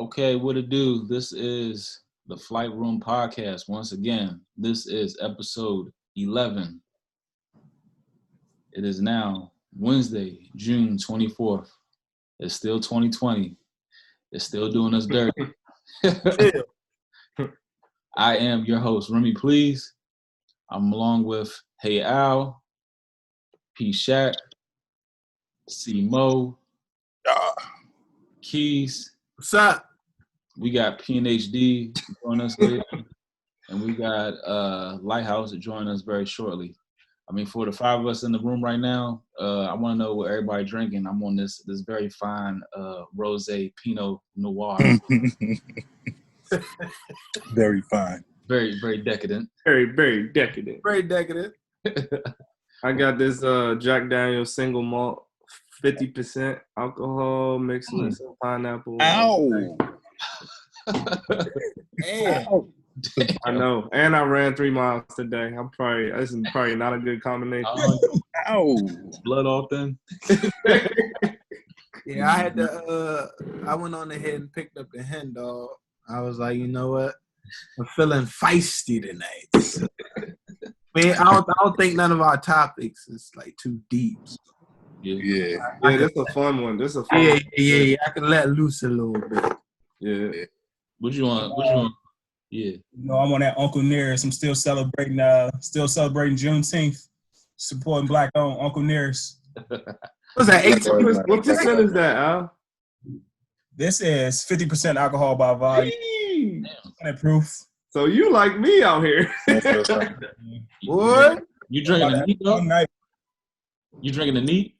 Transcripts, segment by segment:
Okay, what it do? This is the Flight Room Podcast. Once again, this is episode 11. It is now Wednesday, June 24th. It's still 2020. It's still doing us dirty. I am your host, Remy Please. I'm along with Hey Al, P Shaq, C Mo, Keys. What's up? We got PNHD joining us later. And we got Lighthouse to join us very shortly. I mean, for the five of us in the room right now, I want to know what everybody drinking. I'm on this very fine rosé Pinot Noir. Very fine. Very, very decadent. Very decadent. Very decadent. I got this Jack Daniel's single malt, 50% alcohol mixed with some pineapple. Ow! Ow. I know, and I ran 3 miles today. This is probably not a good combination. Ow! Blood off then. Yeah, I had to. I went on ahead and picked up the hen dog. I was like, you know what? I'm feeling feisty tonight. Man, I don't think none of our topics is like too deep. So. Yeah, that's a fun one. Yeah. I can let loose a little bit. Yeah. What you want? Yeah. You know, I'm on that Uncle Nearest. I'm still celebrating Juneteenth, supporting Black-owned Uncle Nearest. What's that? 18? What percent is that, Al? This is 50% alcohol by volume. And proof. So you like me out here. What? You drinking the neat, though? You drinking the neat?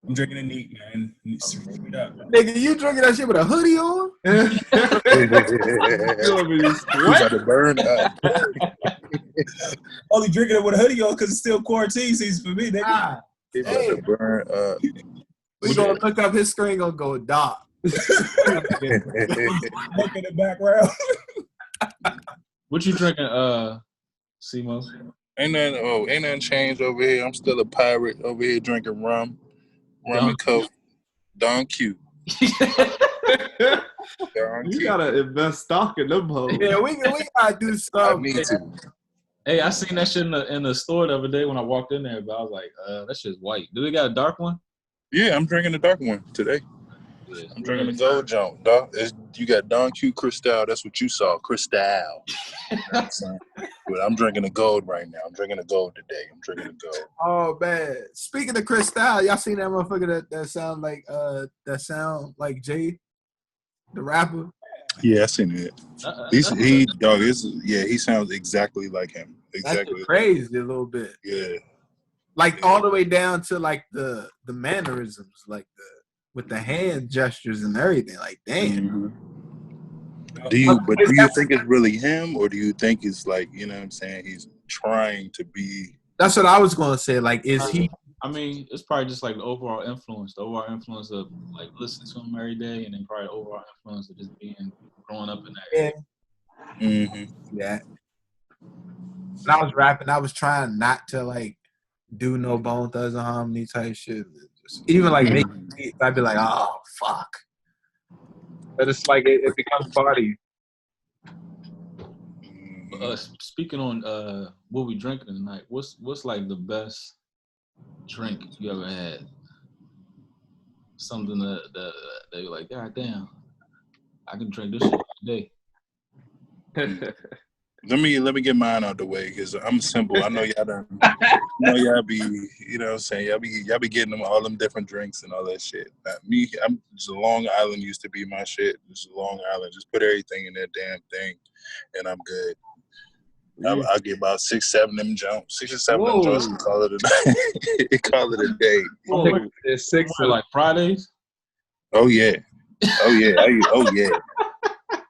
I'm drinking a neat, man. Straight up. Nigga, you drinking that shit with a hoodie on? You got to burn up. Only drinking it with a hoodie on because it's still quarantine season for me, nigga. He's about to burn up. We gonna look up his screen, gonna go dark. Look in the background. What you drinking, Simo? Ain't nothing changed over here. I'm still a pirate over here drinking rum and coke. Don Q. You gotta invest stock in them hoes. Yeah, we gotta do stuff. I need to. Hey, I seen that shit in the store the other day when I walked in there, but I was like, that shit's white. Do they got a dark one? Yeah, I'm drinking the dark one today. Yeah. I'm drinking the gold junk, dog. You got Don Q Cristal. That's what you saw, Cristal. But I'm drinking the gold right now. I'm drinking the gold today. I'm drinking the gold. Oh man! Speaking of Cristal, y'all seen that motherfucker that sound like Jay, the rapper? Yeah, I seen it. He sounds exactly like him. Exactly. That's crazy a little bit. Yeah. Like all the way down to like the mannerisms, like with the hand gestures and everything. Like, damn. Mm-hmm. Do you think it's really him, or do you think it's like, you know what I'm saying, he's trying to be? That's what I was gonna say. Like, is he? I mean, it's probably just like the overall influence of like listening to him every day, and then probably the overall influence of just growing up in that area. Mm-hmm. Yeah. When I was rapping, I was trying not to like do no Bone Thugs and Harmony type shit. Even like making beats, I'd be like, oh fuck. But it's like it becomes party. Speaking on what we drinking tonight, what's like the best drink you ever had? Something that you're like, God damn, I can drink this shit all day. Let me get mine out the way because I'm simple. I know y'all be, you know what I'm saying, y'all be getting them all them different drinks and all that shit. Me, I'm just Long Island used to be my shit. Just Long Island, just put everything in that damn thing, and I'm good. I'll get about 6 or 7 of them jumps. 6 or 7 of them jumps and call it a day. Call it a day. It's 6 for like Fridays. Oh yeah.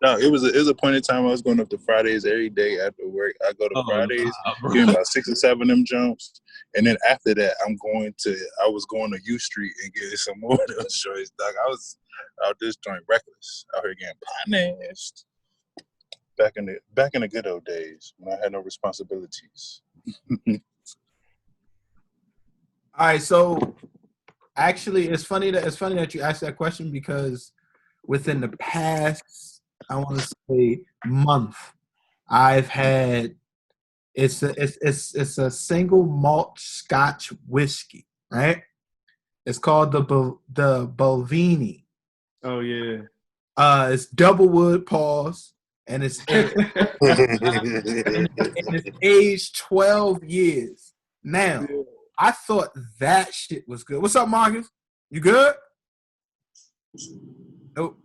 No, it was a point in time I was going up to Fridays every day after work. I go to Fridays, getting about 6 or 7 of them jumps, and then after that, I was going to U Street and getting some more of those shorts. Dog, I was out this joint reckless, out here getting punished. Back in the good old days when I had no responsibilities. All right, so actually, it's funny that you asked that question because within the past, I want to say month, I've had it's a single malt Scotch whiskey, right? It's called the Bovini. Oh yeah. It's double wood pause, and it's aged 12 years. Now, I thought that shit was good. What's up, Marcus? You good? Nope.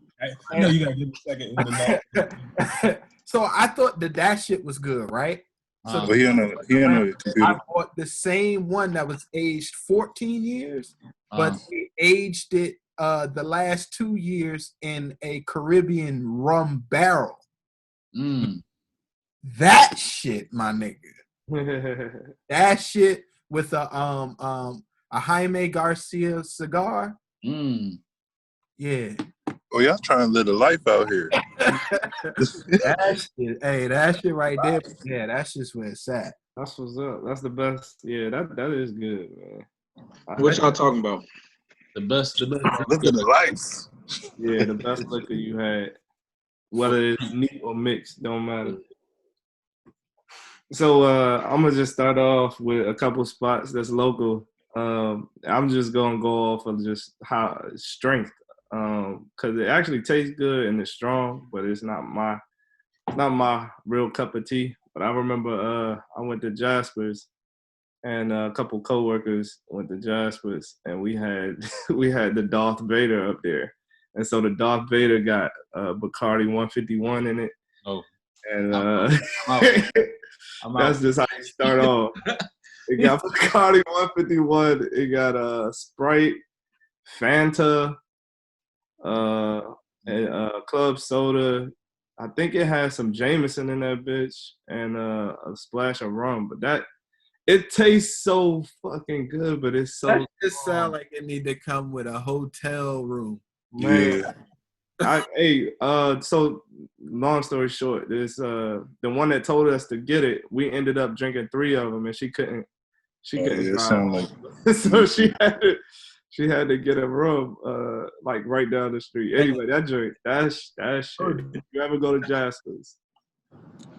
I know you gotta give me a second. So I thought that shit was good, right? So but he on the computer. I bought the same one that was aged 14 years, but they aged it the last 2 years in a Caribbean rum barrel. That shit, my nigga. That shit with a Jaime Garcia cigar. Yeah. Oh, y'all trying to live a life out here. That shit right there. Yeah, that's just where it's at. That's what's up. That's the best. Yeah, that is good, man. What y'all talking about? The best. Living the life. Yeah, the best liquor you had, whether it's neat or mixed, don't matter. So I'm gonna just start off with a couple spots that's local. I'm just gonna go off of just how strength, because it actually tastes good and it's strong, but it's not my real cup of tea. But I remember I went to Jasper's, and a couple coworkers went to Jasper's, and we had the Darth Vader up there, and so the Darth Vader got Bacardi 151 in it. Oh, and I'm that's just how you start off. It got Bacardi 151. It got Sprite, Fanta, and club soda. I think it has some Jameson in that bitch and a splash of rum. But it tastes so fucking good, but it's so. That just sound like it need to come with a hotel room. Man. So long story short, this the one that told us to get it, we ended up drinking 3 of them, and she couldn't drive. Like so she had to get a room like right down the street. Anyway, that joint, that shit. If you ever go to Jasper's,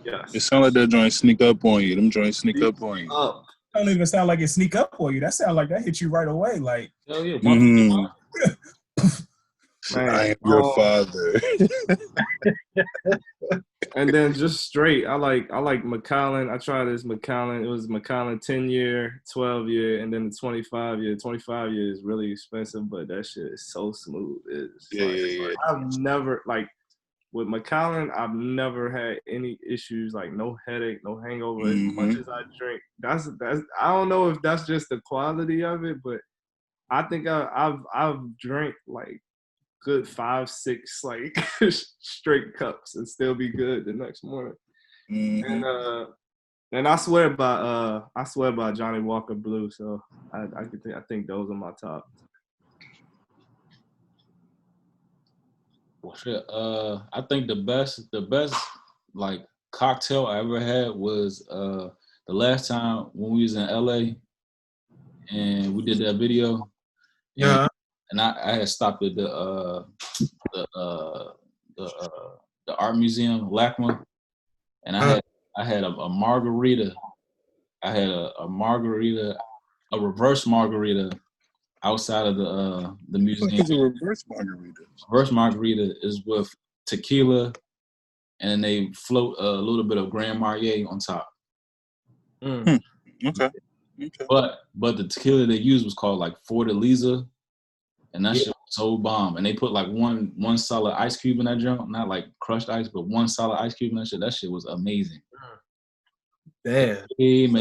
yes. It sounds like that joint sneak up on you. Them joints sneak up on you. Don't even sound like it sneak up on you. That sound like that hit you right away. Like, hell yeah. Man, I am your father. And then just straight, I like Macallan. I tried this Macallan. It was Macallan 10-year, 12-year, and then the 25-year. 25-year is really expensive, but that shit is so smooth. Yeah. I've never, like, with Macallan, I've never had any issues, like no headache, no hangover. As much as I drink, that's I don't know if that's just the quality of it, but I think I've drank like good 5-6 like straight cups and still be good the next morning. And I swear by Johnny Walker Blue. So I think those are my top. Well, shit. I think the best like cocktail I ever had was the last time when we was in LA and we did that video. Yeah. And I had stopped at the art museum, LACMA, and I had a margarita. I had a margarita, a reverse margarita outside of the museum. What is a reverse margarita? Reverse margarita is with tequila, and they float a little bit of Grand Marnier on top. Okay. But the tequila they used was called like Fortaleza. And that shit was so bomb. And they put like one solid ice cube in that junk. Not like crushed ice, but one solid ice cube in that shit. That shit was amazing. Damn.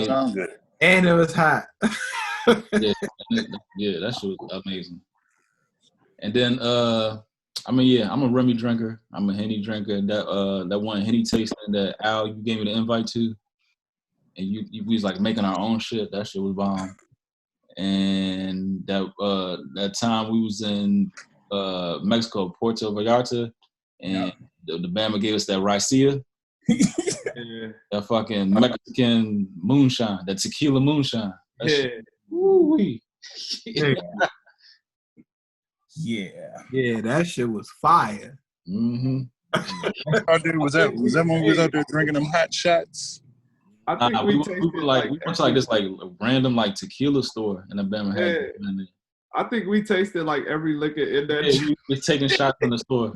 Sounds good. And it was hot. Yeah, that shit was amazing. And then I'm a Remy drinker. I'm a Henny drinker. That one Henny tasting that Al you gave me the invite to. And we was like making our own shit. That shit was bomb. And that time we was in Mexico, Puerto Vallarta, and the Bama gave us that raicilla, that fucking Mexican moonshine, that tequila moonshine. That shit, woo-wee. Yeah, that shit was fire. Mm-hmm. Was that when we was out there drinking them hot shots? I think we tasted went to like this like random like tequila store in Alabama. Yeah. I think we tasted like every liquor in that. Yeah, we was taking shots in the store.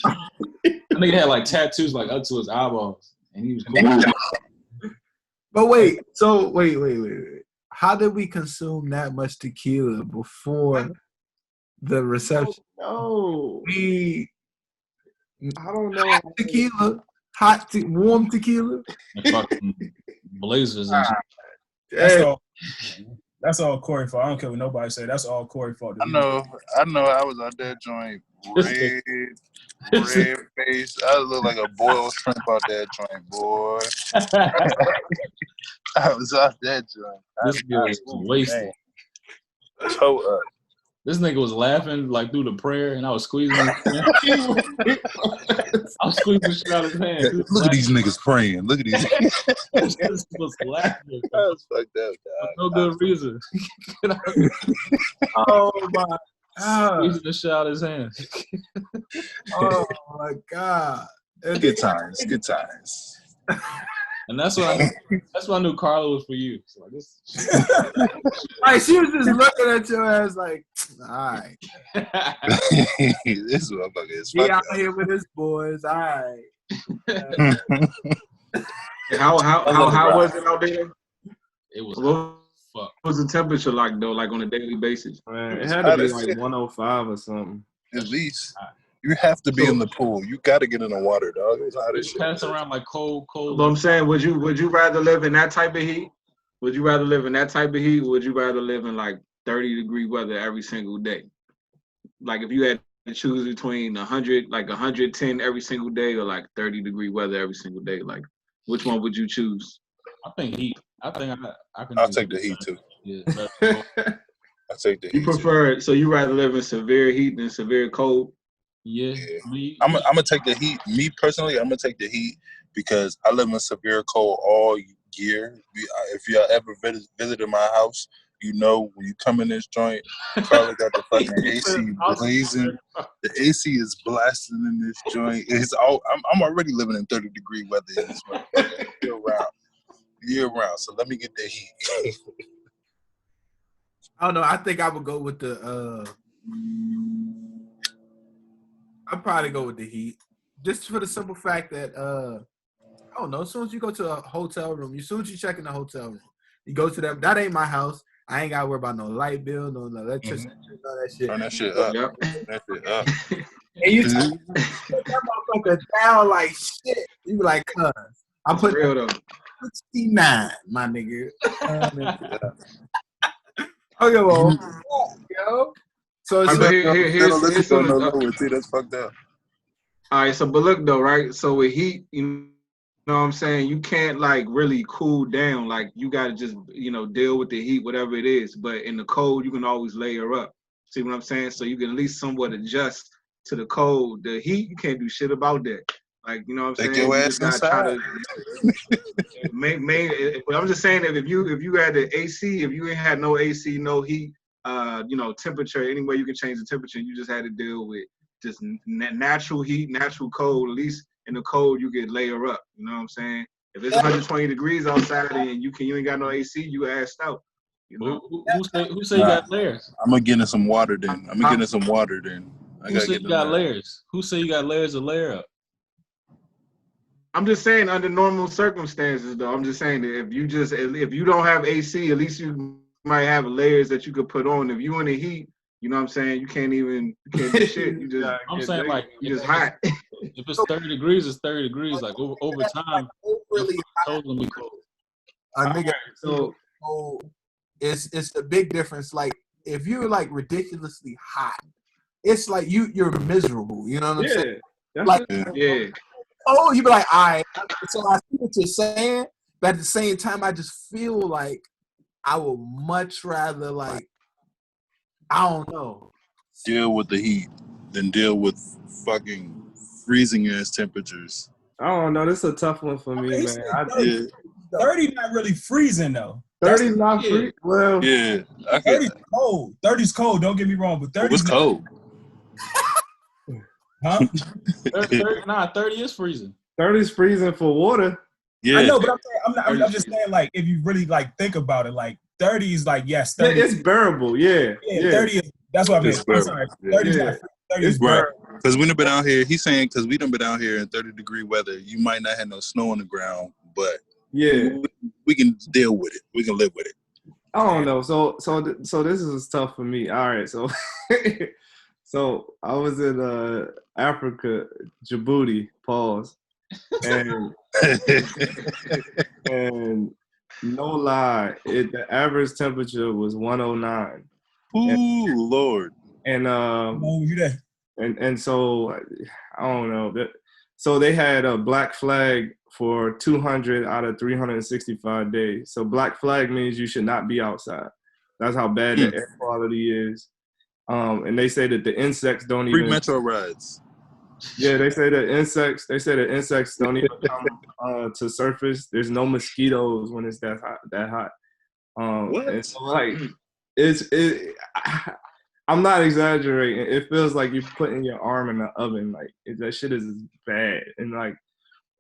I think he had like tattoos like up to his eyeballs, and he was cool. But wait, so wait. How did we consume that much tequila before the reception? No, I don't know. Hot tequila, warm tequila. And fucking blazers and Hey, That's all Corey fault. I don't care what nobody say. That's all Corey fault. I know. I was out there joint red face. I look like a boiled shrimp out that joint, boy. I was out that joint. this nigga was wasted. Toe up. This nigga was laughing like through the prayer, and I was squeezing his hand. I was squeezing the shit out of his hand. Look at these niggas praying. Look at these. This was laughing. That was fucked up, dog. No good reason. oh my god! Squeezing the shit out of his hand. Oh my god! Good times. Good times. And that's what I knew Carla was for you. So like this. Like she was just looking at your ass like, all right. This motherfucker is He out here with his boys, all right. How was it out there? It was What was the temperature like though, like on a daily basis? Man, it had to be like 105 or something. At least. You have to be in the pool. You got to get in the water, dog. It's hot as shit. Pass around like cold. But I'm saying, would you rather live in that type of heat? Would you rather live in that type of heat? Or would you rather live in like 30-degree weather every single day? Like if you had to choose between 110 every single day, or like 30-degree weather every single day, like which one would you choose? I think heat. I think I can. I'll take the heat too. Yeah. I'll take the heat. You prefer it, so you rather live in severe heat than severe cold? Yeah. I'm gonna take the heat. Me personally, I'm gonna take the heat because I live in severe cold all year. If y'all ever visited my house, you know when you come in this joint, Carla got the fucking AC blazing. The AC is blasting in this joint. It's all. I'm already living in 30-degree weather in this year round. So let me get the heat. I don't know. I think I would go with the. I'd probably go with the heat, just for the simple fact that I don't know. As soon as you go to a hotel room, as soon as you check in the hotel room, you go to them. That ain't my house. I ain't got to worry about no light bill, no electricity, none of that shit. Turn that shit up. Yep. That shit up. And you take that motherfucker down like shit. You be like, cuz, I'm putting real though. 69, my nigga. Okay, well, yo. So it's here's that's fucked up. All right, so but look though, right? So with heat, you know what I'm saying, you can't like really cool down. Like you gotta just, deal with the heat, whatever it is. But in the cold, you can always layer up. See what I'm saying? So you can at least somewhat adjust to the cold. The heat, you can't do shit about that. Like, you know what I'm saying? Take your You ass just gotta inside. but I'm just saying if you had the AC, if you ain't had no AC, no heat, temperature, any way you can change the temperature, you just had to deal with just natural heat, natural cold. At least in the cold, you get layer up. You know what I'm saying? If it's 120 degrees outside and you ain't got no AC, you assed out. You know? Who say you got layers? I'm gonna get in some water then. Who say you got layers? Who say you got layers to layer up? I'm just saying under normal circumstances, though. I'm just saying that if you don't have AC, at least you might have layers that you could put on. If you in the heat, you know what I'm saying, you can't do shit. You just I'm saying like you just hot. If it's 30 degrees, it's 30 degrees. Like over time, really cold gonna be cold. Nigga, so it's the big difference. Like if you're like ridiculously hot, it's like you're miserable. You know what I'm saying? Like oh, you be like, all right. So I see what you're saying, but at the same time, I just feel like I would much rather like, I don't know, deal with the heat than deal with fucking freezing ass temperatures. I don't know. This is a tough one for me, man. 30 not really freezing though. 30 not freezing. Well, yeah, 30's cold. 30's cold. Don't get me wrong, but 30's cold. Huh? 30 is freezing. 30 is freezing for water. Yeah. I know, but I'm just saying, like, if you really like think about it, like 30 is like, yes, 30. Yeah, it's bearable. Yeah. 30 is, that's what I mean. It's I'm sorry. bearable. 30 is Yeah. not 30 is Right. bearable. Because we done been out here. He's saying because we done been out here in 30-degree weather. You might not have no snow on the ground, but Yeah. we can deal with it. We can live with it. I don't know. So this is tough for me. All right. So so I was in Africa, Djibouti, pause. And and no lie, the average temperature was 109. Ooh, Lord. And You there? and so I don't know. So they had a black flag for 200 out of 365 days. So black flag means you should not be outside. That's how bad the air quality is. And they say that the insects don't Free even. metro rides. Yeah, they say the insects don't even come to surface. There's no mosquitoes when it's that hot. What? And so like I'm not exaggerating. It feels like you're putting your arm in the oven. Like that shit is bad. And like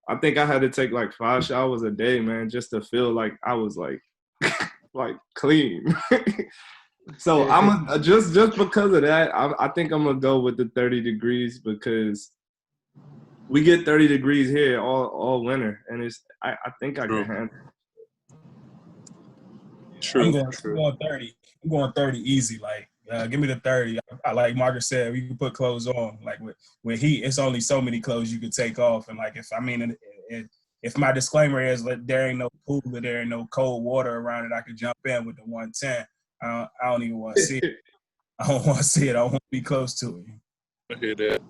I think I had to take like 5 showers a day, man, just to feel like I was like like clean. So I'm just because of that, I think I'm gonna go with the 30 degrees because we get 30 degrees here all winter, and I think I can handle it. True. I'm going 30. I'm going 30 easy. Like, give me the 30. I like Margaret said, you can put clothes on. Like with heat, it's only so many clothes you can take off. And like, if my disclaimer is that there ain't no pool or there ain't no cold water around it, I could jump in with the 110. I don't even want to see it. I don't want to see it. I want to be close to it. I hear that.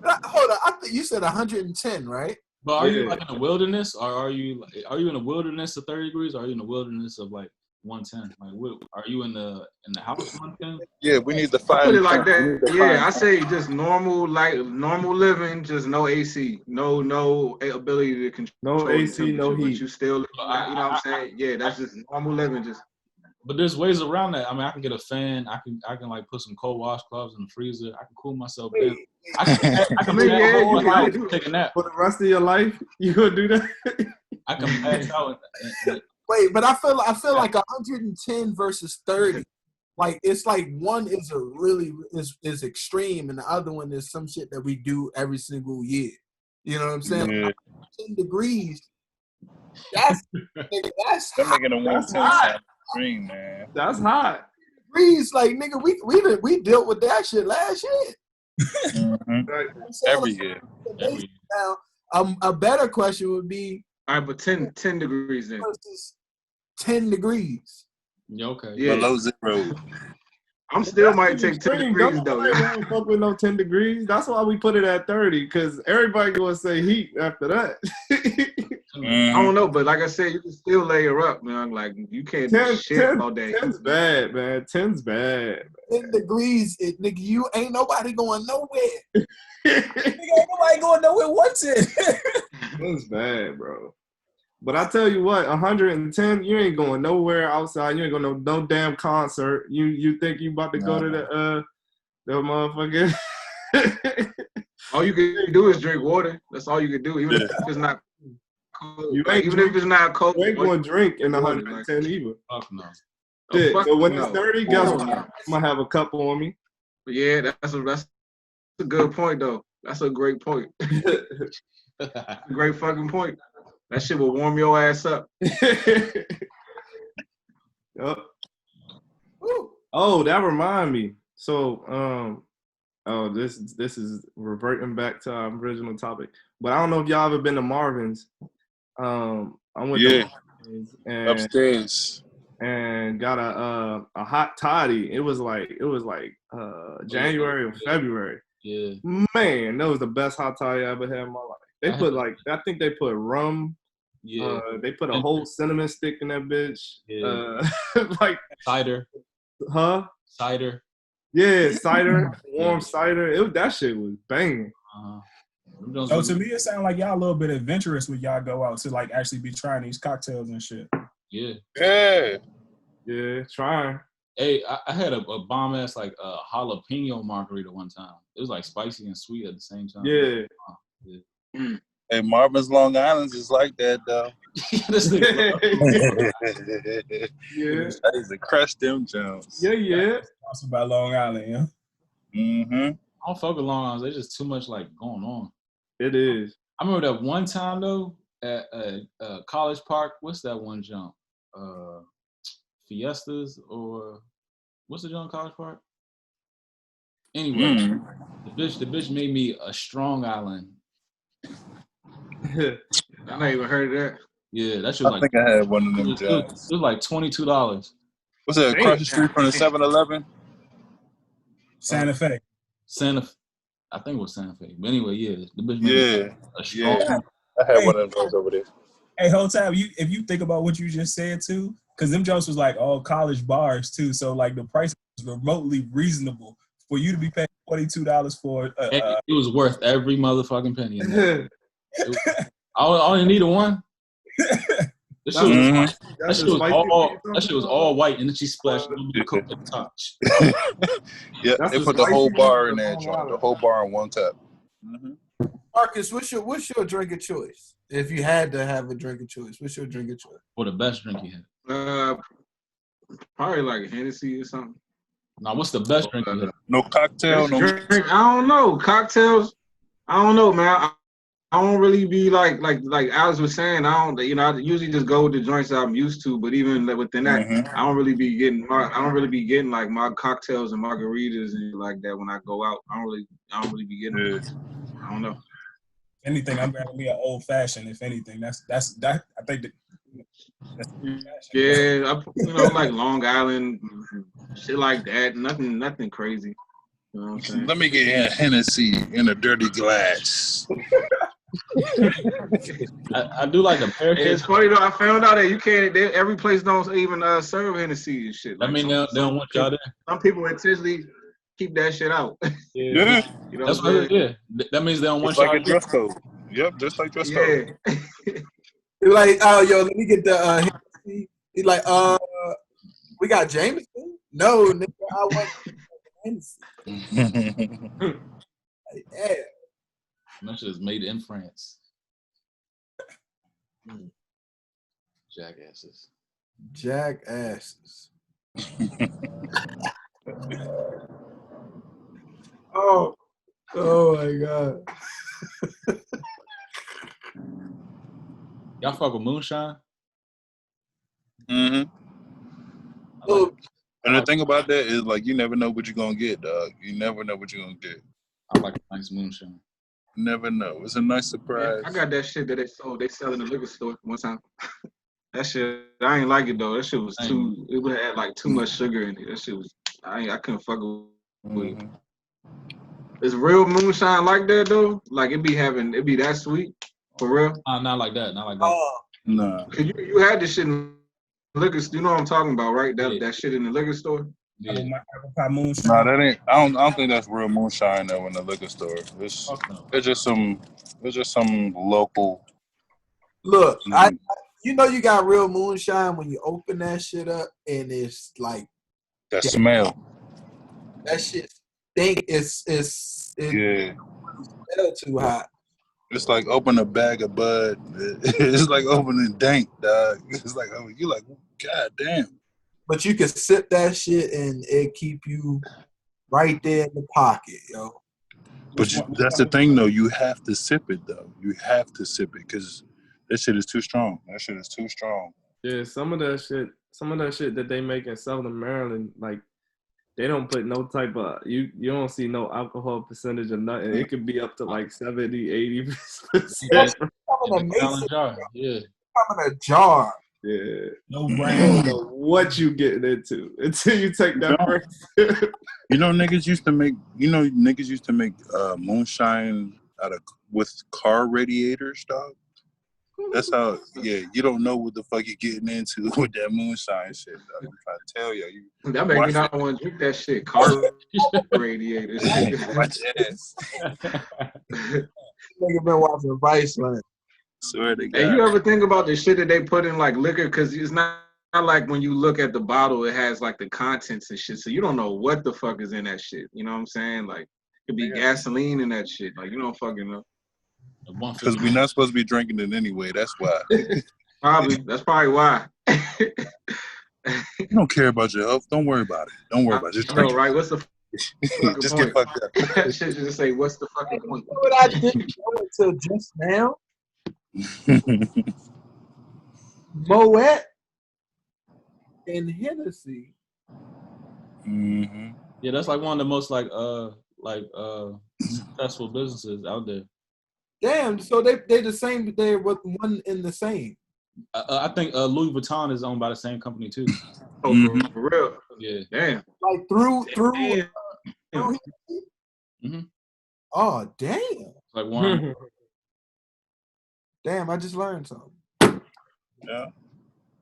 Hold on, I think you said 110, right? But are you like in the wilderness, or are you in the wilderness of 30 degrees, or are you in the wilderness of like 110? Like, are you in the house 110? Yeah, we need the fire. Put it like that. Yeah, I say just normal living, just no AC, no ability to control. No AC, no heat. But you still, you know what I'm saying? Yeah, that's just normal living. Just. But there's ways around that. I mean, I can get a fan. I can like put some cold washcloths in the freezer. I can cool myself down. I can take a nap. For the rest of your life, you gonna do that? I can pass out. Wait, but I feel like 110 versus 30. Like it's like one is is extreme, and the other one is some shit that we do every single year. You know what I'm saying? Yeah. 10 degrees. That's They're making a 110 extreme, man. That's hot. degrees. Like nigga, we dealt with that shit last year. Mm-hmm. Every year. Now, a better question would be, all right, but 10 degrees then. Versus 10 degrees. Yeah, okay. Yeah. Below zero. I'm still might take 10 degrees though. I ain't fuck with no 10 degrees. That's why we put it at 30, because everybody gonna say heat after that. I don't know, but like I said, you can still layer up, man. Like you can't do shit all day. 10's bad, man. 10's bad. 10 degrees, nigga, you ain't nobody going nowhere. Nigga, ain't nobody going nowhere once it. 10's bad, bro. But I tell you what, 110, you ain't going nowhere outside. You ain't going to no damn concert. You think you about to go to the motherfucker? All you can do is drink water. That's all you can do, even if it's not cold. If it's not cold. You ain't going to drink in 110 either. Fuck no. Shit. Fuck So when no. it's 30, guess what? I'm going to have a couple on me. But yeah, that's a good point, though. That's a great point. Great fucking point. That shit will warm your ass up. Yep. Oh, that remind me. So, this is reverting back to our original topic. But I don't know if y'all ever been to Marvin's. I went to Marvin's and upstairs and got a hot toddy. It was like January or February. Yeah. Man, that was the best hot toddy I ever had in my life. They put I think they put rum. Yeah. They put a whole cinnamon stick in that bitch. Yeah. Like cider. Huh? Cider. Yeah, cider, warm cider. That shit was banging. So to me, it sounds like y'all a little bit adventurous when y'all go out to like actually be trying these cocktails and shit. Yeah. Yeah. Yeah, trying. Hey, I had a bomb ass like jalapeno margarita one time. It was like spicy and sweet at the same time. Yeah. Hey, Marvin's Long Island's is like that though. This nigga, Yeah. I used to crush them Jones. Yeah. Also by Long Island, yeah. Mm-hmm. I don't fuck with Long Island. There's just too much like going on. It is. I remember that one time though at College Park. What's that one jump? Fiestas or what's the jump College Park? Anyway, the bitch made me a Strong Island. I never even heard of that. Yeah, that shit was I like. think I had one of them It Jones. was like $22. What's that? Across the street from the 7-Eleven? Santa Fe. I think it was Santa Fe. But anyway, yeah, the bitch made me a Strong. Yeah. I had one of those over there. Hey, whole time, if you think about what you just said too, because them jokes was like all college bars too, so like the price was remotely reasonable for you to be paying $42 for. It was worth every motherfucking penny. I only needed one. That shit was all white, and then she splashed a little bit of Coke at the top. Yeah, That's they the put the whole spicy bar one in or there, Long John. Island? The whole bar on one tap. Mm-hmm. Marcus, what's your drink of choice? If you had to have a drink of choice, what's your drink of choice? For the best drink you had. Probably like a Hennessy or something. Now, what's the best drink you had? No cocktail, no. Drink, I don't know. Cocktails. I don't know, man. I don't really be like Alex was saying. I usually just go with the joints I'm used to. But even within that, I don't really be getting like my cocktails and margaritas and like that when I go out. I don't really be getting. Yeah. I don't know. If anything, I'm gonna be an old fashioned. If anything, that's that. I think that's Yeah, like Long Island, shit like that. Nothing crazy. You know what I'm saying? Let me get a Hennessy in a dirty glass. I do like a pear cake. It's funny though. I found out that you can't. Every place don't even serve Hennessy and shit. I mean, they don't want y'all there. Some people intentionally keep that shit out. Yeah. You know That's what I'm what it is. That means they don't want It's like y'all a dress code. Yep, just like dress code. Yeah. You're like, oh, yo, let me get the Hennessy. He's like, we got Jameson? No, nigga, I want Hennessy. Like, yeah. That shit is made in France. Jackasses. Jackasses. Oh my God. Y'all fuck with moonshine? Mm-hmm. Oh, And the thing about that is, like, you never know what you're gonna get, dog. You never know what you're gonna get. I like a nice moonshine. Never know. It's a nice surprise. I got that shit that they sell in the liquor store one time. That shit, I ain't like it though. That shit was it would have like too much sugar in it. That shit was, I couldn't fuck with it. Is real moonshine like that though? Like it be that sweet? For real? Not like that. Not like that. Nah. Cause you had this shit in liquor store. You know what I'm talking about, right? That shit in the liquor store? Yeah. apple pie moonshine. Nah, that ain't. I don't think that's real moonshine though in the liquor store. It's just some local. look, you got real moonshine when you open that shit up and it's like That smell. that shit stink. It Yeah. smell too hot. It's like open a bag of bud. It's like opening dank, dog. It's like, oh, you like, god damn. But you can sip that shit and it keep you right there in the pocket, yo. But that's the thing, though. You have to sip it, though. You have to sip it because that shit is too strong. That shit is too strong. Yeah, some of that shit that they make in Southern Maryland, like they don't put no type of you don't see no alcohol percentage or nothing. It could be up to like 70-80%. Come in a mason jar. Yeah. come in a jar. Yeah. No You brand. don't know what you getting into until you take that first sip. Niggas used to make moonshine with car radiators, dog. That's how, you don't know what the fuck you're getting into with that moonshine shit, dog. I'm trying to tell you. That make me not want to drink that shit. Car radiators. Watch ass. Nigga been watching Viceland. Swear to God. Hey, you ever think about the shit that they put in like liquor? Because it's not like when you look at the bottle, it has like the contents and shit, so you don't know what the fuck is in that shit. You know what I'm saying? Like, it could be gasoline in that shit. Like, you don't fucking know. Because we're not supposed to be drinking it anyway. That's why. That's probably why. You don't care about your health. Don't worry about it. Don't worry about it. Just drink it. Right? What's the fucking just point? get fucked up. That shit just say, what's the fucking point? You know what I didn't know until just now? Moet and Hennessy. Mm-hmm. Yeah, that's like one of the most successful businesses out there. Damn, so they the same. They're with one in the same. I think Louis Vuitton is owned by the same company too. Oh, for real? Yeah. Damn. Like through. Mm-hmm. Oh damn! Like one. Damn, I just learned something. Yeah.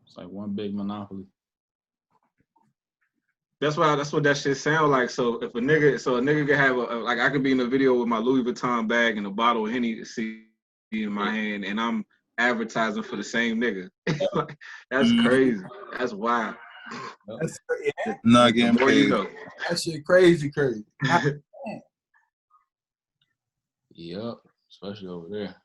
It's like one big monopoly. That's what that shit sound like. So if a nigga could have like I could be in a video with my Louis Vuitton bag and a bottle of Hennessy in my hand, and I'm advertising for the same nigga. Like, that's crazy. That's wild. That's Not getting The more you paid. know. that shit crazy. Yep, especially over there.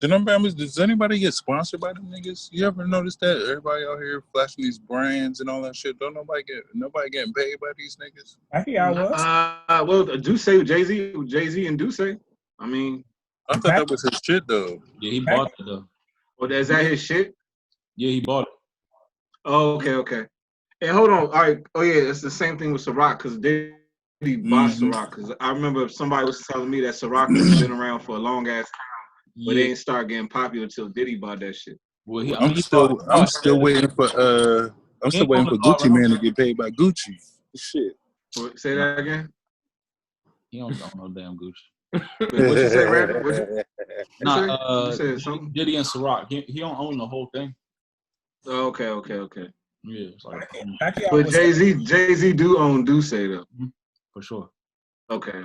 Does anybody get sponsored by them niggas? You ever notice that everybody out here flashing these brands and all that shit? Don't nobody getting paid by these niggas? I think I was. Well, Duce, Jay-Z and Duce. I mean, I thought that was his shit though. Yeah, he bought it though. well, is that his shit? Yeah, he bought it. Oh, okay. And hold on. All right. Oh yeah, it's the same thing with Ciroc because Diddy bought Ciroc. Because I remember somebody was telling me that Ciroc has been around for a long ass time. But they didn't start getting popular until Diddy bought that shit. Well, I'm still waiting for Gucci Man to get paid by Gucci. Shit. Say that again. He don't own no damn Gucci. What you say, Randall? Nah, you said something? Diddy and Ciroc. He don't own the whole thing. Oh, okay. Yeah, it's like but Jay-Z do own Duce though. For sure. Okay.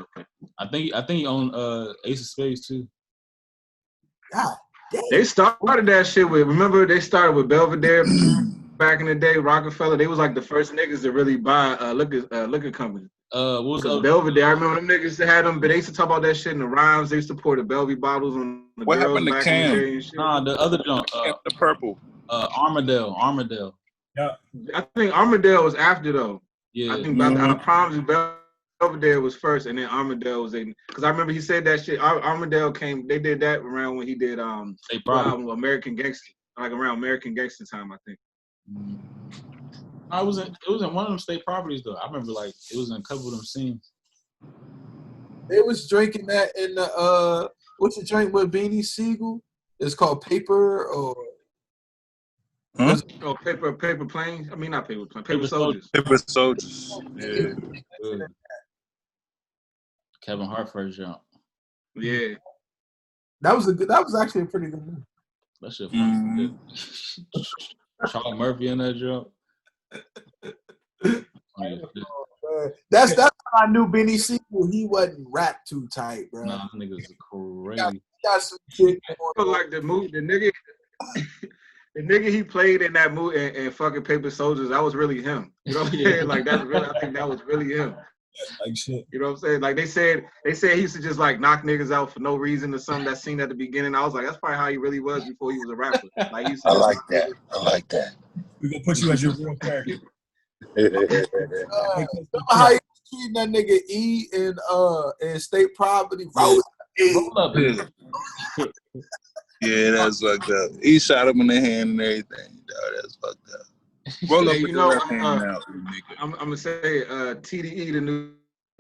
I think he owned Ace of Spades too. God damn. They started that shit with. Remember, they started with Belvedere back in the day. Rockefeller. They was like the first niggas to really buy liquor company. What was Belvedere? I remember them niggas that had them, but they used to talk about that shit in the rhymes. They used to pour the Belvedere bottles on the What girls happened to back Cam? in the day and shit. Nah, the other junk. The purple. Armadale. Yeah. I think Armadale was after though. Yeah. I think I promise you, Belvedere was first, and then Armadale was in. Because I remember he said that shit. Armadale came. They did that around when he did American Gangster, like around American Gangster time, I think. It was in one of them state properties though. I remember like it was in a couple of them scenes. They was drinking that in the what's the drink with Beanie Siegel? It's called Paper or Huh? Oh, paper planes. I mean, not paper planes. Paper soldiers. Paper soldiers. Yeah. Kevin Hart first jump. Yeah. that was actually a pretty good movie. That shit fun. Charlie Murphy in that jump. That's how I knew Beanie Siegel. He wasn't rap too tight, bro. Nah, niggas crazy. Got some shit. But like the nigga he played in that movie and fucking Paper Soldiers, that was really him. You know what I'm saying? Like that's really, I think that was really him. Like shit. You know what I'm saying? Like they said he used to just like knock niggas out for no reason or something. That scene at the beginning, I was like, that's probably how he really was before he was a rapper. Like I like that. We're gonna put you as your real character. Remember how he was treating that nigga E in State Property? Roll up. Yeah, that's fucked up. He shot him in the hand and everything. Dog, that's fucked up. Roll up you with know, your left hand out, nigga. I'm gonna say TDE, the new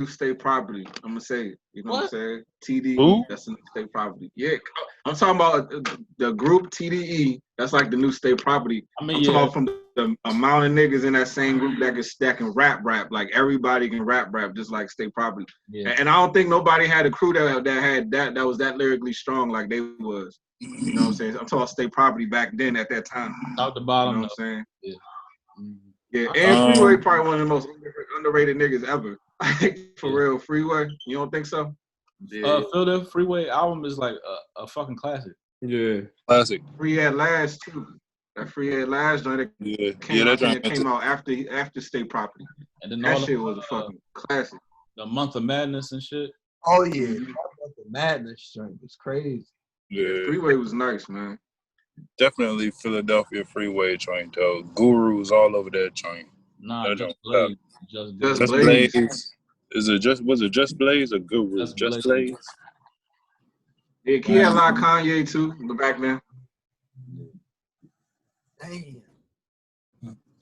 state property. I'm gonna say it. You know what I'm saying? TDE, Who? that's the new state property. Yeah, I'm talking about the group TDE. That's like the new state property. I mean, I'm talking about from the amount of niggas in that same group that can rap. Like everybody can rap, just like state property. Yeah. And I don't think nobody had a crew that was that lyrically strong like they was. You know what I'm saying? I'm talking about state property back then at that time. Top to bottom. You know what I'm saying? Yeah. Yeah, and Freeway probably one of the most underrated niggas ever. For real, Freeway. You don't think so? Yeah. Phil, the Freeway album is like a fucking classic. Yeah. Classic. Free at Last too. That Free last joint that Yeah, came, that I think joint. it came out after State Property. And then That all shit was a fucking classic. the Month of Madness and shit. Oh yeah, the Madness joint was crazy. Yeah, Freeway was nice, man. definitely Philadelphia Freeway joint though. Gurus all over that joint. Nah, That Just joint. Blaze. Just Just Blaze. Blaze. Was it Just Blaze or Guru? Just Blaze. Yeah, he had a lot of Kanye too, but back then. Damn.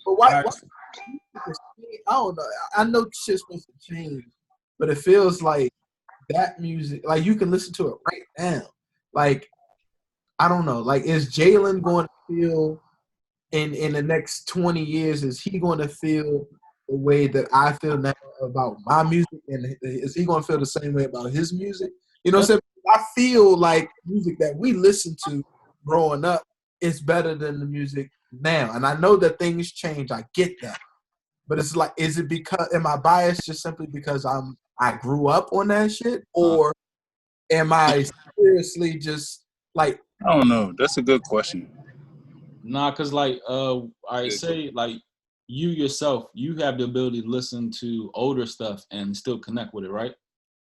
But why? I don't know. I know shit's supposed to change, but it feels like that music, like you can listen to it right now. Like, I don't know. Like, is Jalen going to feel in the next 20 years? Is he going to feel the way that I feel now about my music, and is he going to feel the same way about his music? You know what I'm saying? I feel like music that we listened to growing up is better than the music now, and I know that things change. I get that, but it's like, is it because am I biased just simply because I grew up on that shit, or am I seriously just like? I don't know. That's a good question. Nah, cause like I say like you yourself, you have the ability to listen to older stuff and still connect with it, right?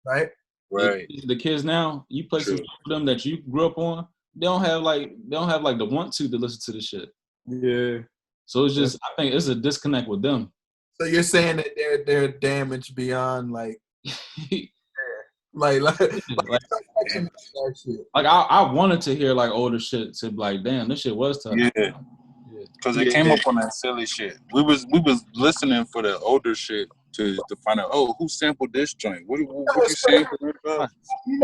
Right. Right. The kids now, you play some shit for them that you grew up on, they don't have like the want to listen to the shit. Yeah. So it's just, I think it's a disconnect with them. So you're saying that they're damaged beyond like like I wanted to hear like older shit to be like, damn, this shit was tough. Yeah. Because it came up on that silly shit. We was listening for the older shit to find out, oh, who sampled this joint? What you sample? You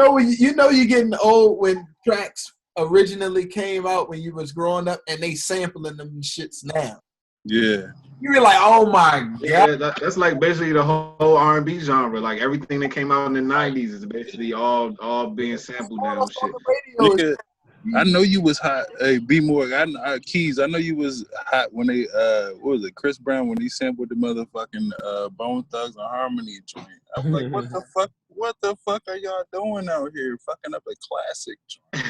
know you're getting old when tracks originally came out when you was growing up and they sampling them shits now. Yeah. You be like, oh my god. Yeah, that's like basically the whole R&B genre. Like everything that came out in the '90s is basically all being sampled now and shit. Nigga, I know you was hot. Hey, B More, Keys. I know you was hot when they what was it? Chris Brown when he sampled the motherfucking Bone Thugs and Harmony joint. I'm like, what the fuck? What the fuck are y'all doing out here? Fucking up a classic joint.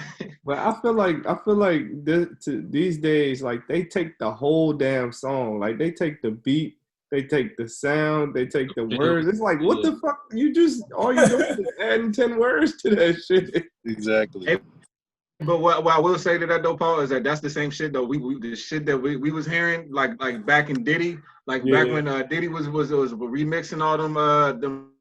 But I feel like these days, like they take the whole damn song. Like they take the beat, they take the sound, they take the words. It's like, what the fuck? All you doing is adding 10 words to that shit. Exactly. Hey, but what I will say to that though, Paul, is that's the same shit though. We the shit that we was hearing like back in Diddy, back when Diddy was remixing all them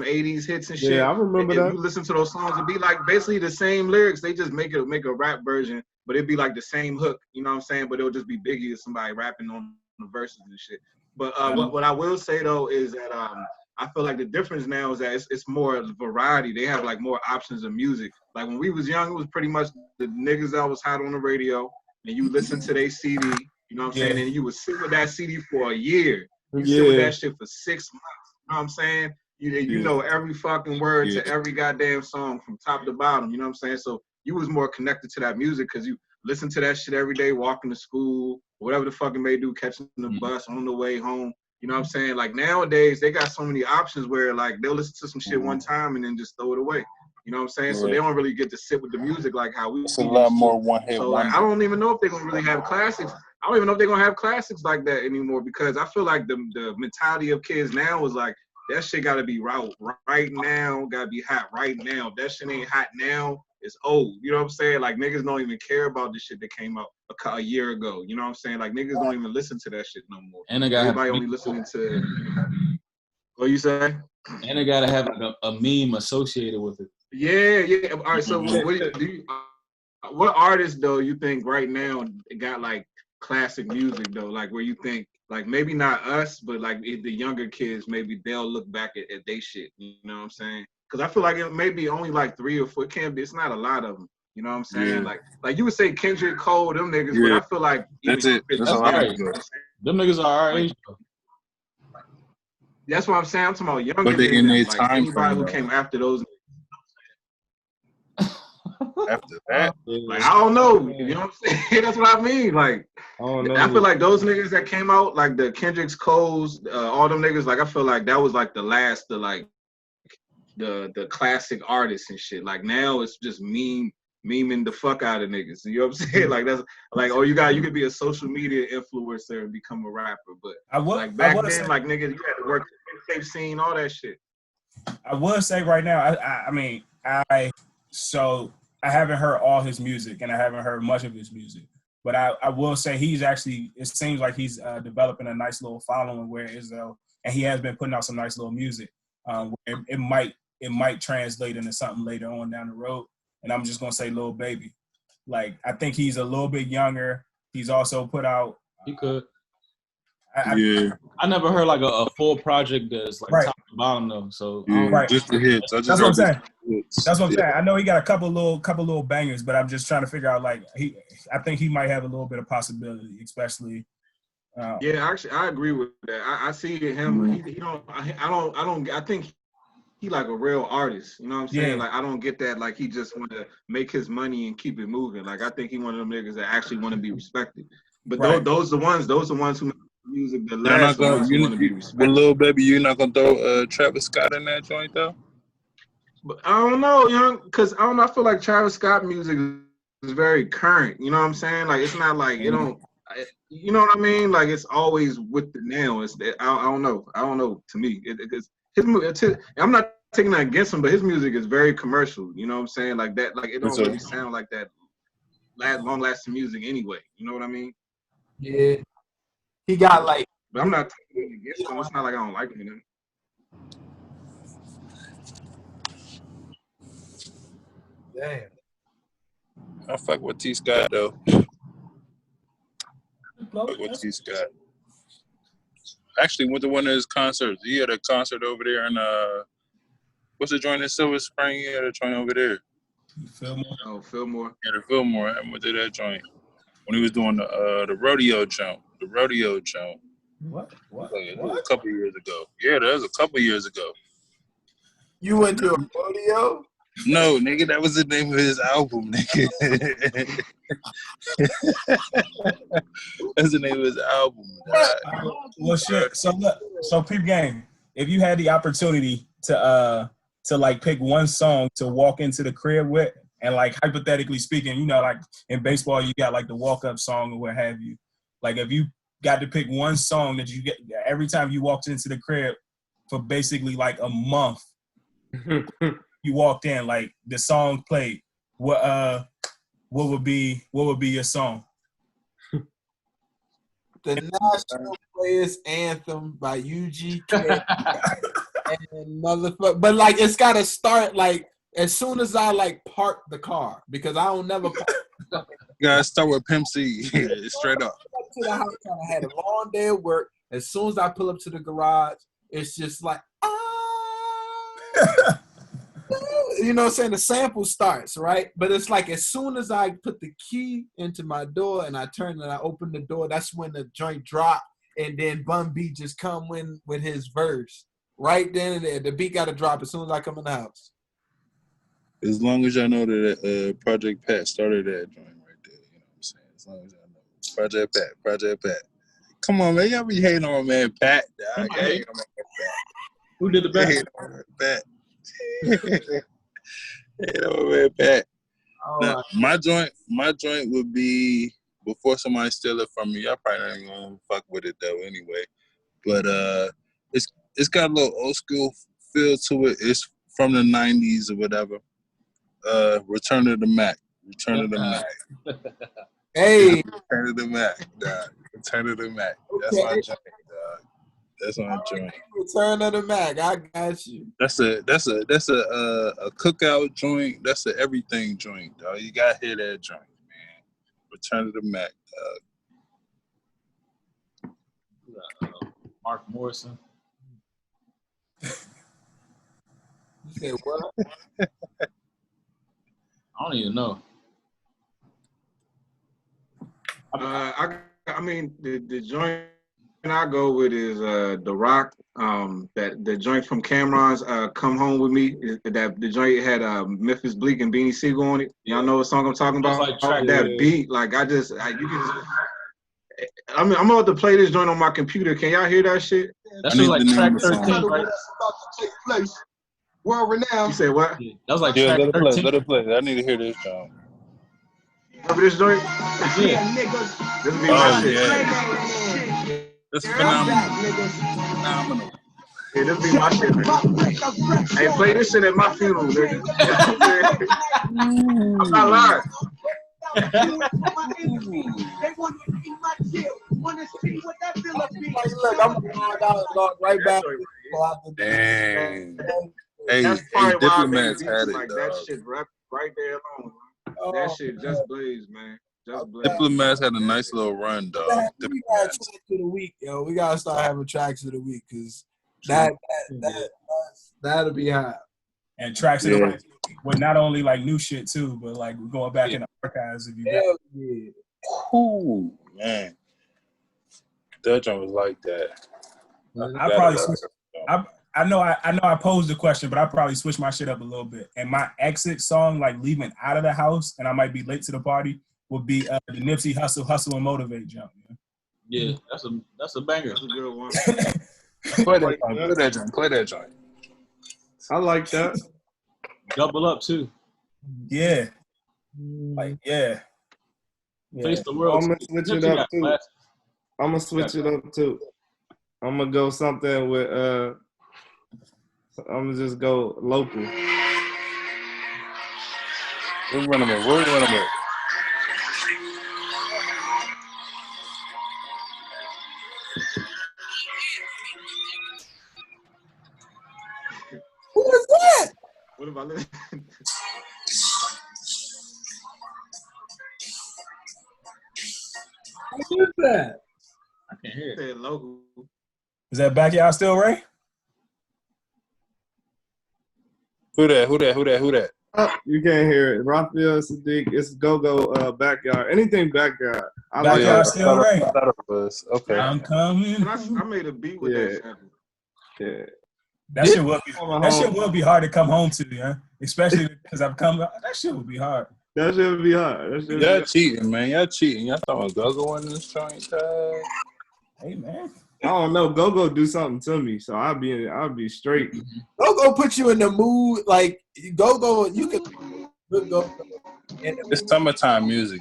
80s hits and shit. Yeah, I remember that. You listen to those songs, it'd be like basically the same lyrics. They just make a rap version, but it'd be like the same hook. You know what I'm saying? But it'll just be Biggie or somebody rapping on the verses and shit. But what I will say though is that I feel like the difference now is that it's more variety. They have like more options of music. Like when we was young, it was pretty much the niggas that was hot on the radio, and you listen to their CD. You know what I'm saying? And you would sit with that CD for a year. You sit with that shit for 6 months. You know what I'm saying? You know every fucking word to every goddamn song from top to bottom. You know what I'm saying? So you was more connected to that music because you listen to that shit every day, walking to school, whatever the fucking may do, catching the bus on the way home. You know what I'm saying? Like nowadays, they got so many options where like they'll listen to some shit one time and then just throw it away. You know what I'm saying? So they don't really get to sit with the music like how we. It's a lot more one hit. So like I don't even know if they're gonna really have classics. I don't even know if they're gonna have classics like that anymore because I feel like the mentality of kids now is like that shit gotta be right now, gotta be hot right now. If that shit ain't hot now, it's old. You know what I'm saying? Like niggas don't even care about the shit that came out a year ago. You know what I'm saying? Like niggas don't even listen to that shit no more. And everybody only listening to. What you say? And they gotta have like a meme associated with it. Yeah. All right. So what artists though you think right now got like classic music though? Like where you think like maybe not us, but like the younger kids maybe they'll look back at they shit. You know what I'm saying? Because I feel like it may be only like 3 or 4. It can't be. It's not a lot of them. You know what I'm saying? Yeah. Like you would say Kendrick, Cole, them niggas, but I feel like that's it. That's all right. Them niggas are our age. That's what I'm saying. I'm talking about younger but they niggas. In their like time anybody frame, who came after those. After that, like I don't know. You know what I'm saying? That's what I mean. Like I feel like those niggas that came out, like the Kendricks, Coles, all them niggas. Like I feel like that was like the last, the classic artists and shit. Like now it's just meme memeing the fuck out of niggas. You know what I'm saying? Like that's like, oh, you could be a social media influencer and become a rapper. But like back then, like niggas, you had to work the tape scene, all that shit. I would say right now, I haven't heard all his music and I haven't heard much of his music. But I will say it seems like he's developing a nice little following where Izzo, and he has been putting out some nice little music. It might translate into something later on down the road. And I'm just gonna say Lil Baby. Like I think he's a little bit younger. He's also put out. He could. I never heard like a full project that's like top to bottom though. So just the hits. That's what I'm saying. That's what I'm saying. I know he got a couple little bangers, but I'm just trying to figure out like I think he might have a little bit of possibility, especially. Actually, I agree with that. I see him. He don't. I think he like a real artist. You know what I'm saying? Like I don't get that. Like he just want to make his money and keep it moving. Like I think he one of them niggas that actually want to be respected. But those are the ones who make music. The last ones who want to be respected. With Lil Baby, you're not gonna throw Travis Scott in that joint though? But I don't know, because I don't know. I feel like Travis Scott music is very current. You know what I'm saying? Like it's not like it don't. You know what I mean? Like it's always with the nail. I don't know. To me, it's his. I'm not taking that against him, but his music is very commercial. You know what I'm saying? Like that. Like it don't really sound like that long lasting music anyway. You know what I mean? Yeah. He got like. But I'm not taking it against him. It's not like I don't like him. You know? Damn. I fuck with T Scott though. Fuck with T Scott. Actually went to one of his concerts. He had a concert over there in what's the joint in Silver Spring? He had a joint over there. Fillmore. Oh, Fillmore. Yeah, the Fillmore. I went to that joint when he was doing the rodeo jump. The rodeo jump. What? That was a couple years ago. Yeah, that was a couple years ago. You went to a rodeo? No, nigga, that was the name of his album, nigga. That's the name of his album. Well, shit. So peep game. If you had the opportunity to like pick one song to walk into the crib with, and like hypothetically speaking, you know, like in baseball, you got like the walk up song or what have you. Like if you got to pick one song that you get every time you walked into the crib for basically like a month. You walked in, like the song played. What would be your song? The National Players Anthem by UGK and motherfucker. But like it's gotta start like as soon as I like park the car because I don't never park. You gotta start with Pimp C, straight up. To the house, I had a long day at work. As soon as I pull up to the garage, it's just like you know what I'm saying? The sample starts, right? But it's like as soon as I put the key into my door and I turn and I open the door, that's when the joint drop and then Bun B just come in with his verse. Right then and there. The beat got to drop as soon as I come in the house. As long as y'all know that Project Pat started that joint right there. You know what I'm saying? As long as y'all know. Project Pat. Come on, man. Y'all be hating on my man Pat. Dog. Who did the best? Pat. Pat. Now, my joint would be before somebody steal it from me. Y'all probably not even gonna fuck with it though, anyway. But it's got a little old school feel to it. It's from the '90s or whatever. Return of the Mac. Hey. Return of the Mac, dog. Return of the Mac. That's my joint, dog. That's my joint. Return of the Mac. I got you. That's a cookout joint. That's a everything joint, dog. You gotta hear that joint, man. Return of the Mac, dog. Mark Morrison. You said what? I don't even know. I mean the joint I go with is The Rock. That the joint from Cameron's "Come Home with Me." That the joint had Memphis Bleak and Beanie Siegel on it. Y'all know what song I'm talking about? Like that beat, like you can. I'm about to play this joint on my computer. Can y'all hear that shit? That shit like track 13, right? About to take place. World renowned. You say what? That was like Yeah, track let it 13. play. Let it play. I need to hear this song. Remember this joint? Yeah. This be my shit. Yeah. This is phenomenal. Phenomenal. Yeah, this be my shit, nigga. Hey, play this shit at my funeral, nigga. I'm not lying. Look, I'm gonna find out and log right back. Dang. Hey, That's probably why I made Diplomats beats had it, like dog. that shit right there alone. That shit just blaze, man. Just blaze. Diplomats had a nice little run, dog. We got Diplomats. tracks of the week, yo. We gotta start having tracks of the week because that'll be hot. And tracks of the week with not only like new shit too, but like going back in the archives if you got. Hell yeah. Ooh, man. That joint was like that. I probably switch. I know I posed the question, but I probably switch my shit up a little bit. And my exit song, like leaving out of the house, and I might be late to the party, would be the Nipsey Hustle and Motivate jump. Yeah, that's a banger. That's a good one. Play that joint. Play that joint. I like that. Double up too. Yeah, like yeah. Face the world. I'm gonna switch it up too. I'm gonna switch it up too. I'm gonna go something with I'm gonna just go local. We're running it. Who is that? What if I listen? Who is that? I can't hear it. Said local. Is that Backyard still, Ray? Who that? Oh, you can't hear it. Raphael Sadiq, it's Go Backyard. Anything Backyard. I like Backyard that. still, Ray? Okay. I'm coming. I made a beat with that sample. Yeah. That shit would be hard to come home to, yeah. Especially because I've come. That shit would be hard. That should be hard. Y'all cheating, man. Y'all cheating. Y'all throwing Go in this joint, dog. Hey, man. I don't know. Go do something to me, so I'll be straight. Go put you in the mood. Like go. You can go. It's summertime music.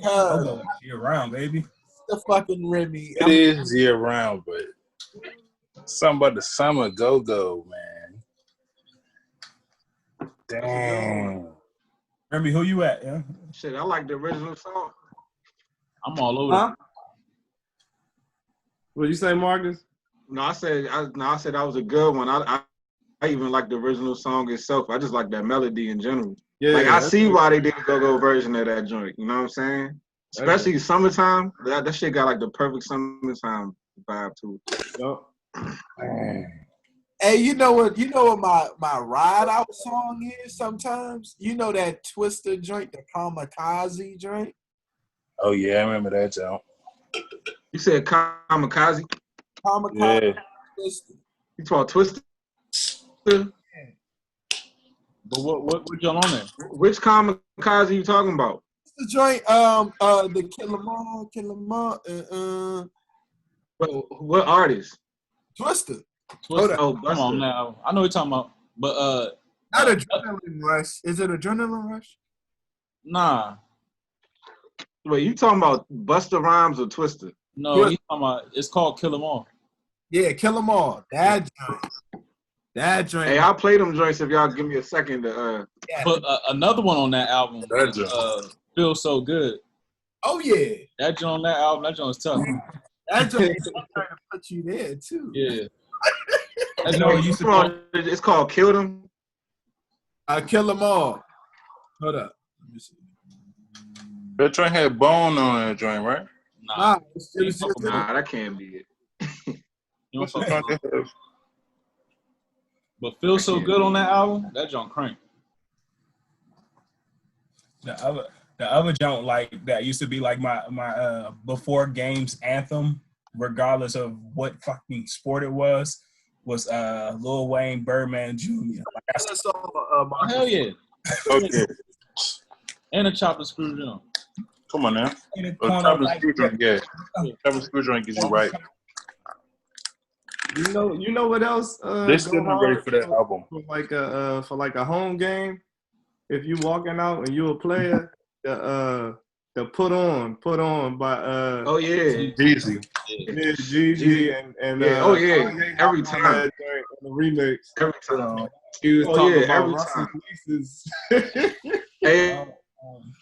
Go year round, baby. The fucking Remy. It is year round, but something about the summer go, man. Damn. Remy, who you at? Yeah. Shit, I like the original song. I'm all over. Huh? What you say, Marcus? No, I said that was a good one. I even like the original song itself. I just like that melody in general. Yeah. Like I see why they did a go version of that joint. You know what I'm saying? Especially summertime. That shit got like the perfect summertime vibe to it. Yep. Hey, you know what my ride out song is sometimes? You know that Twister joint, the Kamikaze joint? Oh yeah, I remember that joint. You said Kamikaze? Kamikaze Yeah. Twister. You talking Twister? But what y'all on there? Which Kamikaze you talking about? The joint, the Kill 'Em All. What artist? Twister. Twister. Oh, Come on now. I know what you're talking about. But Not Adrenaline Rush. Is it Adrenaline Rush? nah. Wait, you talking about Busta Rhymes or Twister? No, he's talking about it's called Kill 'Em All. Yeah, Kill 'Em All. That joint. Hey, I'll play them joints if y'all give me a second to But another one on that album That joint. Feels So Good. Oh yeah. That joint on that album, that joint's tough. That joint is trying to put you there too. Yeah. You know, it used to be. it's called Kill Them. Kill 'Em All. Hold up. Let me see. That joint had Bone on that joint, right? Nah. It was just Nah, that can't be it. You know what I'm saying? But Feel So Good on that album, that joint crank. The other joint like that used to be like my before games anthem, regardless of what fucking sport it was Lil Wayne Birdman Jr. Oh, hell yeah. Okay. And a chopped screw joint. Come on now. Chopper Screw joint, yeah. Chopper Screw joint gets you right. You know what else? They still not ready for that album. For like a home game, if you walking out and you a player the Put On by Oh yeah. Easy. yeah, Gigi and Oh yeah. Kanye Every hopped on time. that joint on the remix. Every time. He was Oh, talking yeah, about every Russell's time. nieces. Hey,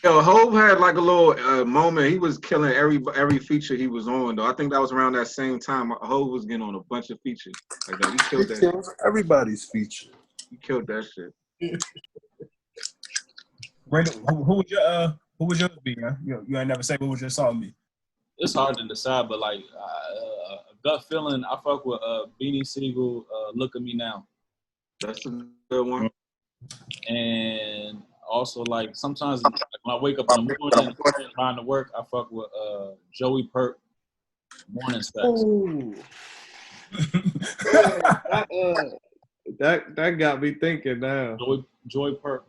yo, Hov had like a little moment. He was killing every feature he was on though. I think that was around that same time. Hov was getting on a bunch of features like that. He killed that. Kills everybody's feature. He killed that shit. Brandon, who would yours be? Huh? You ain't never say what would your song be. It's hard to decide, but like a gut feeling, I fuck with Beanie Siegel, Look at Me Now. That's a good one. And also like sometimes like, when I wake up in the morning trying to work, I fuck with Joey Perk, Morning Sex. Ooh. That got me thinking now. Joey Perk.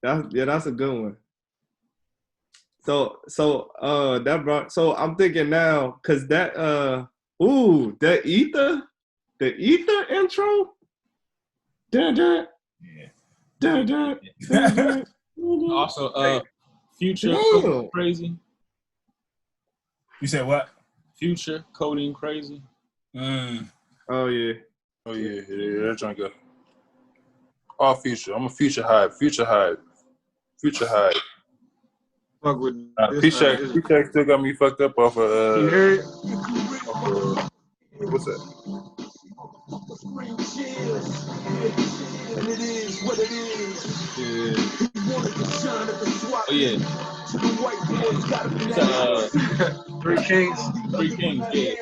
That's a good one. So I'm thinking now, cause that the ether intro. Dun, dun, Yeah. dun, dun, dun, dun, Also Future, Damn. Crazy. You said what? Future, Codeine Crazy. Oh yeah. Oh yeah, that joint go. All Future. I'm a Future Hive. Future Hive. Fuck with P-Shack still got me fucked up off of you hear it? what's that? Oh yeah. Three Kings. Three Kings, yeah.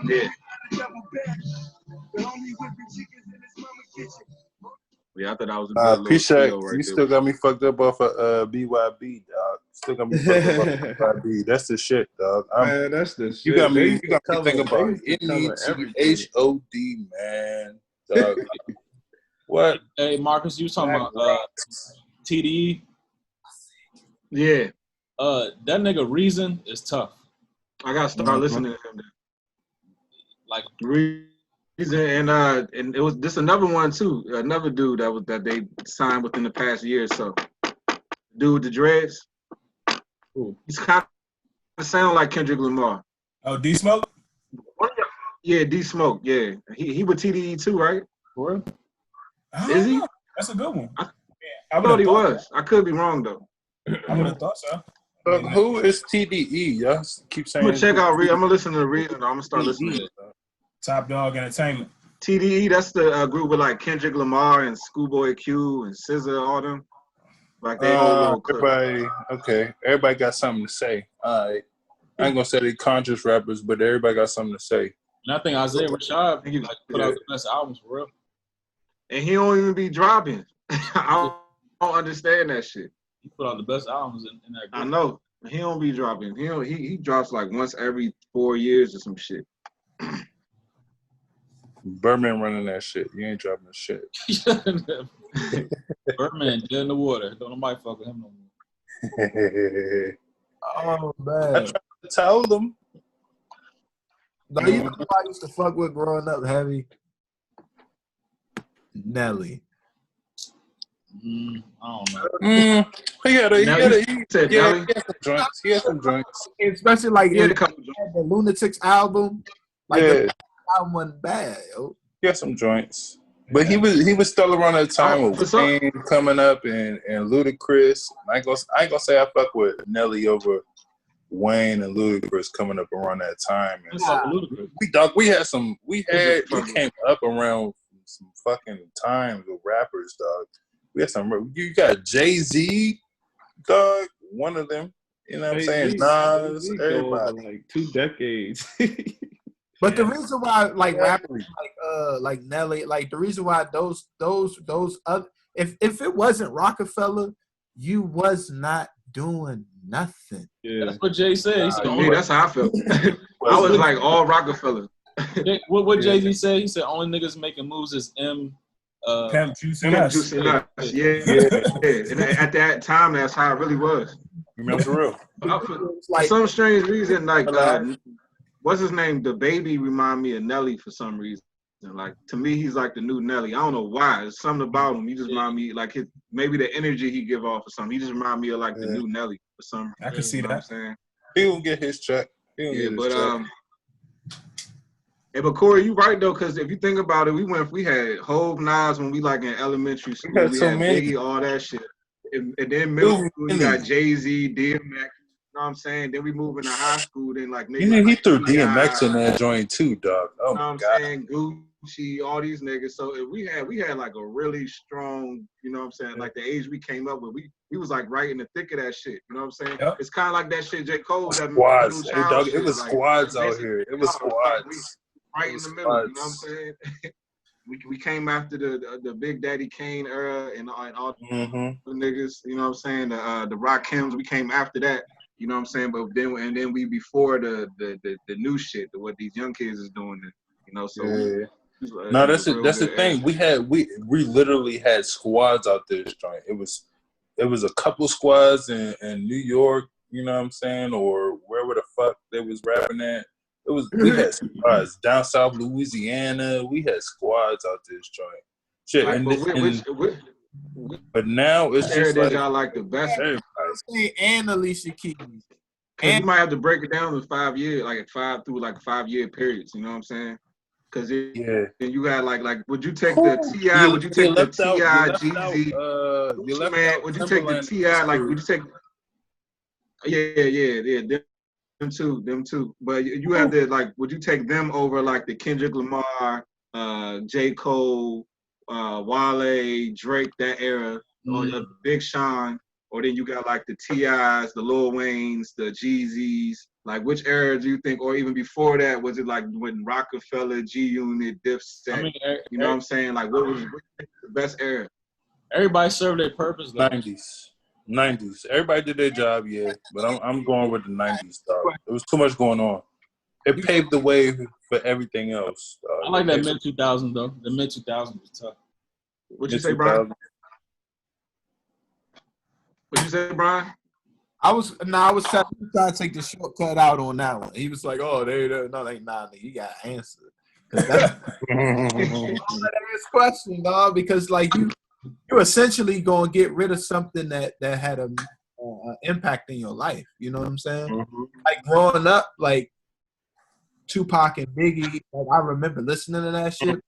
Yeah. Yeah, I thought I was a good little P-Shack, trio right you there. still got me fucked up off of BYB, dog. Still got me fucked up off of BYB. That's the shit, dog. Man, that's the shit. You got me They used to cover- thinking about they used to cover everything. NETHOD, man. Dog. What? Hey Marcus, you was talking about TDE. Yeah. That nigga Reason is tough. I gotta start listening to him then. Like Reason and it was this another one too. Another dude that they signed within the past year or so. Dude with the dreads. Ooh. He's kind of sound like Kendrick Lamar. Oh, D Smoke? Yeah, D Smoke. Yeah, he with TDE too, right? for real? Is he? That's a good one. I I thought he was. I could be wrong though. I would have thought so. Who is TDE? Y'all keep saying. I'm gonna check out. I'm gonna listen to the Reason. I'm gonna start listening. TDE. Top Dog Entertainment. TDE. That's the group with like Kendrick Lamar and Schoolboy Q and SZA, all them. Like they whole little clip. Everybody got something to say. All right. I ain't gonna say they conscious rappers, but everybody got something to say. And I think Isaiah Rashad He- like, put out the best albums for real. And he don't even be dropping. I don't understand that shit. He put out the best albums in that group. I know. He don't be dropping. He drops like once every 4 years or some shit. Birdman running that shit. You ain't dropping shit. Birdman dead in the water. Don't nobody fuck with him no more. Oh I man. tried to tell them. No, you know who I used to fuck with growing up heavy? Nelly. I don't know. He had some joints. He had some joints. Especially like He had a in couple the Lunatics album. Like Yeah. the album wasn't bad, yo. He had some joints. But he was still around that time with Wayne coming up and Ludacris. I ain't gonna say I fuck with Nelly over Wayne and Ludacris coming up around that time. And we came up around some fucking times with rappers, dog. We had some. You got Jay-Z, dog. One of them. You know what I'm saying? Nas, everybody. Like 2 decades. But the reason why, like rappers, like Nelly, like the reason why those other, if it wasn't Rockefeller, you was not doing nothing. Yeah. That's what Jay said. He said, Me, that's how I felt. I was like all Rockefeller. what Jay-Z said? He said only niggas making moves is Pimp Juicy Nuts. Nuts. Yeah. And at that time, that's how it really was. Remember the real. For some strange reason, like what's his name? The Baby remind me of Nelly for some reason. Like to me, he's like the new Nelly. I don't know why. There's something about him. He just remind me like maybe the energy he give off or something. He just remind me of like the Yeah. new Nelly or something. I can see You know what I'm that. saying? He gonna get his check. He gonna Yeah, get his but check. hey, but Corey, you right though, because if you think about it, we had Hove, Nas when we like in elementary school. had We so had many. Biggie, all that shit. And then middle Too school, you many. got Jay-Z, DMX. You know what I'm saying? Then we move into high school, then like niggas He like threw T.I., DMX in that joint too, dog. Oh you know my what I'm god. saying? Gucci, all these niggas. So if we had like a really strong, you know what I'm saying? Like the age we came up with, we was like right in the thick of that shit. You know what I'm saying? Yep. It's kind of like that shit J. Cole, that middle Squads. Hey, child dog, shit. it was like, squads out basically, here. It was like, we squads. right It in was the middle. You know what I'm squads. saying? we came after the Big Daddy Kane era and all Mm-hmm. the niggas. You know what I'm saying? The Rakims. We came after that. You know what I'm saying? But then we before the new shit, what these young kids is doing. You know, so Yeah. it No, was that's a it. real That's the good era. thing. We literally had squads out this joint. It was a couple squads in New York, you know what I'm saying, or wherever the fuck they was rapping at. We had squads down south Louisiana. We had squads out this joint. Shit, Like, but now it's which era just did like y'all like the best? everybody. And Alicia Keys. Because you might have to break it down in 5 years, like 5-year periods. You know what I'm saying? Because Yeah. you got like would you take the T.I.? Would you take the T.I. Jeezy? You Man, would you take the Timberland T.I.? Like, would you take? Yeah. Them two. But you have to like, would you take them over like the Kendrick Lamar, J. Cole, Wale, Drake, that era, or the Big Sean, or then you got like the T.I.s, the Lil Waynes, the Jeezys. Like, which era do you think, or even before that, was it like when Rockefeller, G Unit, Dipset? I mean, You know what I'm saying? Like, what was the best era? everybody served their purpose though. 90s. Everybody did their job, yeah. But I'm going with the 90s, dog. There was too much going on. It paved the way for everything else. I like that mid 2000s though. The mid 2000s was tough. What'd you say, Brian? What'd you say, Brian? I was trying to take the shortcut out on that one. He was like, "Oh, they ain't nah, nigga, you got to answer." Because that's his question, dog. Because like you're essentially gonna get rid of something that had a impact in your life. You know what I'm saying? Mm-hmm. Like growing up, like Tupac and Biggie. Like I remember listening to that shit.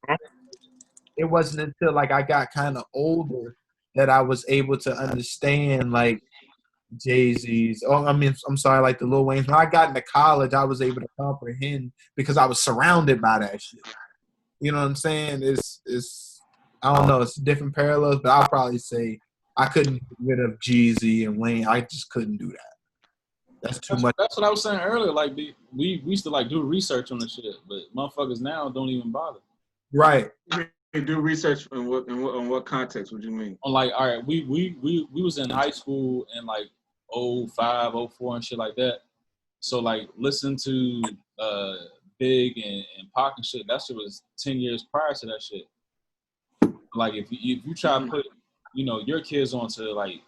It wasn't until like I got kind of older that I was able to understand like Jay-Z's. Oh, I mean, I'm sorry, like the Lil Wayne's. When I got into college, I was able to comprehend because I was surrounded by that shit. You know what I'm saying? It's I don't know, it's different parallels, but I'll probably say I couldn't get rid of Jeezy and Wayne. I just couldn't do that. That's too much. That's what I was saying earlier. Like we used to like do research on the shit, but motherfuckers now don't even bother. Right. They do research in what context? What do you mean? On like, all right, we was in high school in like 05, 04 and shit like that. So like listen to Big and Pac and shit. That shit was 10 years prior to that shit. Like if you try to put your kids onto like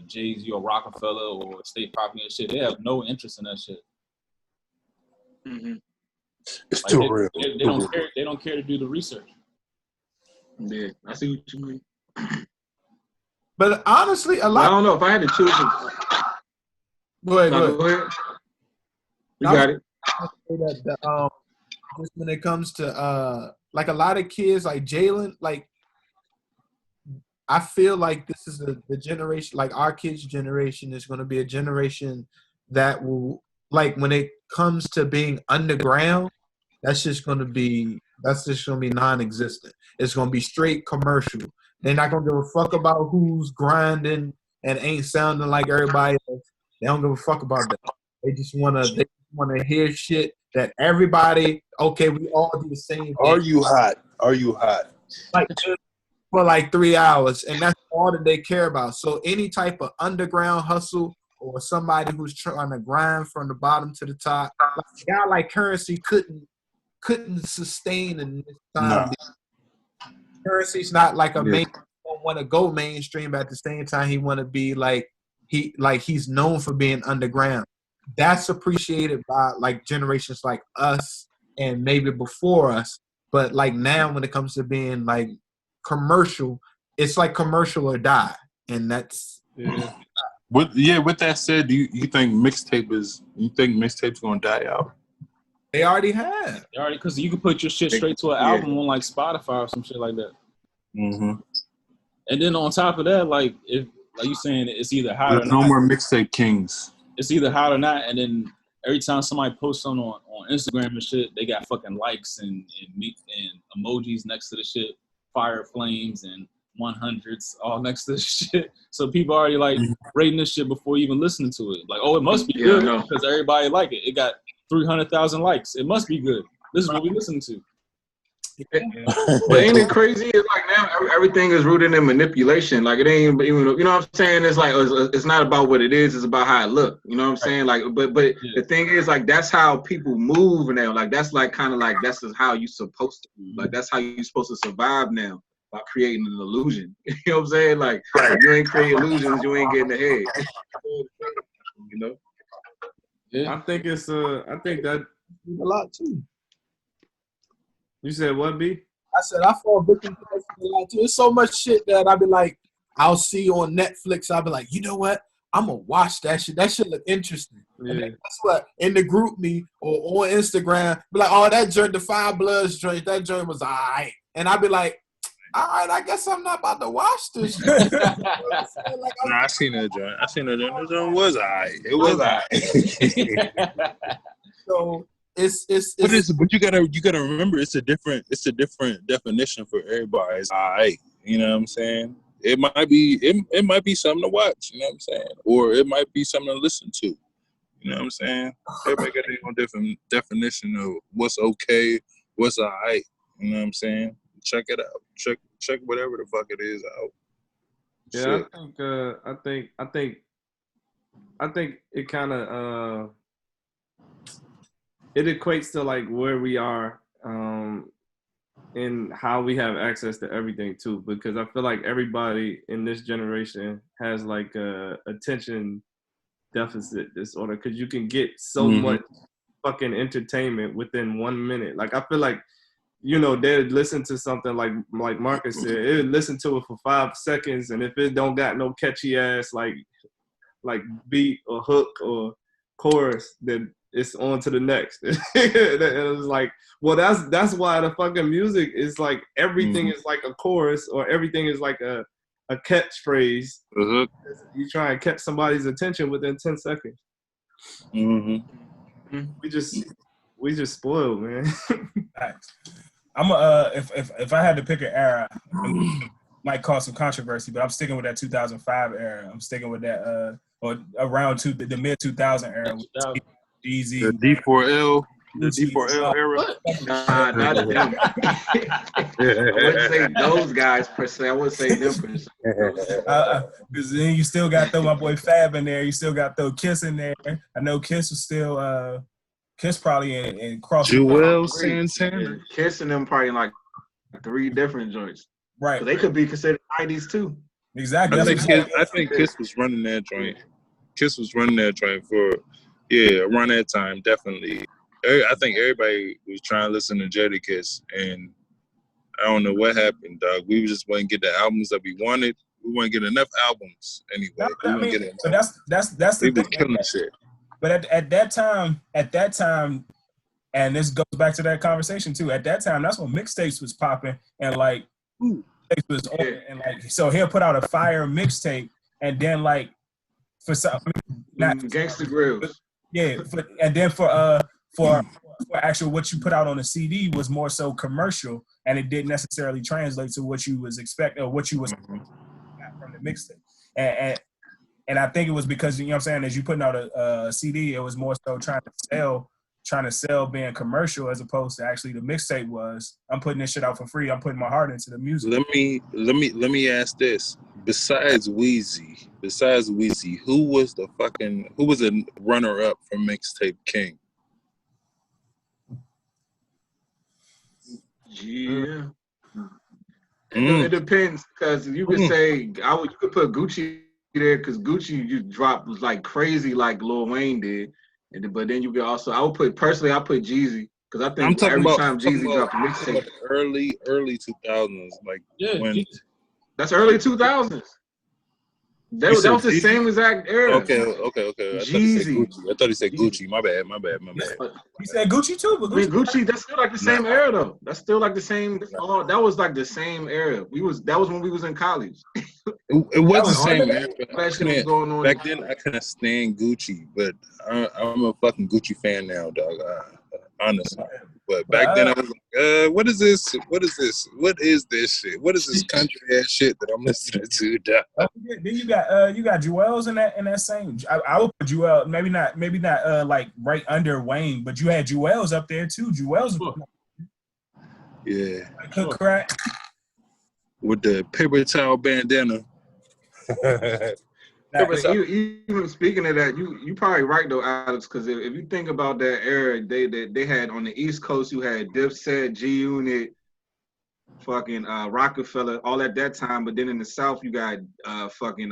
Jay-Z or Rockefeller or State Property and shit, they have no interest in that shit. Mm-hmm. It's like too real. They don't care. They don't care to do the research. Yeah, I see what you mean. But honestly, a lot. I don't know if I had to choose. Go ahead. You got it. Just when it comes to like a lot of kids, like Jalen, like I feel like this is the generation, like our kids' generation is going to be a generation that will, like when it comes to being underground, that's just going to be non-existent. It's going to be straight commercial. They're not going to give a fuck about who's grinding and ain't sounding like everybody else. They don't give a fuck about that. They just want to hear shit that everybody, okay, we all do the same thing. Are you hot? Like for like 3 hours, and that's all that they care about. So any type of underground hustle or somebody who's trying to grind from the bottom to the top, like a guy like Currency couldn't sustain in this time. No. Currency's not like a main. Don't want to go mainstream, but at the same time, he want to be like he's known for being underground. That's appreciated by like generations like us and maybe before us. But like now, when it comes to being like commercial, it's like commercial or die. and that's With that said, do you think mixtape's gonna die out? they already have. Already, because you can put your shit straight to an album on like Spotify or some shit like that. Mm-hmm. And then on top of that, like if like you saying it's either hot There's or no not. more mixtape kings. It's either hot or not, and then every time somebody posts something on Instagram and shit, they got fucking likes and emojis next to the shit, fire flames and 100s all next to the shit. So people already like rating this shit before even listening to it. Like, oh, it must be good because everybody like it. It got 300,000 likes. It must be good. This is what we listen to. But ain't it crazy? It's like now everything is rooted in manipulation. Like it ain't even, you know what I'm saying? It's like it's not about what it is. It's about how it look. You know what I'm saying? Like, but the thing is, like that's how people move now. Like that's like kind of like that's just how you supposed to. Like that's how you supposed to survive now by creating an illusion. You know what I'm saying? Like if you ain't create illusions, you ain't getting ahead. You know? Yeah. I think that A lot too. You said what, B? I said I fall victim to that a lot too. There's so much shit that I be like, I'll see on Netflix. I'll be like, you know what? I'm gonna watch that shit. That shit look interesting. Yeah. And then guess what? In the group me or on Instagram, be like, oh, that joint, the Five Bloods joint, that joint was alright. And I'll be like, all right, I guess I'm not about to watch this shit. I seen that joint. That joint was alright. It was alright. So it's but you gotta remember it's a different definition for everybody. It's alright. You know what I'm saying? It might be something to watch, you know what I'm saying? Or it might be something to listen to. You know what I'm saying? Everybody got their own different definition of what's okay, what's alright. You know what I'm saying? Check it out. Check whatever the fuck it is out. Yeah, I think it kind of it equates to like where we are and how we have access to everything too, because I feel like everybody in this generation has like a attention deficit disorder, because you can get so much fucking entertainment within 1 minute. Like I feel like, you know, they'd listen to something like Marcus said, it would listen to it for 5 seconds, and if it don't got no catchy ass like beat or hook or chorus, then it's on to the next. It was like, well, that's why the fucking music is like everything is like a chorus, or everything is like a catchphrase. You try and catch somebody's attention within 10 seconds. We just spoiled, man. I'm if I had to pick an era, might cause some controversy, but I'm sticking with that 2005 era. I'm sticking with that or around the mid 2000 era with Easy, the D4L, era. Not them. I wouldn't say those guys per se. I would say them per se. Because then you still got to throw my boy Fab in there. You still got to throw Kiss in there. I know Kiss was still Kiss probably in cross. Joel Santana. Kiss and them probably in like 3 different joints. Right. So they could be considered 90s too. Exactly. I think Kiss was running that joint. Kiss was running that joint for around that time, definitely. I think everybody was trying to listen to Jadakiss, and I don't know what happened, dog. We just wouldn't get the albums that we wanted. We wouldn't get enough albums anyway. But that's the thing. Killing shit. But at that time, and this goes back to that conversation too. At that time, that's when mixtapes was popping, and like mixtapes was on, and like so he'll put out a fire mixtape, and then like for some Gangsta Grills. Yeah, and then for actual what you put out on the CD was more so commercial, and it didn't necessarily translate to what you was expecting or what you was from the mixtape. And I think it was because, you know what I'm saying, as you putting out a CD, it was more so trying to sell being commercial, as opposed to actually the mixtape was, I'm putting this shit out for free. I'm putting my heart into the music. Let me ask this. Besides Weezy, who was a runner up for Mixtape King? Yeah. It depends, because you could say you could put Gucci there, because Gucci you dropped was like crazy, like Lil Wayne did, but then you could also I put Jeezy, because I think every time Jeezy dropped a mixtape, early 2000s, like when that's early 2000s. That was the same exact era. Okay. I Jeezy. thought he said Gucci. My bad. He said Gucci too, but I mean, Gucci. Gucci, that's still like the same era though. That's still like the same. That was like the same era. That was when we was in college. It was the same era. That shit was going on. Back then, I couldn't stand Gucci, but I'm a fucking Gucci fan now, dog. Honestly. But back then, I was like, what is this? What is this? What is this shit? What is this country ass shit that I'm listening to, dog? Then you got Jewels in that same. I would put Jewel maybe not like right under Wayne, but you had Jewels up there too. Jewels, yeah, cook crack with the paper towel bandana. Even speaking of that, you probably right though, Alex, because if you think about that era, they had on the East Coast, you had Dipset, G Unit, fucking Rockefeller, all at that time. But then in the South, you got fucking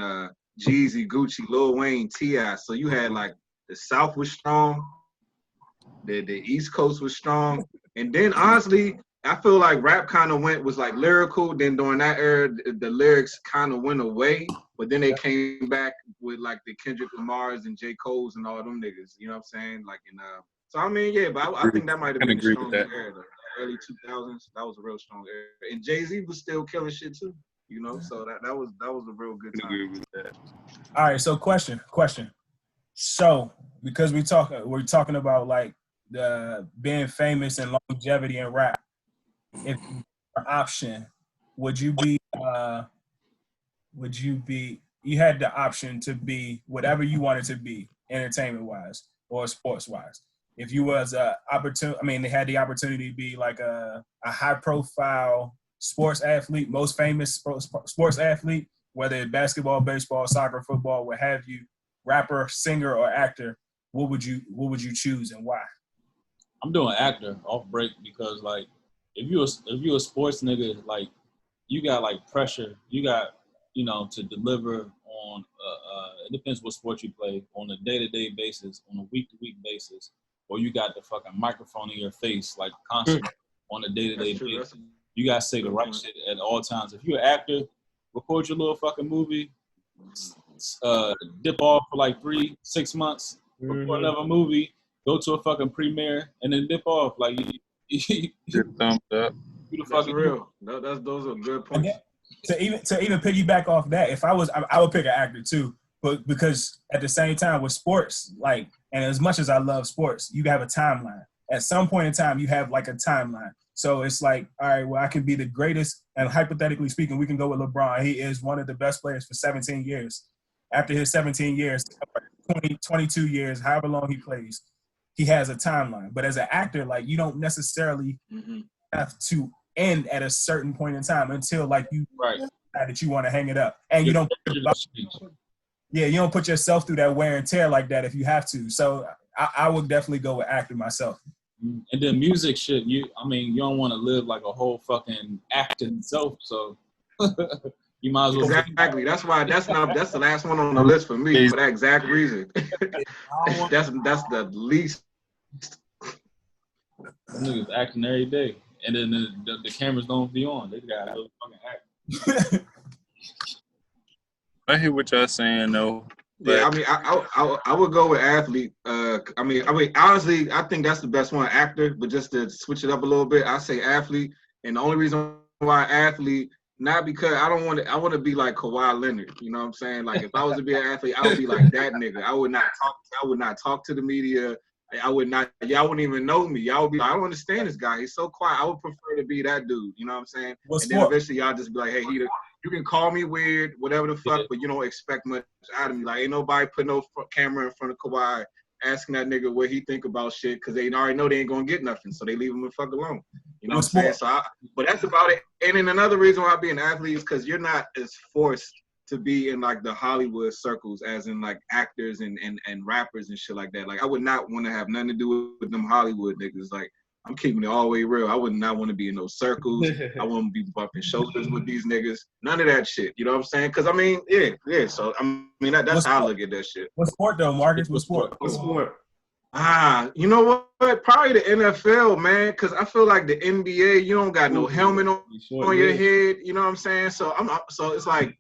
Jeezy, Gucci, Lil Wayne, T.I. So you had like the South was strong, the East Coast was strong, and then honestly, I feel like rap kind of was like lyrical. Then during that era, the lyrics kind of went away, but then they came back with like the Kendrick Lamars and J. Cole's and all them niggas. You know what I'm saying? Like so I mean, yeah, but I think that might have been a strong era. The early 2000s, that was a real strong era, and Jay-Z was still killing shit too. You know, so that was a real good time. Agree with that. All right, so question. So because we're talking about like the being famous and longevity in rap. If your option, would you you had the option to be whatever you wanted to be, entertainment wise or sports wise. If you was they had the opportunity to be like a high profile sports athlete, most famous sports athlete, whether it's basketball, baseball, soccer, football, what have you, rapper, singer, or actor, what would you choose and why? I'm doing actor off break because like if you a sports nigga, like you got like pressure, you got to deliver on it depends what sport you play, on a day-to-day basis, on a week-to-week basis, or you got the fucking microphone in your face like constantly on a day-to-day basis. You gotta say the right shit at all times. If you're an actor, record your little fucking movie, dip off for like 3-6 months, record another movie, go to a fucking premiere, and then dip off. Like thumbs up. That's real. Those are good points. To even piggyback off that, if I would pick an actor too, but because at the same time with sports, like, and as much as I love sports, you have a timeline. At some point in time, you have like a timeline. So it's like, all right, well, I can be the greatest, and hypothetically speaking, we can go with LeBron. He is one of the best players for 17 years. After his 17 years, 22 years, however long he plays, he has a timeline. But as an actor, like, you don't necessarily have to end at a certain point in time until like you decide that you want to hang it up, and you don't put yourself through that wear and tear like that if you have to. So I would definitely go with actor myself. And then music shit, you don't want to live like a whole fucking actor itself, so you might as well. Exactly. That's why that's the last one on the list for me for that exact reason. that's the least. Them niggas acting every day, and then the cameras don't be on. They gotta fucking act. I hear what y'all saying though. Yeah, I mean, I would go with athlete. I mean, honestly, I think that's the best one, actor. But just to switch it up a little bit, I say athlete. And the only reason why athlete, not because I want to be like Kawhi Leonard. You know what I'm saying? Like, if I was to be an athlete, I would be like that nigga. I would not talk to the media. Y'all wouldn't even know me. Y'all would be like, I don't understand this guy. He's so quiet. I would prefer to be that dude. You know what I'm saying? Then eventually y'all just be like, hey, you can call me weird, whatever the fuck, but you don't expect much out of me. Like, ain't nobody put no camera in front of Kawhi asking that nigga what he think about shit, because they already know they ain't gonna get nothing, so they leave him the fuck alone. You know what I'm saying? But that's about it. And then another reason why I be an athlete is because you're not as forced to be in like the Hollywood circles as in like actors and rappers and shit like that. Like, I would not want to have nothing to do with them Hollywood niggas. Like, I'm keeping it all the way real. I would not want to be in those circles. I wouldn't be bumping shoulders with these niggas. None of that shit. You know what I'm saying? Because, I mean, yeah. So, I mean, that's how I look at that shit. What sport, though, Marcus? What sport? You know what? Probably the NFL, man, because I feel like the NBA, you don't got no helmet on your head. You know what I'm saying? So, so it's like,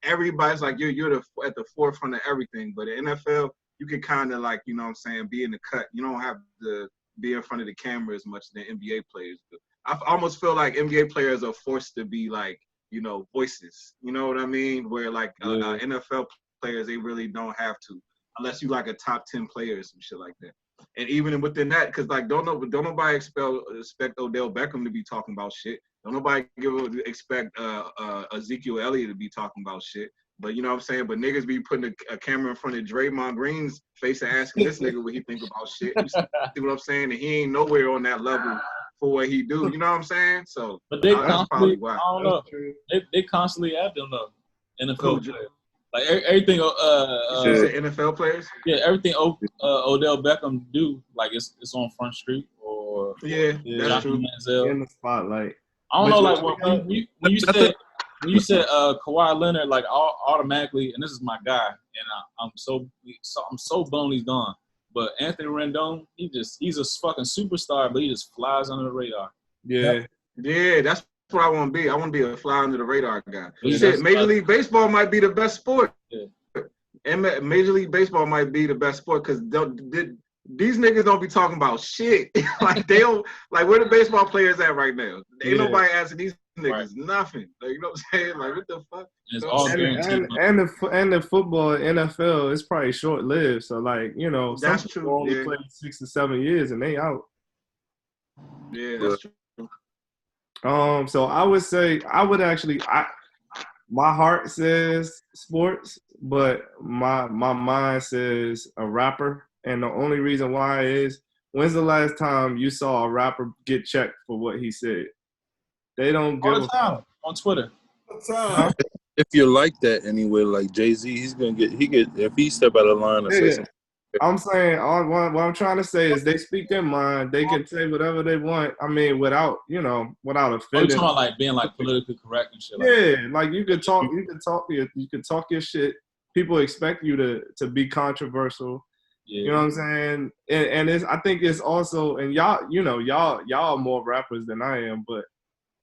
everybody's like you're at the forefront of everything. But the NFL, you can kind of like, you know what I'm saying, be in the cut. You don't have to be in front of the camera as much as the NBA players do. I almost feel like NBA players are forced to be like, you know, voices. You know what I mean? Where like NFL players, they really don't have to, unless you like a top 10 player or some shit like that. And even within that, because like don't nobody expect Odell Beckham to be talking about shit. Don't nobody expect Ezekiel Elliott to be talking about shit. But you know what I'm saying? But niggas be putting a camera in front of Draymond Green's face and asking this nigga what he think about shit. You see what I'm saying? And he ain't nowhere on that level for what he do. You know what I'm saying? So, but they that's probably why. I don't know. They constantly at them though. NFL players. Like everything. You said NFL players? Yeah, everything Odell Beckham do, like it's on Front Street or that's true. Manziel. In the spotlight. I don't know, like when you said Kawhi Leonard, like automatically, and this is my guy, and I'm so bummed he's gone. But Anthony Rendon, he's a fucking superstar, but he just flies under the radar. Yeah, that's what I want to be. I want to be a fly under the radar guy. Yeah, Shit, Major League Baseball might be the best sport. Yeah. And Major League Baseball might be the best sport because these niggas don't be talking about shit. Like they don't, like where the baseball players at right now? Ain't nobody asking these niggas nothing. Like, you know what I'm saying? Like what the fuck? It's all and the football NFL is probably short lived. So like, you know, some that's people true. only play 6 to 7 years and they out. Yeah, that's true. So I would say my heart says sports, but my mind says a rapper. And the only reason why is, when's the last time you saw a rapper get checked for what he said? They don't give all the time on Twitter. If you're like that anyway, like Jay-Z, he's gonna get if he step out of line or say something. I'm saying what I'm trying to say is they speak their mind. They can say whatever they want. I mean, without offending. Oh, you're talking about like being like politically correct and shit. Like you could talk your shit. People expect you to be controversial. Yeah. You know what I'm saying? And I think it's also, and y'all are more rappers than I am, but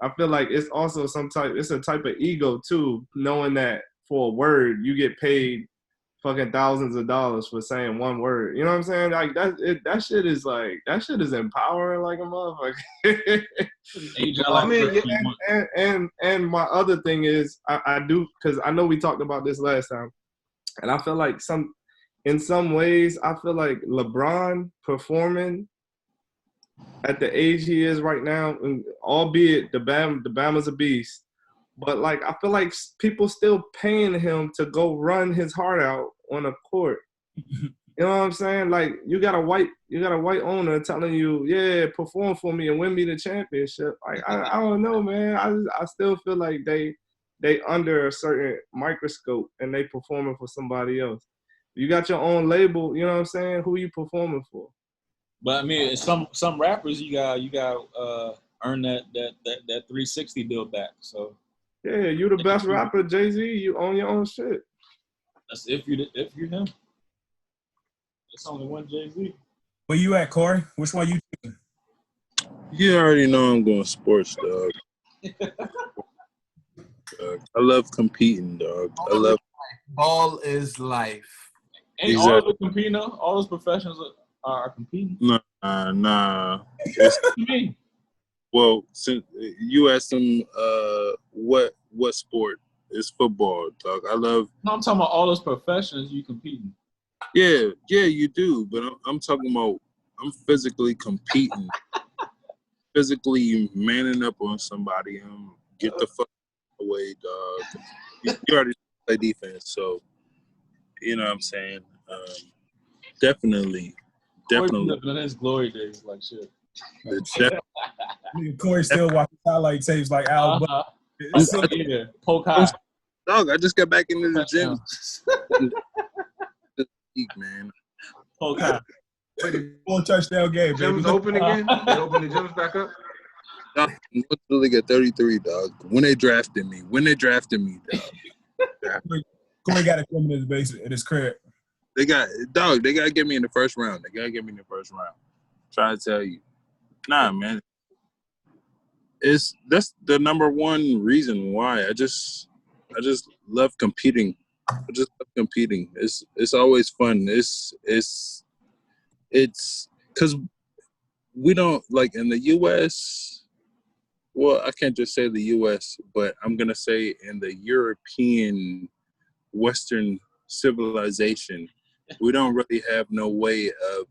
I feel like it's also it's a type of ego too, knowing that for a word you get paid fucking thousands of dollars for saying one word. You know what I'm saying? Like that shit is empowering like a motherfucker. And my other thing is I do, because I know we talked about this last time, and I feel like in some ways I feel like LeBron performing at the age he is right now, albeit the Bama's a beast, but like I feel like people still paying him to go run his heart out on a court. You know what I'm saying? Like you got a white owner telling you, yeah, perform for me and win me the championship. Like I don't know, man. I still feel like they under a certain microscope and they performing for somebody else. You got your own label, you know what I'm saying? Who you performing for? But I mean, some rappers you got earn that 360 deal back. So yeah, you the best rapper, Jay-Z. You own your own shit. That's if you're him. It's only one Jay-Z. Where you at, Corey? Which one you choosing? You already know I'm going sports, dog. I love competing, dog. I love ball is life. Ain't all of the competing? All those professions are competing. Nah. What do you mean? Well, since you asked them, what sport is football, dog? I love. No, I'm talking about all those professions you competing. Yeah, you do. But I'm talking about I'm physically competing, physically manning up on somebody. Get the fuck away, dog. You already play defense, so you know what I'm saying. Definitely. In his glory days, like shit. Corey still watching highlight tapes like Al. Poke high. Dog, I just got back into the gym. This week, man. Poke high. Full touchdown game, baby. Gyms open again? They open the gyms back up? Dog, North League at 33, dog. When they drafted me, dog. Corey got to come in his basement, in his crib. They got to get me in the first round. Trying to tell you. Nah, man. That's the number one reason why. I just love competing. It's always fun. It's because we don't like in the U.S. Well, I can't just say the U.S., but I'm gonna say in the European Western civilization, we don't really have no way of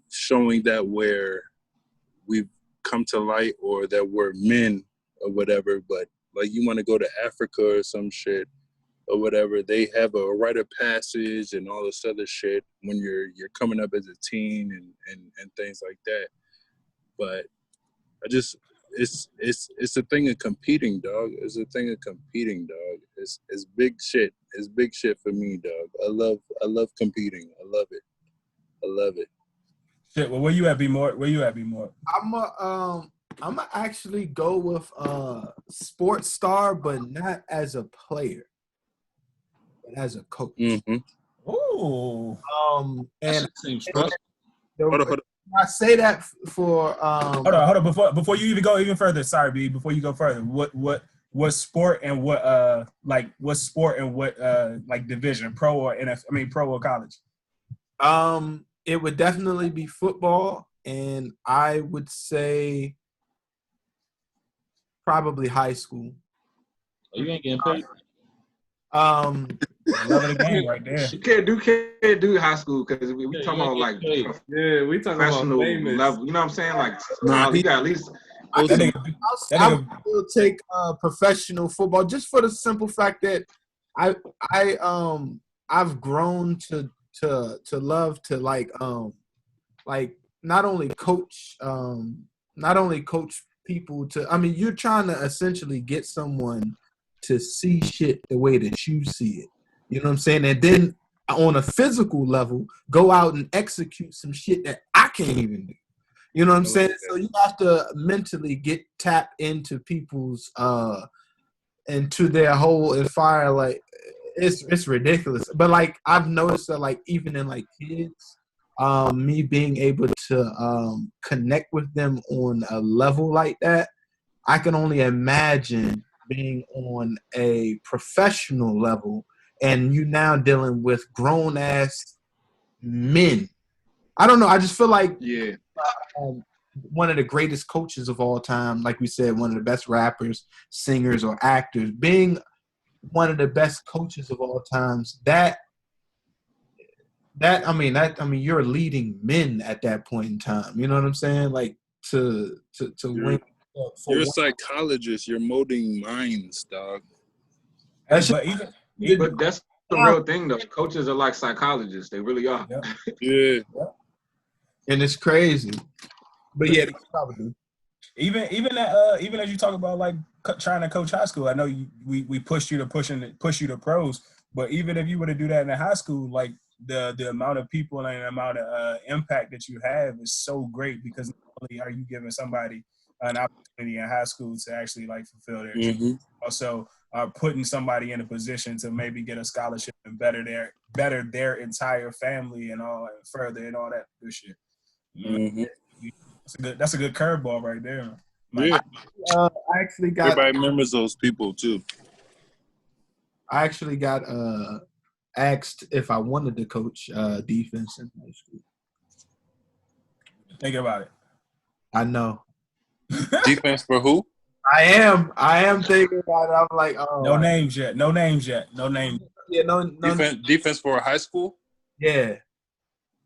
showing that we've come to light or that we're men or whatever. But like you want to go to Africa or some shit or whatever, they have a rite of passage and all this other shit when you're coming up as a teen and things like that. But I just it's a thing of competing, dog. It's a thing of competing, dog. It's big shit. It's big shit for me, dog. I love competing. I love it. I love it. Shit. Well, where you at, B More? Where you at, B More? I'm gonna actually go with sports star, but not as a player, but as a coach. Mm-hmm. Ooh. And Seems stressful. Hold on. I say that for Hold on. Before you even go even further, sorry, B. Before you go further, what sport and what like division, pro or NFL? I mean, pro or college? It would definitely be football, and I would say probably high school. Oh, you ain't getting paid. Love of the game right there. You can't do high school because we Yeah, talking you about like ain't getting paid. Yeah, we talking about professional famous. level. You know what I'm saying? Like, Nah, you got at least. I That would still take professional football just for the simple fact that I've grown to love to like not only coach people to. I mean, you're trying to essentially get someone to see shit the way that you see it. You know what I'm saying? And then on a physical level, go out and execute some shit that I can't even do. You know what I'm saying? So you have to mentally tap into people's into their whole and fire. Like it's ridiculous. But like I've noticed that like even in like kids, me being able to connect with them on a level like that, I can only imagine being on a professional level and you now dealing with grown ass men. I don't know. I just feel like one of the greatest coaches of all time, like we said, one of the best rappers, singers, or actors, being one of the best coaches of all times. I mean, you're leading men at that point in time. You know what I'm saying? Like to win. You're a psychologist. You're molding minds, dog. But But that's the real thing, though. Coaches are like psychologists. They really are. Yeah. And it's crazy. But yeah, they probably do. Even as you talk about like trying to coach high school, I know we pushed you to push you to pros. But even if you were to do that in high school, like the amount of people and the amount of impact that you have is so great because not only are you giving somebody an opportunity in high school to actually like fulfill their dreams, also putting somebody in a position to maybe get a scholarship and better their entire family and all and further and all that good shit. That's a good curveball right there. Yeah. I actually got. Everybody remembers those people too. I actually got asked if I wanted to coach defense in high school. Think about it. I know. Defense for who? I am thinking about it. I'm like, oh. No names yet. Yeah, no. Defense for a high school? Yeah.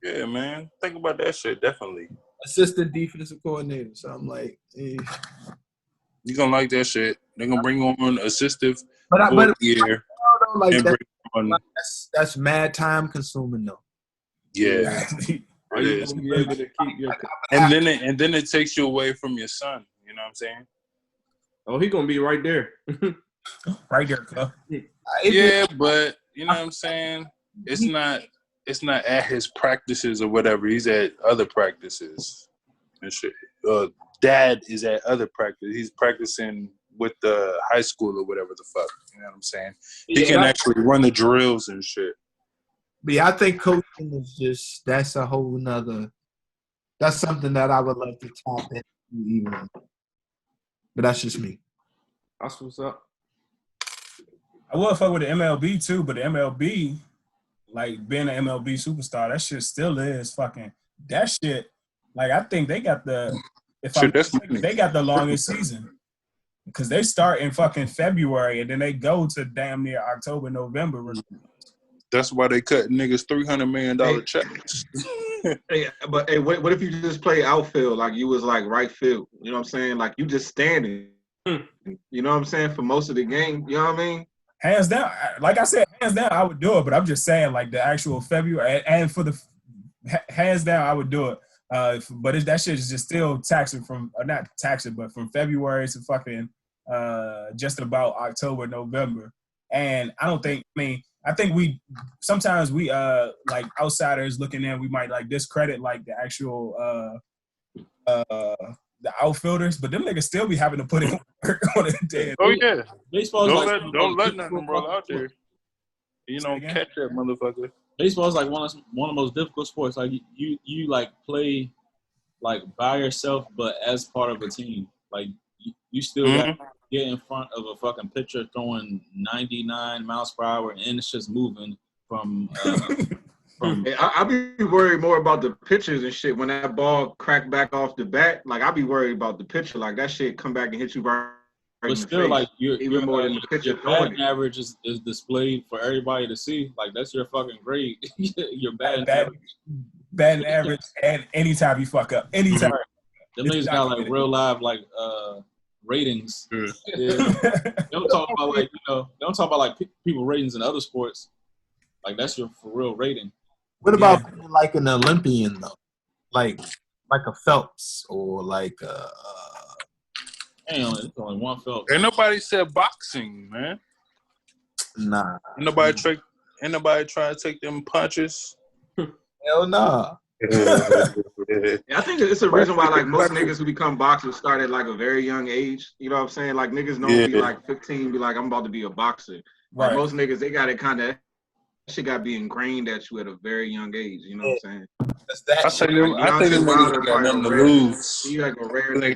Yeah, man. Think about that shit, definitely. Assistant defensive coordinator. So I'm like, you're gonna like that shit. They're gonna bring on assistive year. Like that's mad time consuming though. Yeah. Are you gonna be able to keep your and then it takes you away from your son, you know what I'm saying? Oh, he gonna be right there. Right there, cuz. Yeah, but you know what I'm saying? It's not at his practices or whatever. He's at other practices and shit. Dad is at other practice. He's practicing with the high school or whatever the fuck. You know what I'm saying? He can actually run the drills and shit. But yeah, I think coaching is that's a whole nother. That's something that I would love to tap into even. But that's just me. That's what's up. I would fuck with the MLB too, but the MLB, like being an MLB superstar, that shit still is fucking that shit. Like I think they got the they got the longest season because they start in fucking February and then they go to damn near October, November. That's why they cut niggas $300 million checks. Hey, but hey, what if you just play outfield like you was like right field? You know what I'm saying? Like you just standing. You know what I'm saying? For most of the game, you know what I mean? Hands down, like I said, hands down, I would do it. But I'm just saying, like the actual February and for the hands down, I would do it. But that shit is just still taxing from not taxing, but from February to fucking just about October, November. And I don't think. I think we sometimes like outsiders looking in, we might like discredit like the actual the outfielders, but them niggas still be having to put in work on a day. Oh yeah, baseball. Don't let nothing roll out there. You know, catch that motherfucker. Baseball is like one of the most difficult sports. Like you like play like by yourself, but as part of a team. Like you still got to get in front of a fucking pitcher throwing 99 miles per hour, and it's just moving from. Hey, I be worried more about the pitchers and shit when that ball crack back off the bat. Like I be worried about the pitcher, like that shit come back and hit you right But in still, the face. like Even more than the pitcher your throwing batting average is displayed for everybody to see. Like that's your fucking grade. Your batting average, and anytime you fuck up, anytime. Them niggas got like real live like ratings. Yeah. Don't talk about like don't talk about like people ratings in other sports. Like that's your for real rating. What about being like an Olympian though, like a Phelps or like Damn, it's only one Phelps. Ain't nobody said boxing, man. Nah. Ain't nobody try to take them punches. Hell nah. I think it's a reason why like most niggas who become boxers start at like a very young age. You know what I'm saying? Like niggas don't be like 15, be like I'm about to be a boxer. Right. Like most niggas, they got it kind of. Shit got to be ingrained at you at a very young age. You know what I'm saying? I think them niggas got nothing to lose. They got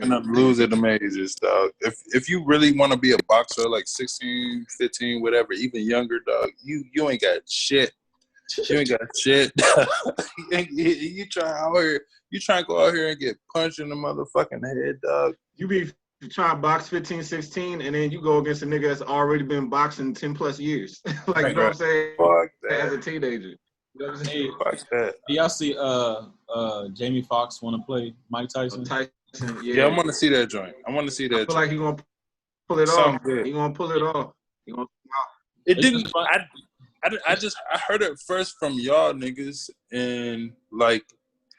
nothing to lose at them ages, dog. If you really want to be a boxer, like 16, 15, whatever, even younger, dog, you ain't got shit. You ain't got shit. You try to go out here and get punched in the motherfucking head, dog. You be trying to box 15, 16, and then you go against a nigga that's already been boxing 10 plus years. Like, you know what I'm saying? Fuck that. As a teenager. You know what I'm saying? Fuck that. Y'all see Jamie Foxx want to play Mike Tyson? Yeah, I want to see that joint. I feel like he's going to pull it off. He's going to pull it off. It didn't. I heard it first from y'all niggas, and like,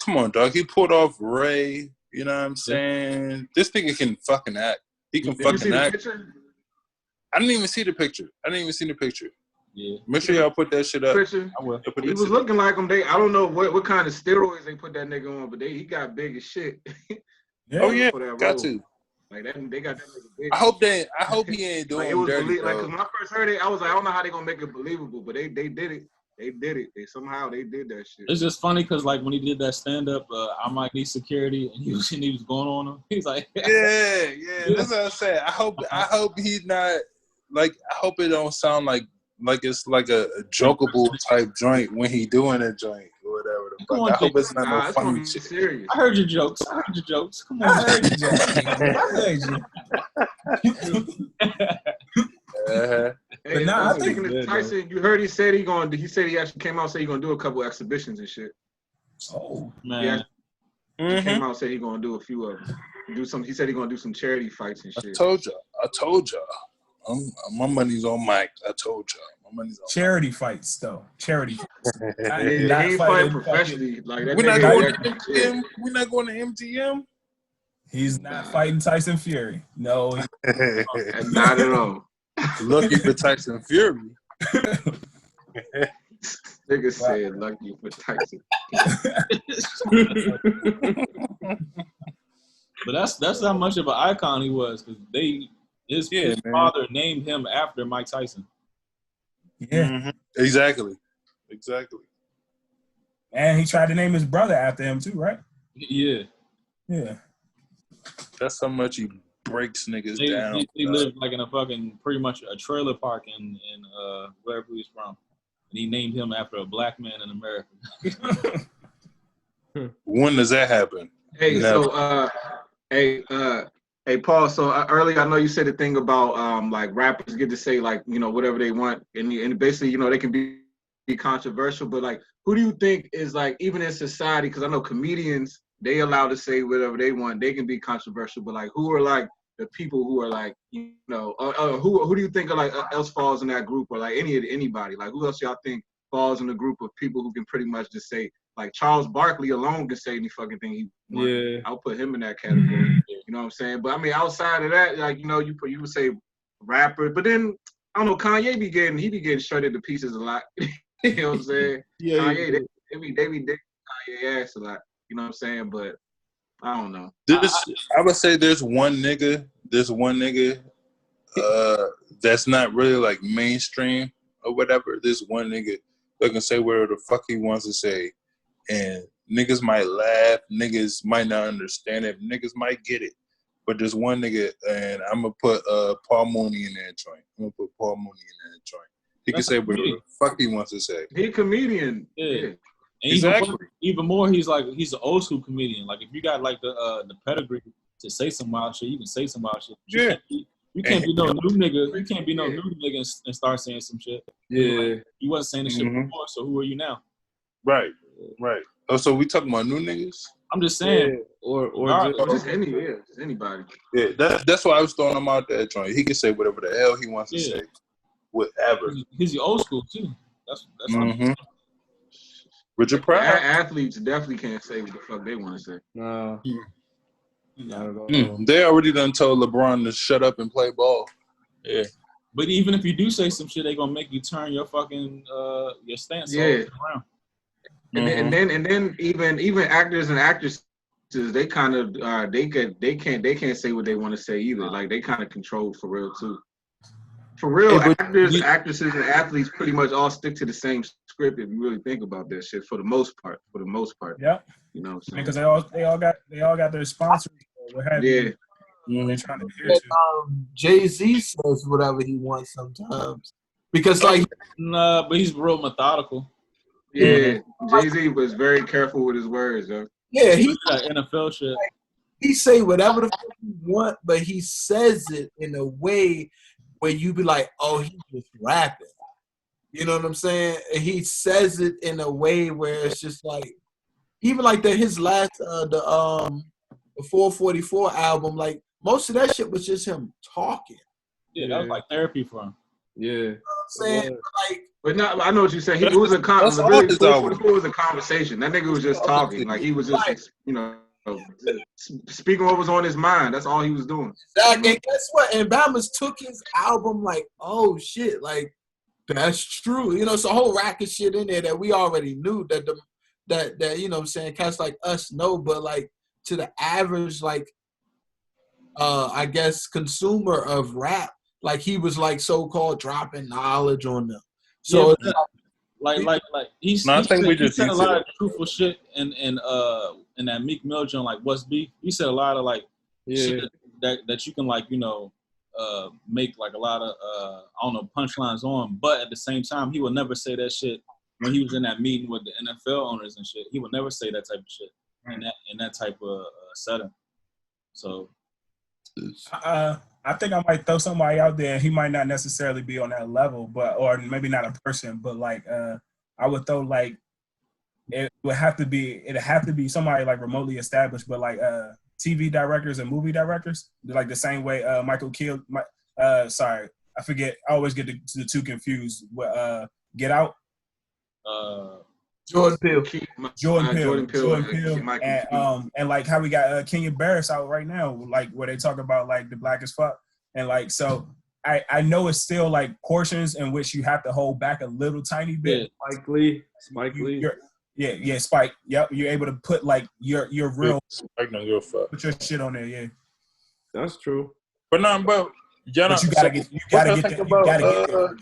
come on, dog. He pulled off Ray. You know what I'm saying? This nigga can fucking act. He can fucking act. I didn't even see the picture. Yeah. Make sure y'all put that shit up. I will. He was looking like him. I don't know what kind of steroids they put that nigga on, but he got big as shit. Yeah. Oh yeah, got to. Like that, they got that nigga big. I hope he ain't doing like, it was dirty, like, cause when I first heard it, I was like, I don't know how they gonna make it believable, but they did it. They did it. They did that shit. It's just funny because like when he did that stand up, I might need security, and he was going on him. He's like, yeah. That's what I'm saying. I hope he's not like. I hope it don't sound like it's like a jokeable type joint when he doing a joint or whatever. I hope it's not no funny shit. Serious. I heard your jokes. Come on, I heard your jokes. Hey, but I think Tyson, you heard he said he actually came out and said he's gonna do a couple exhibitions and shit. Oh man. He came out and said he's gonna do a few of them. He said he's gonna do some charity fights and shit. I told y'all. My money's on Mike. I told y'all. My money's on charity fights though. Charity fights. He ain't fighting professionally. Like that. We're not going to MGM. He's not fighting Tyson Fury. No. Not at all. Lucky for Tyson Fury. Nigga said lucky for Tyson. But that's how much of an icon he was, because his father named him after Mike Tyson. Yeah. Mm-hmm. Exactly. And he tried to name his brother after him too, right? Yeah. Yeah. That's how much he breaks niggas They down. lived like in a fucking pretty much a trailer park in wherever he's from, and he named him after a black man in America. When does that happen? Hey, Never. so hey, Paul. So earlier, I know you said the thing about like rappers get to say like whatever they want, and basically they can be controversial. But like, who do you think is like even in society? Because I know comedians they allowed to say whatever they want. They can be controversial, but like, who are like the people who are like who do you think are like else falls in that group, or like anybody? Like, who else y'all think falls in the group of people who can pretty much just say? Like Charles Barkley alone can say any fucking thing he wants. Yeah. I'll put him in that category. You know what I'm saying? But I mean, outside of that, like you would say rapper, but then I don't know. Kanye be getting shredded to pieces a lot. You know what I'm saying? Yeah. Kanye, they be digging Kanye ass a lot. You know what I'm saying? But I don't know. I would say there's one nigga that's not really like mainstream or whatever. There's one nigga that can say whatever the fuck he wants to say. And niggas might laugh, niggas might not understand it, niggas might get it. But there's one nigga, and I'm going to put Paul Mooney in that joint. He can say whatever the fuck he wants to say. He a comedian. Yeah. And Exactly. Even more, he's an old school comedian. Like if you got like the pedigree to say some wild shit, you can say some wild shit. Yeah. You can't be no new nigga. You can't be no new nigga and start saying some shit. Yeah. Like, you wasn't saying this shit before, so who are you now? Right. Oh, so we talking about new niggas? I'm just saying. Yeah. Or Just anybody. Yeah, that's why I was throwing him out that joint. He can say whatever the hell he wants to say. Whatever. He's the old school too. That's Richard Pryor. Athletes definitely can't say what the fuck they want to say. no. Not at all. They already done told LeBron to shut up and play ball. Yeah. But even if you do say some shit, they gonna make you turn your fucking your stance around. And then even actors and actresses, they kind of they can't say what they want to say either. Like they kind of control for real too. For real, actors, actresses, and athletes pretty much all stick to the same script if you really think about that shit. For the most part. Yeah. You know what I'm saying? Because they all got their sponsors. Or what have you. They're trying to adhere to. Jay-Z says whatever he wants sometimes because like Nah, but he's real methodical. Yeah, Jay-Z was very careful with his words, though. Yeah, he got NFL shit. He say whatever the fuck he want, but he says it in a way where you be like, oh, he's just rapping. You know what I'm saying? And he says it in a way where it's just like, even like his last the 444 album, like most of that shit was just him talking. Yeah, that was like therapy for him. Yeah. You know what I'm saying? Like, but not, I know what you're saying. It was a conversation. That nigga was just talking. Like he was just, speaking what was on his mind. That's all he was doing. Exactly. And guess what? And Bama's took his album like, oh shit, like that's true. You know, it's a whole rack of shit in there that we already knew that you know what I'm saying, cats like us know, but like to the average like I guess consumer of rap, like he was like so-called dropping knowledge on them. So yeah, like he said a lot of truthful shit in that Meek Mill joint, like What's Beef. He said a lot of like shit that you can like make like a lot of I don't know punchlines on, but at the same time he would never say that shit when he was in that meeting with the NFL owners and shit. He would never say that type of shit in that type of setting. So I think I might throw somebody out there. He might not necessarily be on that level, or maybe not a person, but like I would throw like it'd have to be somebody like remotely established, but like TV directors and movie directors, like the same way Michael killed. Sorry, I forget. I always get the two confused. Get Out. Jordan Peele. Jordan Peele. And like how we got Kenya Barris out right now, like where they talk about like the black as fuck. And like, so I know it's still like portions in which you have to hold back a little tiny bit. Spike Lee. Yeah, Spike. Yep, you're able to put like your real Spike don't give a fuck. Put your shit on there, yeah. That's true. But no, but you gotta get that.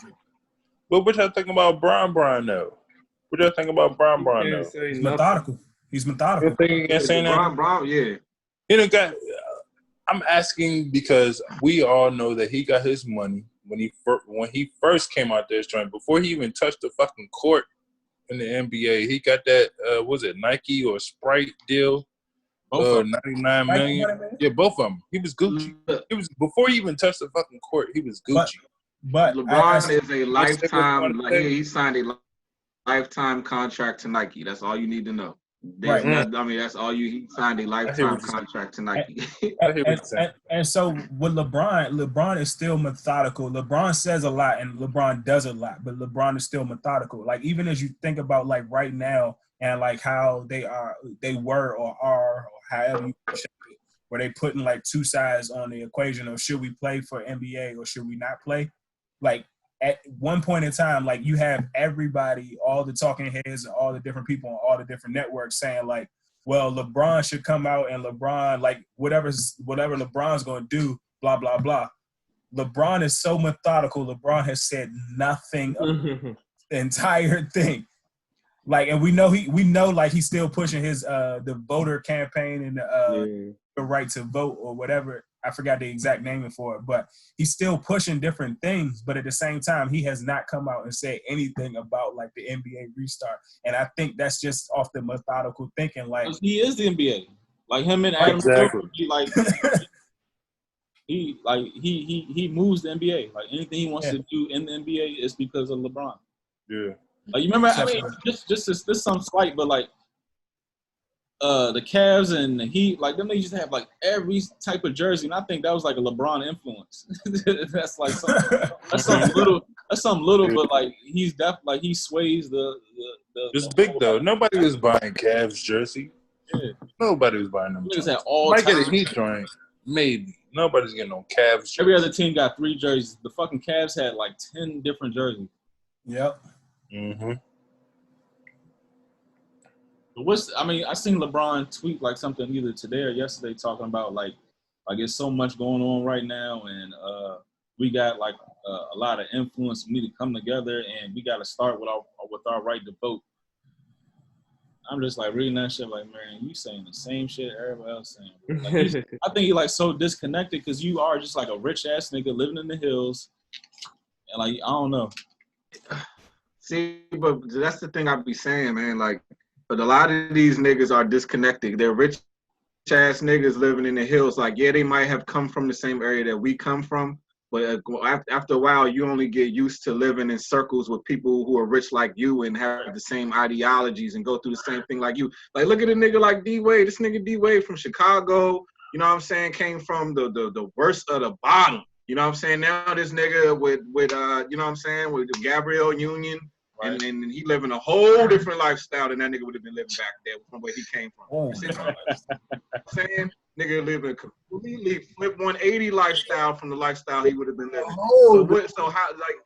But what y'all think about Brian though? What y'all think about Brian though? He's methodical. He's methodical. Brian, yeah. He done got. I'm asking because we all know that he got his money when he first came out there trying before he even touched the fucking court in the NBA. He got that was it Nike or Sprite deal? Both of them. 99 million. Yeah, both of them. He was Gucci. He was before he even touched the fucking court. He was Gucci. But LeBron is a lifetime. He signed a lifetime contract to Nike. That's all you need to know. There's not, I mean, that's all you. He signed a lifetime contract to Nike. And so with LeBron is still methodical. LeBron says a lot and LeBron does a lot, but LeBron is still methodical. Like even as you think about like right now and like how they were or are, or however you shape it, where they putting like two sides on the equation of should we play for NBA or should we not play? Like at one point in time, like you have everybody, all the talking heads and all the different people on all the different networks saying like, well, LeBron should come out and LeBron, like whatever LeBron's going to do, blah, blah, blah. LeBron is so methodical. LeBron has said nothing of the entire thing. Like, and we know like he's still pushing his, the voter campaign and the right to vote or whatever. I forgot the exact name for it, but he's still pushing different things. But at the same time, he has not come out and said anything about like the NBA restart. And I think that's just off the methodical thinking. Like he is the NBA. Like him and Adam Silver, he moves the NBA. Like anything he wants to do in the NBA is because of LeBron. Yeah. Like you remember? I mean, just this some slight, but like. The Cavs and the Heat, like them, they used to have like every type of jersey, and I think that was like a LeBron influence. That's like something little, but like he's definitely he sways the. It's big though. Nobody was buying Cavs jersey. Yeah. Nobody was buying them. Might get a Heat joint, maybe. Nobody's getting no Cavs jersey. Every other team got 3 jerseys. The fucking Cavs had like 10 different jerseys. Yep. Mm-hmm. I seen LeBron tweet like something either today or yesterday talking about like it's so much going on right now and we got like a lot of influence. We need to come together and we got to start with our right to vote. I'm just like reading that shit like, man, you saying the same shit everybody else saying. Like, I think he like so disconnected because you are just like a rich ass nigga living in the hills and like I don't know. See, but that's the thing I be saying, man. Like. But a lot of these niggas are disconnected. They're rich ass niggas living in the hills. Like, yeah, they might have come from the same area that we come from, but after a while, you only get used to living in circles with people who are rich like you and have the same ideologies and go through the same thing like you. Like, look at a nigga like D-Wade. This nigga D-Wade from Chicago, you know what I'm saying, came from the worst of the bottom. You know what I'm saying? Now this nigga with you know what I'm saying, with Gabrielle Union. Right. And he living a whole different lifestyle than that nigga would have been living back there from where he came from. You see what I'm saying? Nigga living a completely flip 180 lifestyle from the lifestyle he would have been living. So how like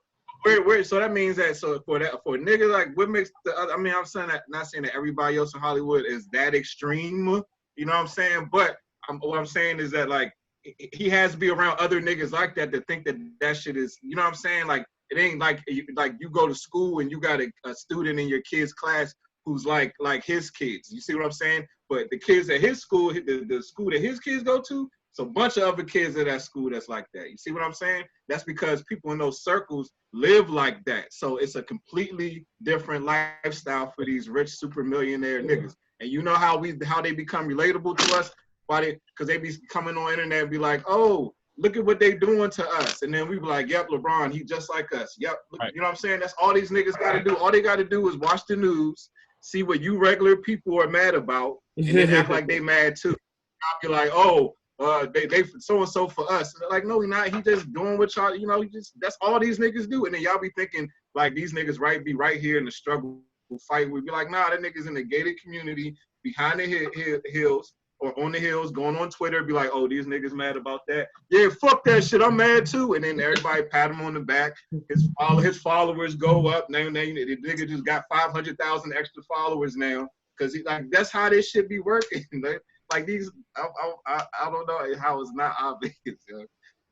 where so that means that for a nigga like what makes the other, I mean I'm saying that not saying that everybody else in Hollywood is that extreme, you know what I'm saying? But what I'm saying is that like he has to be around other niggas like that to think that shit is, you know what I'm saying? Like it ain't like you go to school and you got a student in your kid's class who's like his kids. You see what I'm saying? But the kids at his school, the school that his kids go to, it's a bunch of other kids at that school that's like that. You see what I'm saying? That's because people in those circles live like that. So it's a completely different lifestyle for these rich super millionaire niggas. And you know how they become relatable to us? Because they be coming on internet and be like, oh, look at what they doing to us. And then we be like, yep, LeBron, he just like us. Yep. Right. You know what I'm saying? That's all these niggas got to do. All they got to do is watch the news, see what you regular people are mad about, and then act like they mad too. I'll be like, oh, they so-and-so for us. And they're like, no, he not. He just doing what y'all, you know, that's all these niggas do. And then y'all be thinking, like, these niggas be right here in the struggle fight. We'd be like, nah, that niggas in the gated community behind the hills. Or on the hills, going on Twitter, be like, oh, these niggas mad about that. Yeah, fuck that shit, I'm mad too. And then everybody pat him on the back. His followers go up. Now the nigga just got 500,000 extra followers now. Because that's how this shit be working. Like these, I don't know how it's not obvious. Yo.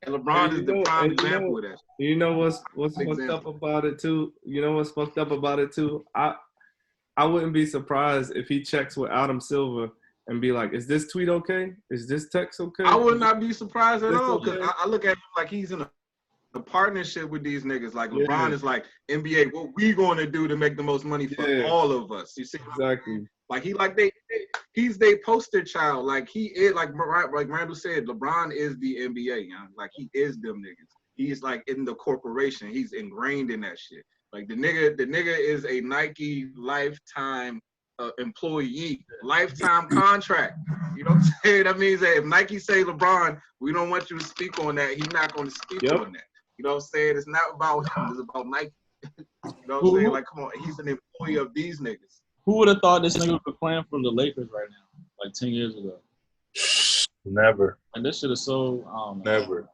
And LeBron is the prime example of that. You know what's fucked up about it too? You know what's fucked up about it too? I wouldn't be surprised if he checks with Adam Silver and be like, is this tweet okay? Is this text okay? I would not be surprised at all because okay? I look at him like he's in a partnership with these niggas. Like LeBron Yeah. is like, NBA, what we going to do to make the most money for all of us? You see? Exactly. Like he's their poster child. Like he is, like Randall said, LeBron is the NBA, you know? Like he is them niggas. He's like in the corporation. He's ingrained in that shit. Like the nigga is a Nike lifetime employee, lifetime contract. You know what I'm saying? That means that if Nike say, LeBron, we don't want you to speak on that, he's not going to speak on that. You know what I'm saying? It's not about him. It's about Nike. You know what I'm saying? Like, come on, he's an employee of these niggas. Who would have thought this nigga would be playing for the Lakers right now, like 10 years ago? Never. And this shit is so Never.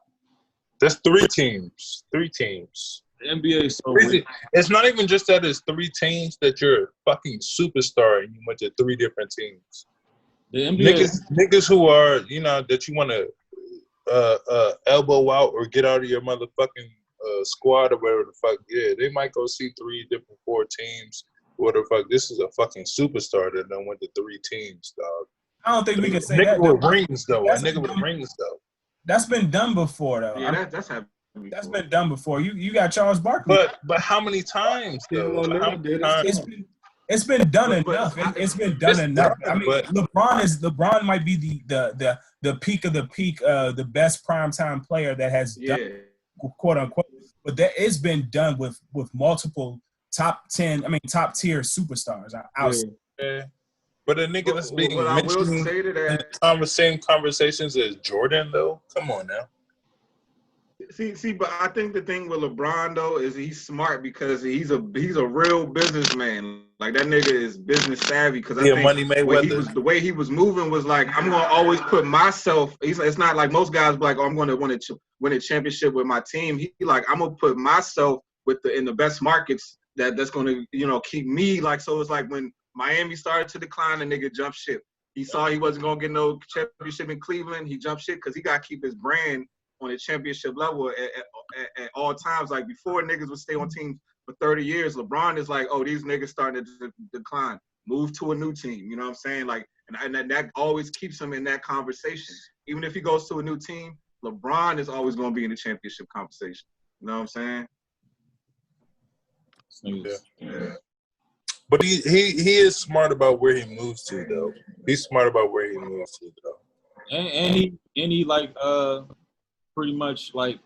That's 3 teams. 3 teams. The NBA is so Crazy. weird. It's not even just that it's 3 teams that you're a fucking superstar and you went to 3 different teams. The NBA Niggas who are, you know, that you want to elbow out or get out of your motherfucking squad or whatever the fuck. Yeah, they might go see 4 teams. What the fuck? This is a fucking superstar that done went to 3 teams, dog. I don't think we can say nigga that. with rings, though. That's A nigga with rings, though. That's been done before, though. Yeah, that's happened. That's been done before. You got Charles Barkley. But how many times, though? How many times? It's been done enough. It's been done enough. I mean, but LeBron might be the peak of the peak, the best primetime player that has done, quote unquote. But that it's been done with multiple top tier superstars. Yeah. But a nigga that's being I will mentioned say to that, in the same conversations as Jordan, though. Come on now. See, but I think the thing with LeBron though is he's smart because he's a real businessman. Like that nigga is business savvy. Because I think Money Mayweather. the way he was moving was like, I'm gonna always put myself. It's not like most guys be like, oh, I'm gonna win a championship with my team. He like, I'm gonna put myself in the best markets that's gonna keep me like. So it's like when Miami started to decline, the nigga jumped ship. He saw he wasn't gonna get no championship in Cleveland. He jumped ship because he got to keep his brand on a championship level at all times. Like before, niggas would stay on teams for 30 years. LeBron is like, oh, these niggas starting to decline. Move to a new team. You know what I'm saying? Like, and that always keeps him in that conversation. Even if he goes to a new team, LeBron is always going to be in the championship conversation. You know what I'm saying? Yeah. But he is smart about where he moves to, though. He's smart about where he moves to, though. And he like pretty much like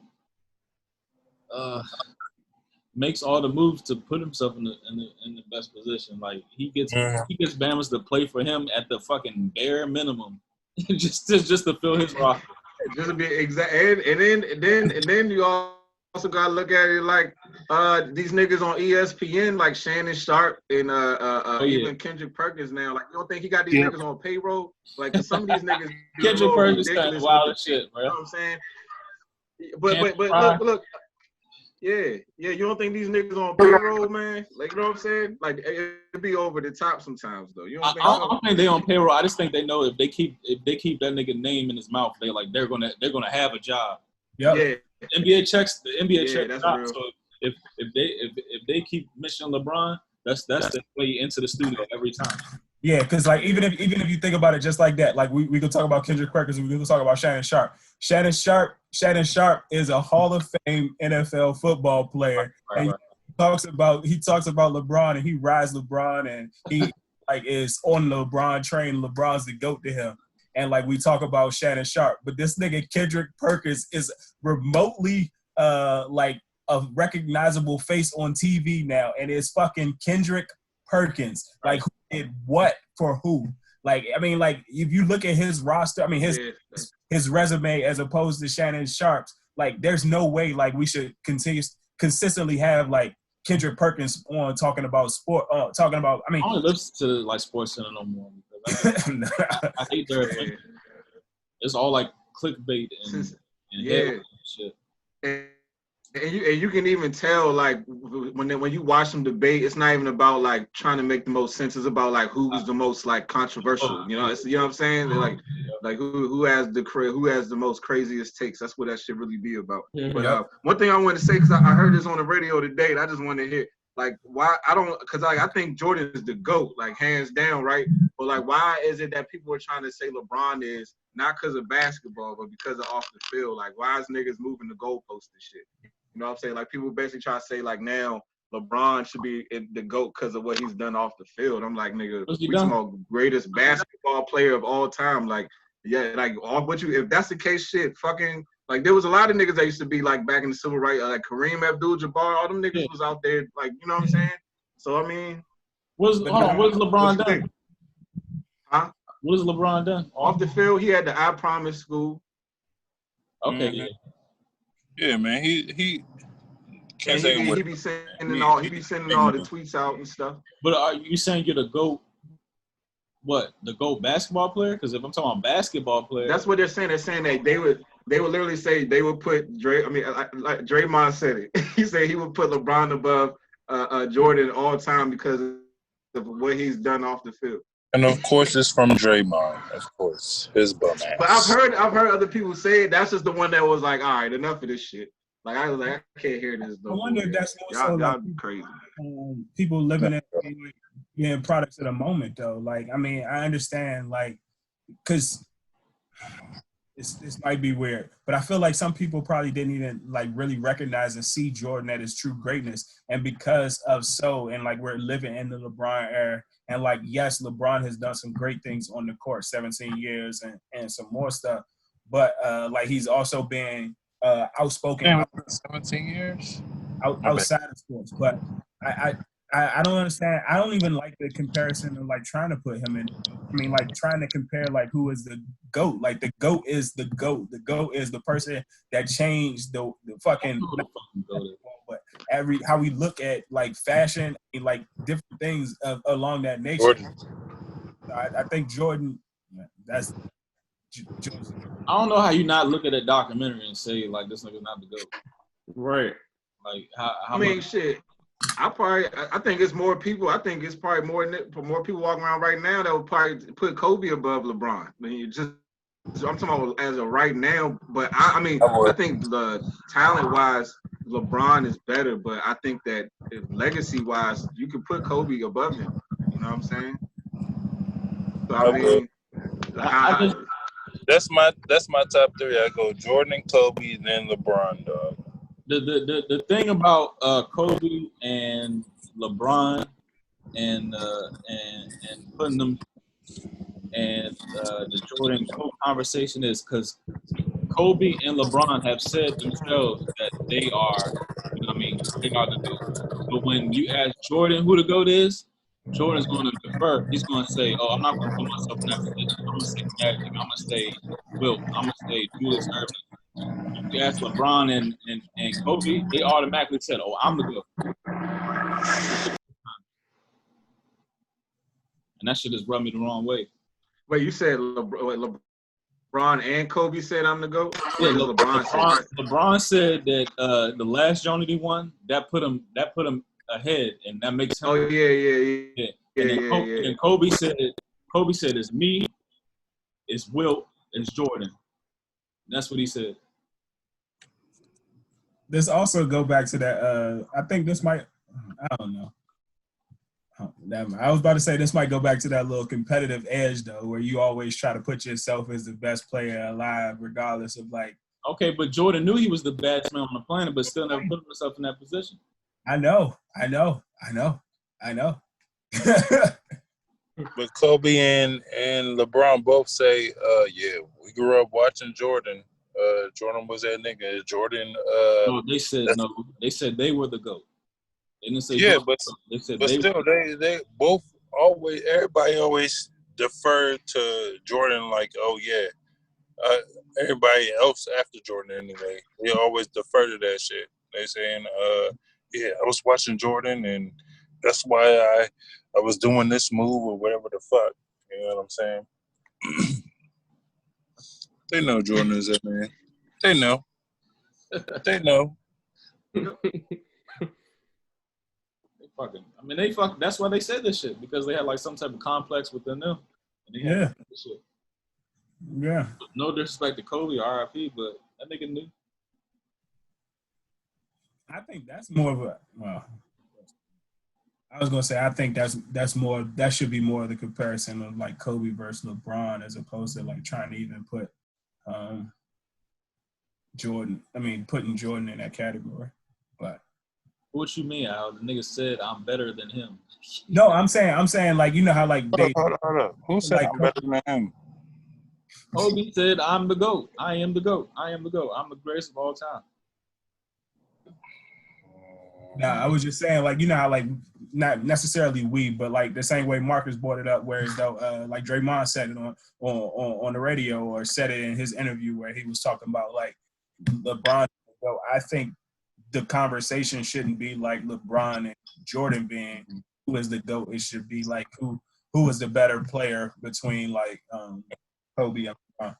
makes all the moves to put himself in the best position. Like he gets Bama's to play for him at the fucking bare minimum, just to fill his roster. Just to be exact, and then you also gotta look at it like these niggas on ESPN, like Shannon Sharp and even Kendrick Perkins now. Like, you don't think he got these niggas on payroll? Like, some of these niggas Kendrick Perkins kind of wild as shit, bro. You know what I'm saying? But look. Yeah. You don't think these niggas on payroll, man? Like, you know what I'm saying? Like, it'd be over the top sometimes, though. You know what I don't think they on payroll. I just think they know if they keep that nigga name in his mouth, they're gonna have a job. Yep. Yeah. The NBA checks that's out. real. So if they keep mentioning LeBron, that's the way into the studio every time. Yeah, because like even if you think about it just like that, like we could talk about Kendrick Perkins and we could talk about Shannon Sharp. Shannon Sharp is a Hall of Fame NFL football player. Right. He talks about LeBron and he rides LeBron and he like is on the LeBron train. LeBron's the GOAT to him. And like we talk about Shannon Sharp, but this nigga Kendrick Perkins is remotely like a recognizable face on TV now, and it's fucking Kendrick Perkins. Like, who did what for who? Like, I mean, like if you look at his roster, I mean his resume as opposed to Shannon Sharp's, like there's no way like we should consistently have like Kendrick Perkins on talking about sport. Talking about, I mean, I don't listen to like SportsCenter no more. I hate their opinion. It's all like clickbait and shit. And you can even tell like when you watch them debate, it's not even about like trying to make the most sense. It's about like who's the most like controversial. You know, it's, you know what I'm saying? They're like who has the most craziest takes. That's what that shit really be about. Yeah. But one thing I wanted to say, because I heard this on the radio today, and I just wanted to hear, Like, why? I don't, because like I think Jordan is the GOAT, like hands down, right? But like, why is it that people are trying to say LeBron is not because of basketball, but because of off the field? Like, why is niggas moving the goalposts and shit? You know what I'm saying? Like, people basically try to say like now LeBron should be the GOAT because of what he's done off the field. I'm like, nigga, we talking about greatest basketball player of all time. Like, yeah, like all what you, if that's the case, shit, fucking. Like, there was a lot of niggas that used to be, like, back in the civil rights, like Kareem Abdul-Jabbar, all them niggas was out there, like, you know what I'm saying? So, I mean. What's LeBron done? Think? Huh? What has LeBron done? Off the field, he had the I Promise school. Okay, yeah. Yeah, man, he can't say he be sending all the tweets out and stuff. But are you saying you're the GOAT? What, the GOAT basketball player? Because if I'm talking about basketball player, that's what they're saying. They're saying that they would literally say they would put Dre. I mean, like Draymond said it. He said he would put LeBron above Jordan all time because of what he's done off the field. And of course, it's from Draymond. Of course, his bum ass. But I've heard other people say it. That's just the one that was like, all right, enough of this shit. Like I was like, I can't hear this. I wonder if that's y'all like, crazy. People living in products of the moment though. Like, I mean, I understand, like, because this might be weird, but I feel like some people probably didn't even like really recognize and see Jordan at his true greatness, and because of and like we're living in the LeBron era, and like yes, LeBron has done some great things on the court, 17 years and some more stuff, but like he's also been outspoken. 17 years outside of sports, but I don't understand. I don't even like the comparison of like trying to put him in. I mean, like trying to compare like who is the GOAT. Like the GOAT is the GOAT. The GOAT is the person that changed the fucking. But how we look at like fashion, like different things along that nature. I think Jordan. That's. I don't know how you not look at a documentary and say like this nigga's not the GOAT. Right. Like how I mean, shit. I think it's more people. I think it's probably more people walking around right now that would probably put Kobe above LeBron. I mean, I'm talking about as of right now. But I mean, I think the talent-wise, LeBron is better. But I think that legacy-wise, you could put Kobe above him. You know what I'm saying? So I mean, that's my top three. I go Jordan, Kobe, then LeBron, dog. The thing about Kobe and LeBron and putting them and the Jordan Kobe conversation is because Kobe and LeBron have said themselves that they are, you know what I mean, they are the GOAT. But when you ask Jordan who the GOAT is, Jordan's going to defer. He's going to say, "Oh, I'm not going to put myself in that position. I'm going to say Magic. I'm going to say Wilt. I'm going to say Julius Erving." You ask LeBron and Kobe, they automatically said, "Oh, I'm the GOAT." And that shit just rubbed me the wrong way. Wait, you said LeBron and Kobe said I'm the GOAT? Yeah, LeBron said that the last Johnny D won, that put him ahead, and that makes him. Oh yeah. And then Kobe said it's me, it's Wilt, it's Jordan. That's what he said. This also go back to that. I think this might. I don't know. I was about to say this might go back to that little competitive edge though, where you always try to put yourself as the best player alive, regardless of like. Okay, but Jordan knew he was the best man on the planet, but still never put himself in that position. I know. But Kobe and LeBron both say, yeah, we grew up watching Jordan. Jordan was that nigga. Jordan. No, they said no. They said they were the GOAT. They didn't say yeah, but they said but still, they both always. Everybody always deferred to Jordan. Like, oh yeah. Everybody else after Jordan anyway, they always defer to that shit. They saying, yeah, I was watching Jordan, and that's why I was doing this move or whatever the fuck. You know what I'm saying? They know Jordan is that man. They know. They know. That's why they said this shit, because they had like some type of complex within them. Yeah. Yeah. No disrespect to Kobe, RIP, but that nigga knew. I think that's more of a I was gonna say I think that's more that should be more of the comparison of like Kobe versus LeBron as opposed to like trying to even put Jordan. I mean, putting Jordan in that category. But What you mean, Al? The nigga said I'm better than him. no, I'm saying like you know how like they Hold up. Who said like I'm better than him? Kobe said I'm the GOAT. I am the GOAT. I am the GOAT. I'm the greatest of all time. Nah, I was just saying, like, you know how, like, not necessarily we, but, like, the same way Marcus brought it up, whereas, though, like, Draymond said it on the radio or said it in his interview where he was talking about, like, LeBron. So I think the conversation shouldn't be, like, LeBron and Jordan being who is the GOAT. It should be, like, who is the better player between, like, Kobe and LeBron.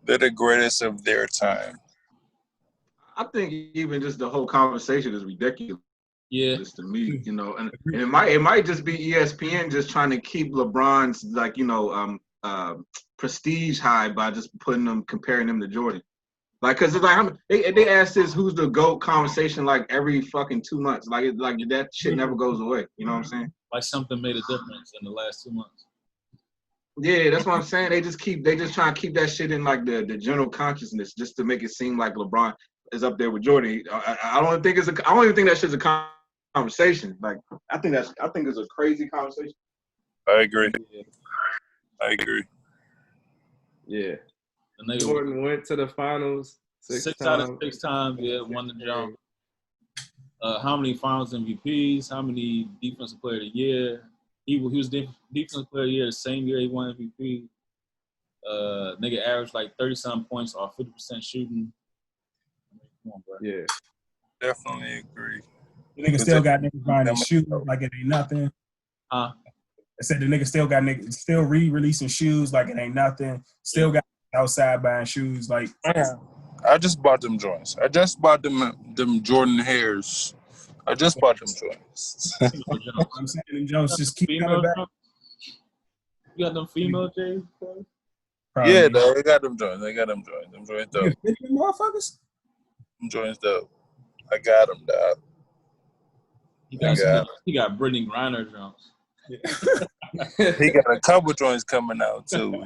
They're the greatest of their time. I think even just the whole conversation is ridiculous. Yeah. To me, you know, and it might just be ESPN just trying to keep LeBron's like, you know, prestige high by just comparing him to Jordan. Like, cause it's like they ask this who's the GOAT conversation like every fucking 2 months. Like that shit never goes away. You know what I'm saying? Like something made a difference in the last 2 months. Yeah, that's what I'm saying. They just trying to keep that shit in like the general consciousness just to make it seem like LeBron is up there with Jordan. I don't even think that shit's a conversation. Like I think it's a crazy conversation. I agree. Yeah. The nigga Jordan went to the finals six out of 6 times. Yeah, won the jump. How many finals MVPs? How many defensive player of the year? He was defensive player of the year the same year he won MVP. Nigga averaged like 30-something points off 50% shooting. Come on, bro. Yeah. Definitely agree. The nigga still got niggas buying his shoes like it ain't nothing. Huh? I said the nigga still got niggas still re-releasing shoes like it ain't nothing. Still got outside buying shoes like. I just bought them joints. I just bought them Jordan hairs. I just bought them joints. I'm saying them Jones just keep coming back. You got them female J's? Yeah, though. They got them joints. Them joints dope. Motherfuckers? Them joints dope. I got them, dog. He got Brittany Griner joints. He got a couple joints coming out too.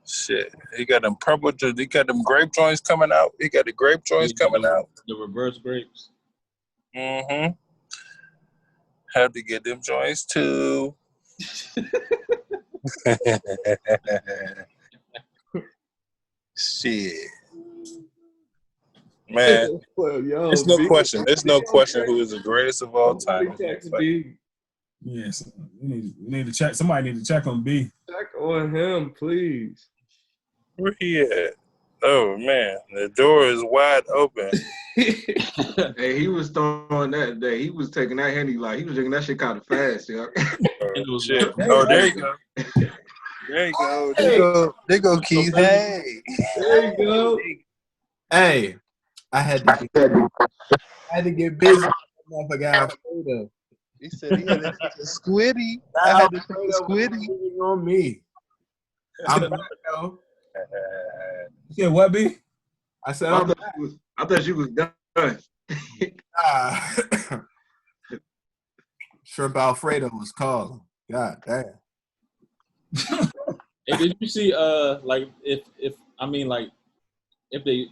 Shit, he got them purple joints. He got them grape joints coming out. He got the grape joints coming out. The reverse grapes. Mm-hmm. Had to get them joints too. Shit. Man, there's no question. There's no question who is the greatest of all time. Yes, we need to check. Somebody need to check on B. Check on him, please. Where he at? Oh man, the door is wide open. Hey, he was throwing that. He was taking that handy like he was drinking that shit kind of fast, yo. Oh shit! Oh, there you go. There you go. There go Keith. Hey. There you go. Hey, I had to get busy. Motherfucker, Alfredo. He said he had to take a squiddy. I had to take a squiddy on me. I'm back, yo. Yeah, what B? I said I thought you was done. Shrimp Alfredo was calling. God damn. Hey, did you see like if they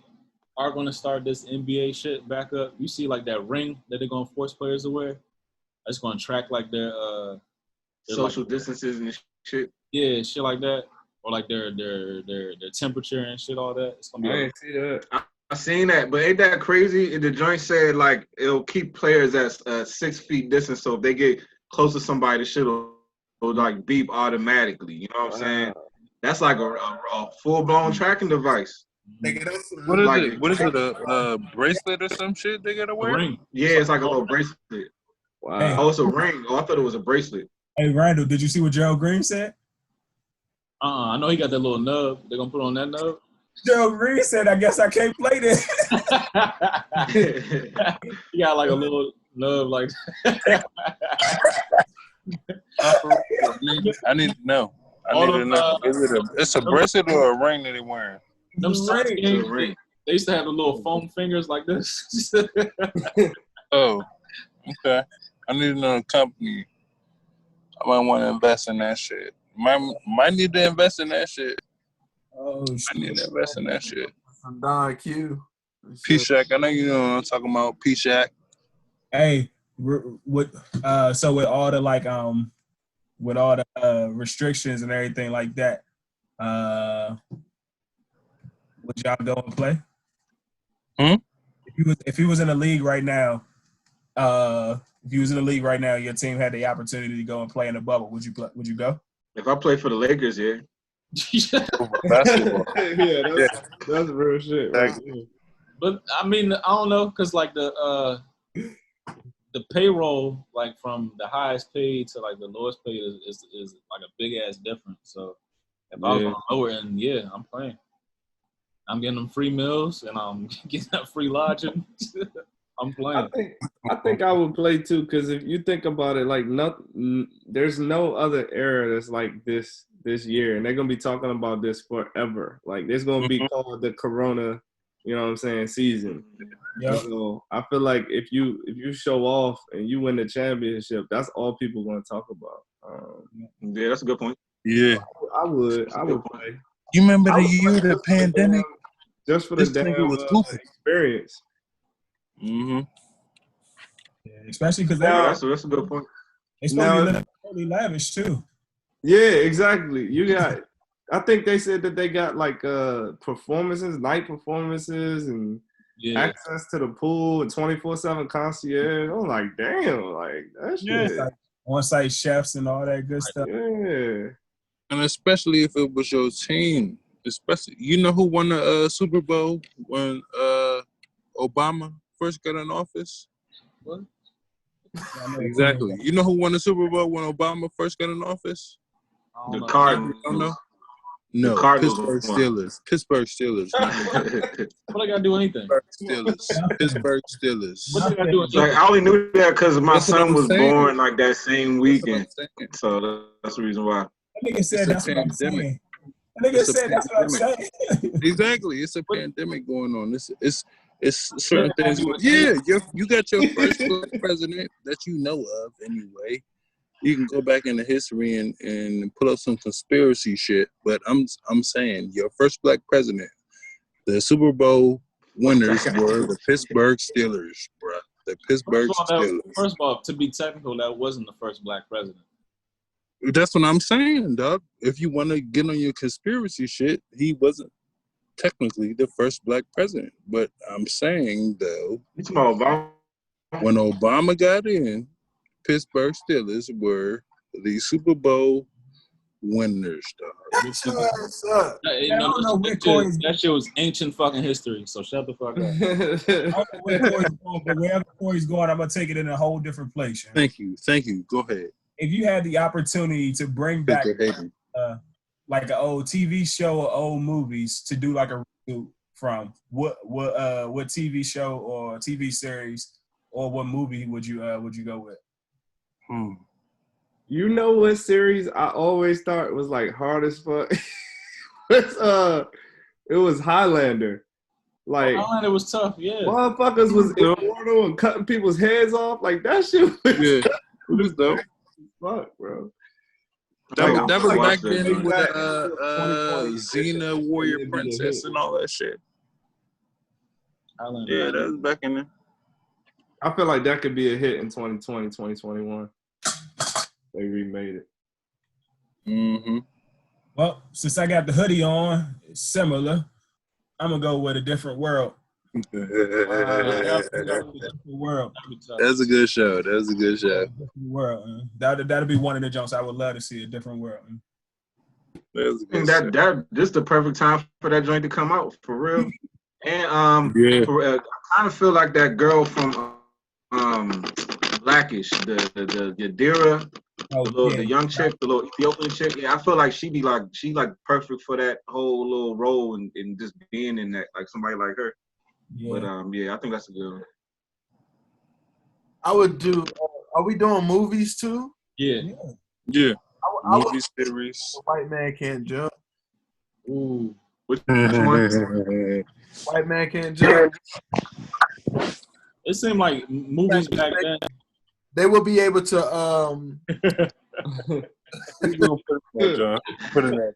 are gonna start this NBA shit back up, you see like that ring that they're gonna force players to wear? That's gonna track like their social like, distances and shit. Yeah, shit like that. Or like their temperature and shit, all that. It's gonna be. I didn't see that. I seen that, but ain't that crazy? The joint said like it'll keep players at 6 feet distance, so if they get close to somebody, the shit will like beep automatically. You know what I'm saying? That's like a full blown tracking device. What is it? What is it? A bracelet or some shit they gotta wear? A ring. Yeah, it's like a little bracelet. Wow. Hey. Oh, it's a ring. Oh, I thought it was a bracelet. Hey, Randall, did you see what Gerald Green said? I know he got that little nub. They're gonna put on that nub. Gerald Green said, "I guess I can't play this." He got like a little nub, like. I need to know. Is it it's a bracelet or a ring that they're wearing? Them It's a ring. They used to have the little foam fingers like this. Oh, okay. I need another company. I might want to invest in that shit. Might need to invest in that shit. Oh I need to invest in that shit. Some Don Q. P-Shack, I know you know what I'm talking about. P-Shack. Hey, so with all the with all the restrictions and everything like that, would y'all go and play? If he was in the league right now, your team had the opportunity to go and play in the bubble. Would you play? Would you go? If I play for the Lakers, yeah. Basketball. Yeah, that's real shit. Right? But I mean, I don't know, cause like the payroll, like from the highest paid to like the lowest paid, is like a big ass difference. So if I was on the lower end, yeah, I'm playing. I'm getting them free meals and I'm getting that free lodging. I'm playing. I think I would play too, because if you think about it, like there's no other era that's like this year, and they're gonna be talking about this forever. Like there's gonna be called the Corona, you know what I'm saying, season. Yeah. So I feel like if you show off and you win the championship, that's all people gonna talk about. Yeah, that's a good point. Yeah. I would play. You remember the year of the pandemic? Just for the damn experience. Mm-hmm. Yeah, especially because that's a good point. They supposed to be really lavish too. Yeah, exactly. You got. I think they said that they got like performances, night performances, and access to the pool, and 24/7 concierge. I'm like, damn, like that shit. Like on-site chefs and all that good stuff. Yeah. And especially if it was your team. Especially, you know who won the Super Bowl when Obama first got in office? What? Exactly. You know who won the Super Bowl when Obama first got in office? The Cardinals. No, Pittsburgh Steelers. Pittsburgh Steelers. What I gotta do anything? Pittsburgh Steelers. What I gotta do anything? Like, I only knew that because my son was born like that same weekend. So that's the reason why. That nigga said that's what I'm saying. That nigga said that's what I'm saying. Exactly. It's a pandemic going on. It's certain things. Yeah, you got your first black president that you know of anyway. You can go back into history and pull up some conspiracy shit. But I'm saying your first black president, the Super Bowl winners were the Pittsburgh Steelers, bro. The Pittsburgh Steelers. First of all, to be technical, that wasn't the first black president. That's what I'm saying, dog. If you want to get on your conspiracy shit, he wasn't technically the first black president. But I'm saying, though, when Obama got in, Pittsburgh Steelers were the Super Bowl winners, dog. That shit was ancient fucking history, so shut the fuck up. I don't know where Corey's going, but wherever Corey's going, I'm going to take it in a whole different place. Thank you. Go ahead. If you had the opportunity to bring back like an old TV show or old movies to do like a reboot from, what TV show or TV series or what movie would you go with? You know what series I always thought was like hard as fuck? It was Highlander. Like Highlander was tough, yeah. Motherfuckers was immortal and cutting people's heads off. Like that shit was it was dope. Fuck, bro. That was back then with Xena Warrior Princess and all that shit. Yeah, that was back in there. I feel like that could be a hit in 2020, 2021. They remade it. Mm-hmm. Well, since I got the hoodie on, it's similar. I'm gonna go with A Different World. That's a good show. World. That'll be one of the jumps I would love to see. A Different World. This the perfect time for that joint to come out for real. And I kind of feel like that girl from Blackish, the Yadira, the young chick, the little Ethiopian chick. Yeah, I feel like she perfect for that whole little role and just being in that, like somebody like her. Yeah. But I think that's a good one. I would do. Are we doing movies too? Yeah. I Movie series. White Man Can't Jump. Ooh. Which one? White man can't jump. It seemed like movies back then. They will be able to Who's gonna put in that, John? Put in that.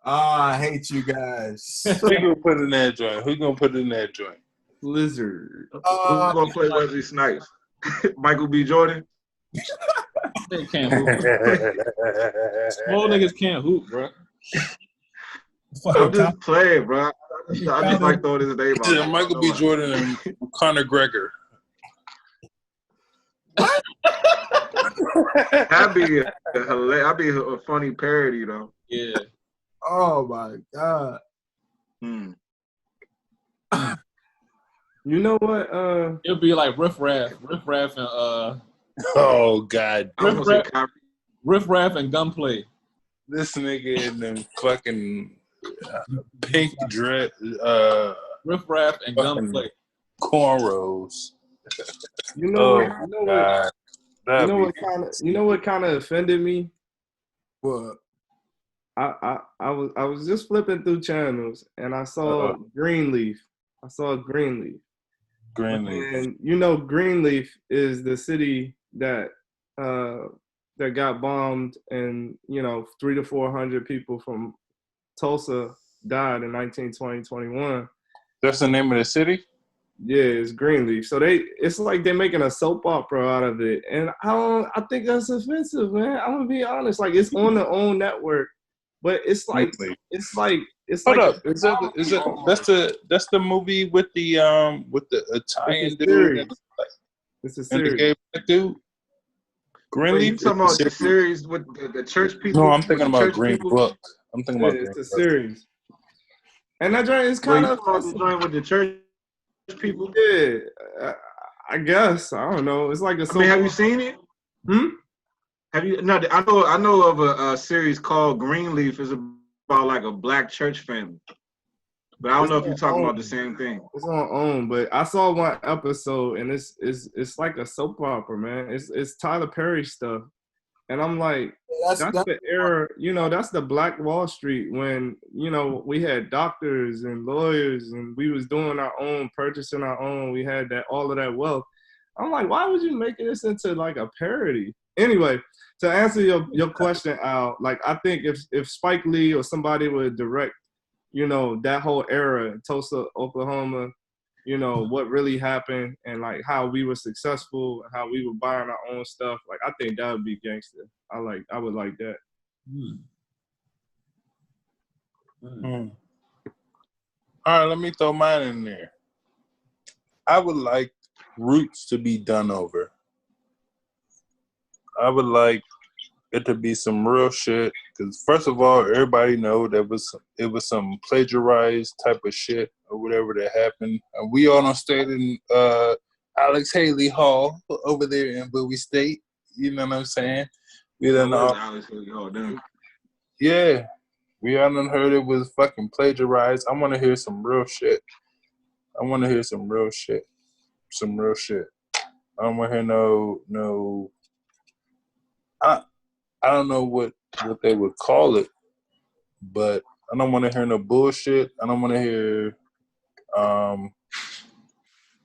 I hate you guys. Who's gonna put in that joint? Who's gonna put in that joint? Lizard. Who's gonna play Wesley Snipes? Michael B. Jordan. They can't hoop. Small niggas can't hoop, bro. I'm just playing, bro. I just like throwing his name out. Yeah, Michael B. Jordan and Conor Gregor. That'd be a funny parody, though. Yeah. Oh my god. Hmm. You know what? It'll be like Riff Raff and Oh God, I was gonna say Kyrie. Riff Raff and Gunplay. this nigga in them fucking pink dress, Riff Raff and Gunplay. cornrows. You know what? You know what? God. You know what kind of offended me? What? I was just flipping through channels and I saw Greenleaf. I saw Greenleaf. Greenleaf. And you know Greenleaf is the city that that got bombed and 300 to 400 people from Tulsa died in 1920-21. That's the name of the city? Yeah, it's Greenleaf. So it's like they're making a soap opera out of it. And I think that's offensive, man. I'm gonna be honest. Like it's on their own network. But it's like Hold like up. Is that's the movie with the Italian dude it's a and the series. gay black dude? Wait, you Greenleaf? talking about the series with the church people? No, I'm thinking With the about church Green people? Book. I'm thinking about Yeah, Green it's a Book. series. And that joint is Wait, kind you of talking about the joint with the church people? yeah. I guess I don't know. It's like a. I mean, have you seen it? Have you? No, I know of a series called Greenleaf. It's about like a black church family. But I don't know if you're talking about the same thing. It's on OWN, but I saw one episode and it's like a soap opera, man. It's Tyler Perry stuff, and I'm like, that's the era. That's the Black Wall Street when we had doctors and lawyers and we was doing our own, purchasing our own. We had all of that wealth. I'm like, why would you make this into like a parody? Anyway, to answer your question, Al, like I think if Spike Lee or somebody would direct, that whole era, Tulsa, Oklahoma, what really happened and like how we were successful, how we were buying our own stuff. Like I think that would be gangster. I would like that. All right, let me throw mine in there. I would like Roots to be done over. I would like it to be some real shit. Because first of all, everybody know it was some plagiarized type of shit or whatever that happened. And we all done stayed in Alex Haley Hall over there in Bowie State. You know what I'm saying? We done Alex Haley Hall, damn. Yeah. We all done heard it was fucking plagiarized. I want to hear some real shit. I don't want to hear no. I don't know what they would call it, but I don't want to hear no bullshit. I don't want to hear.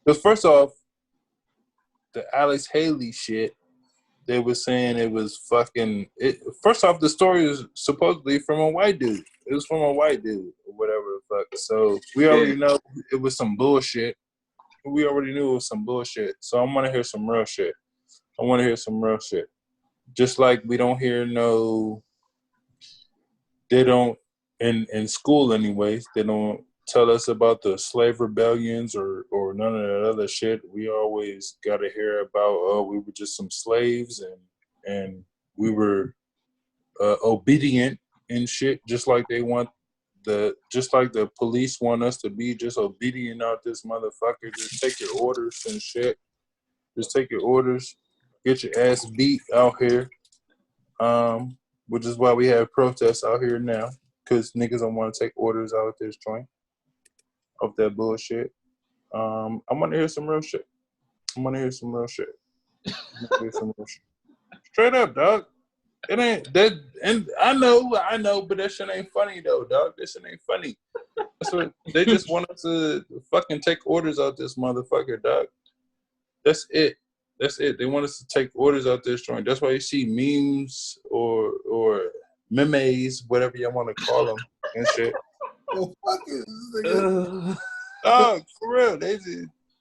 Because first off, the Alex Haley shit, they were saying it was fucking. First off, the story is supposedly from a white dude. It was from a white dude or whatever the fuck. So we already know it was some bullshit. We already knew it was some bullshit. So I want to hear some real shit. Just like we don't hear they don't, in school anyways, they don't tell us about the slave rebellions or none of that other shit. We always got to hear about, we were just some slaves and we were obedient and shit, just like they want just like the police want us to be just obedient out this motherfucker. Just take your orders and shit. Just take your orders. Get your ass beat out here. Which is why we have protests out here now. Because niggas don't want to take orders out of this joint. Of that bullshit. I want to hear some real shit. Straight up, dog. It ain't that, and I know, but that shit ain't funny though, dog. That shit ain't funny. That's what they just want us to fucking take orders out this motherfucker, dog. That's it. That's it. They want us to take orders out this joint. That's why you see memes or memes, whatever you want to call them and shit. Well, fuck it. This nigga. Dog, for real,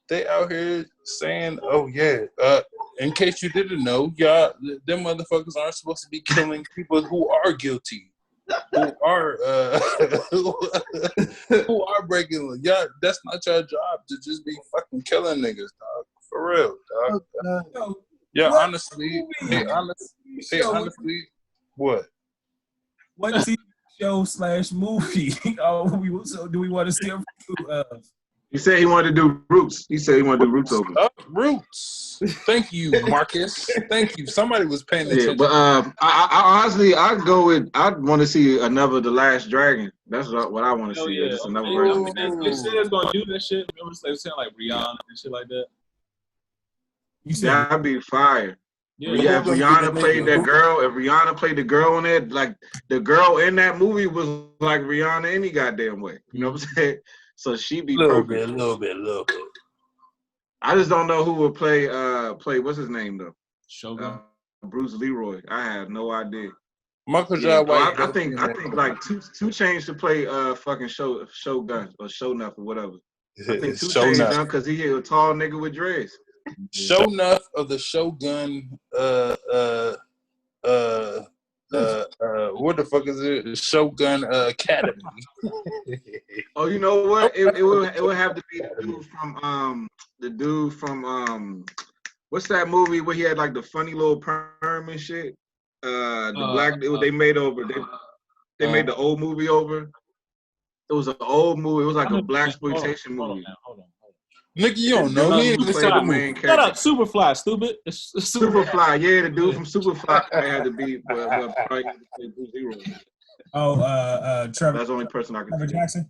they out here saying, "Oh yeah." In case you didn't know, y'all, them motherfuckers aren't supposed to be killing people who are guilty, who are who are breaking. Yeah, that's not your job to just be fucking killing niggas, dog. For real, dog. Yo, Yeah, what honestly, movie? honestly, what? What TV show / movie? So do we want to see a review of? He said he wanted to do Roots. He said he wanted to do Roots over. Roots. Thank you, Marcus. Thank you. Somebody was paying attention. Yeah, but I honestly, I'd want to see another The Last Dragon. That's what I want to see. Yeah. Just another They version. said it's gonna do that shit. Remember they were saying like Rihanna and shit like that. You said That'd be fire. Yeah, If Rihanna played that girl, if Rihanna played the girl in it, like the girl in that movie was like Rihanna any goddamn way. You know what I'm saying? So she'd be perfect. A little bit. I just don't know who would play what's his name though? Shogun. Bruce Leroy. I have no idea. Michael Yeah, J. White. I think like two Chainz to play fucking Shogun or Shownuff or whatever. I think 2 Chainz done because he a tall nigga with dreads. Shownuff of the Shogun. What the fuck is it? Shogun Academy. Oh, you know what? It would have to be the dude from what's that movie where he had like the funny little perm and shit? Black they made over. They made the old movie over. It was an old movie. It was like a blaxploitation movie. Hold on. Nigga, you don't know. He ain't even played the main character. Shut up, Superfly, stupid. It's Superfly, yeah, the dude from Superfly had to be probably had to play Bruce Leroy. Oh, Trevor. That's the only person I can Trevor think. Jackson.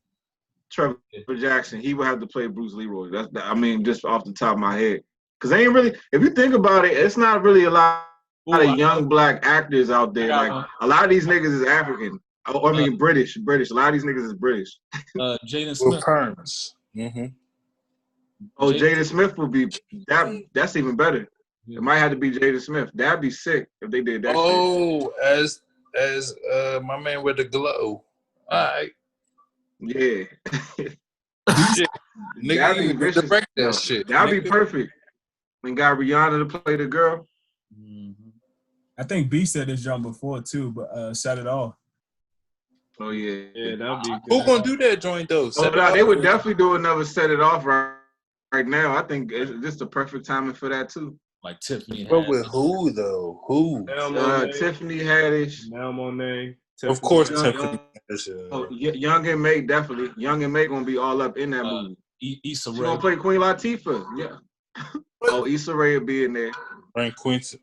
Trevor Jackson. He would have to play Bruce Leroy. I mean, just off the top of my head, because they ain't really. If you think about it, it's not really a lot of young black actors out there. Like a lot of these niggas is African. I mean, British. A lot of these niggas is British. Jaden Smith. Perms. Mm-hmm. Oh, Jaden Smith would be that. That's even better. It might have to be Jaden Smith. That'd be sick if they did that. Oh, shit. as my man with the glow. All right. Yeah. Shit. Nigga, That'd be you vicious. direct that shit. That'd be perfect. And got Rihanna to play the girl. Mm-hmm. I think B said this jump before too, but Set It Off. Oh yeah. Yeah, that'd be good. Who gonna do that joint though? They would definitely do another Set It Off right now. I think it's just the perfect timing for that too. Like Tiffany. But with who though? Who? Tiffany Haddish. Mel Monet. Of course, Tiffany. Young and May definitely. Young and May gonna be all up in that movie. Issa Rae. She gonna play Queen Latifah. Yeah. Oh, Issa Rae will be in there. Frank Quincy.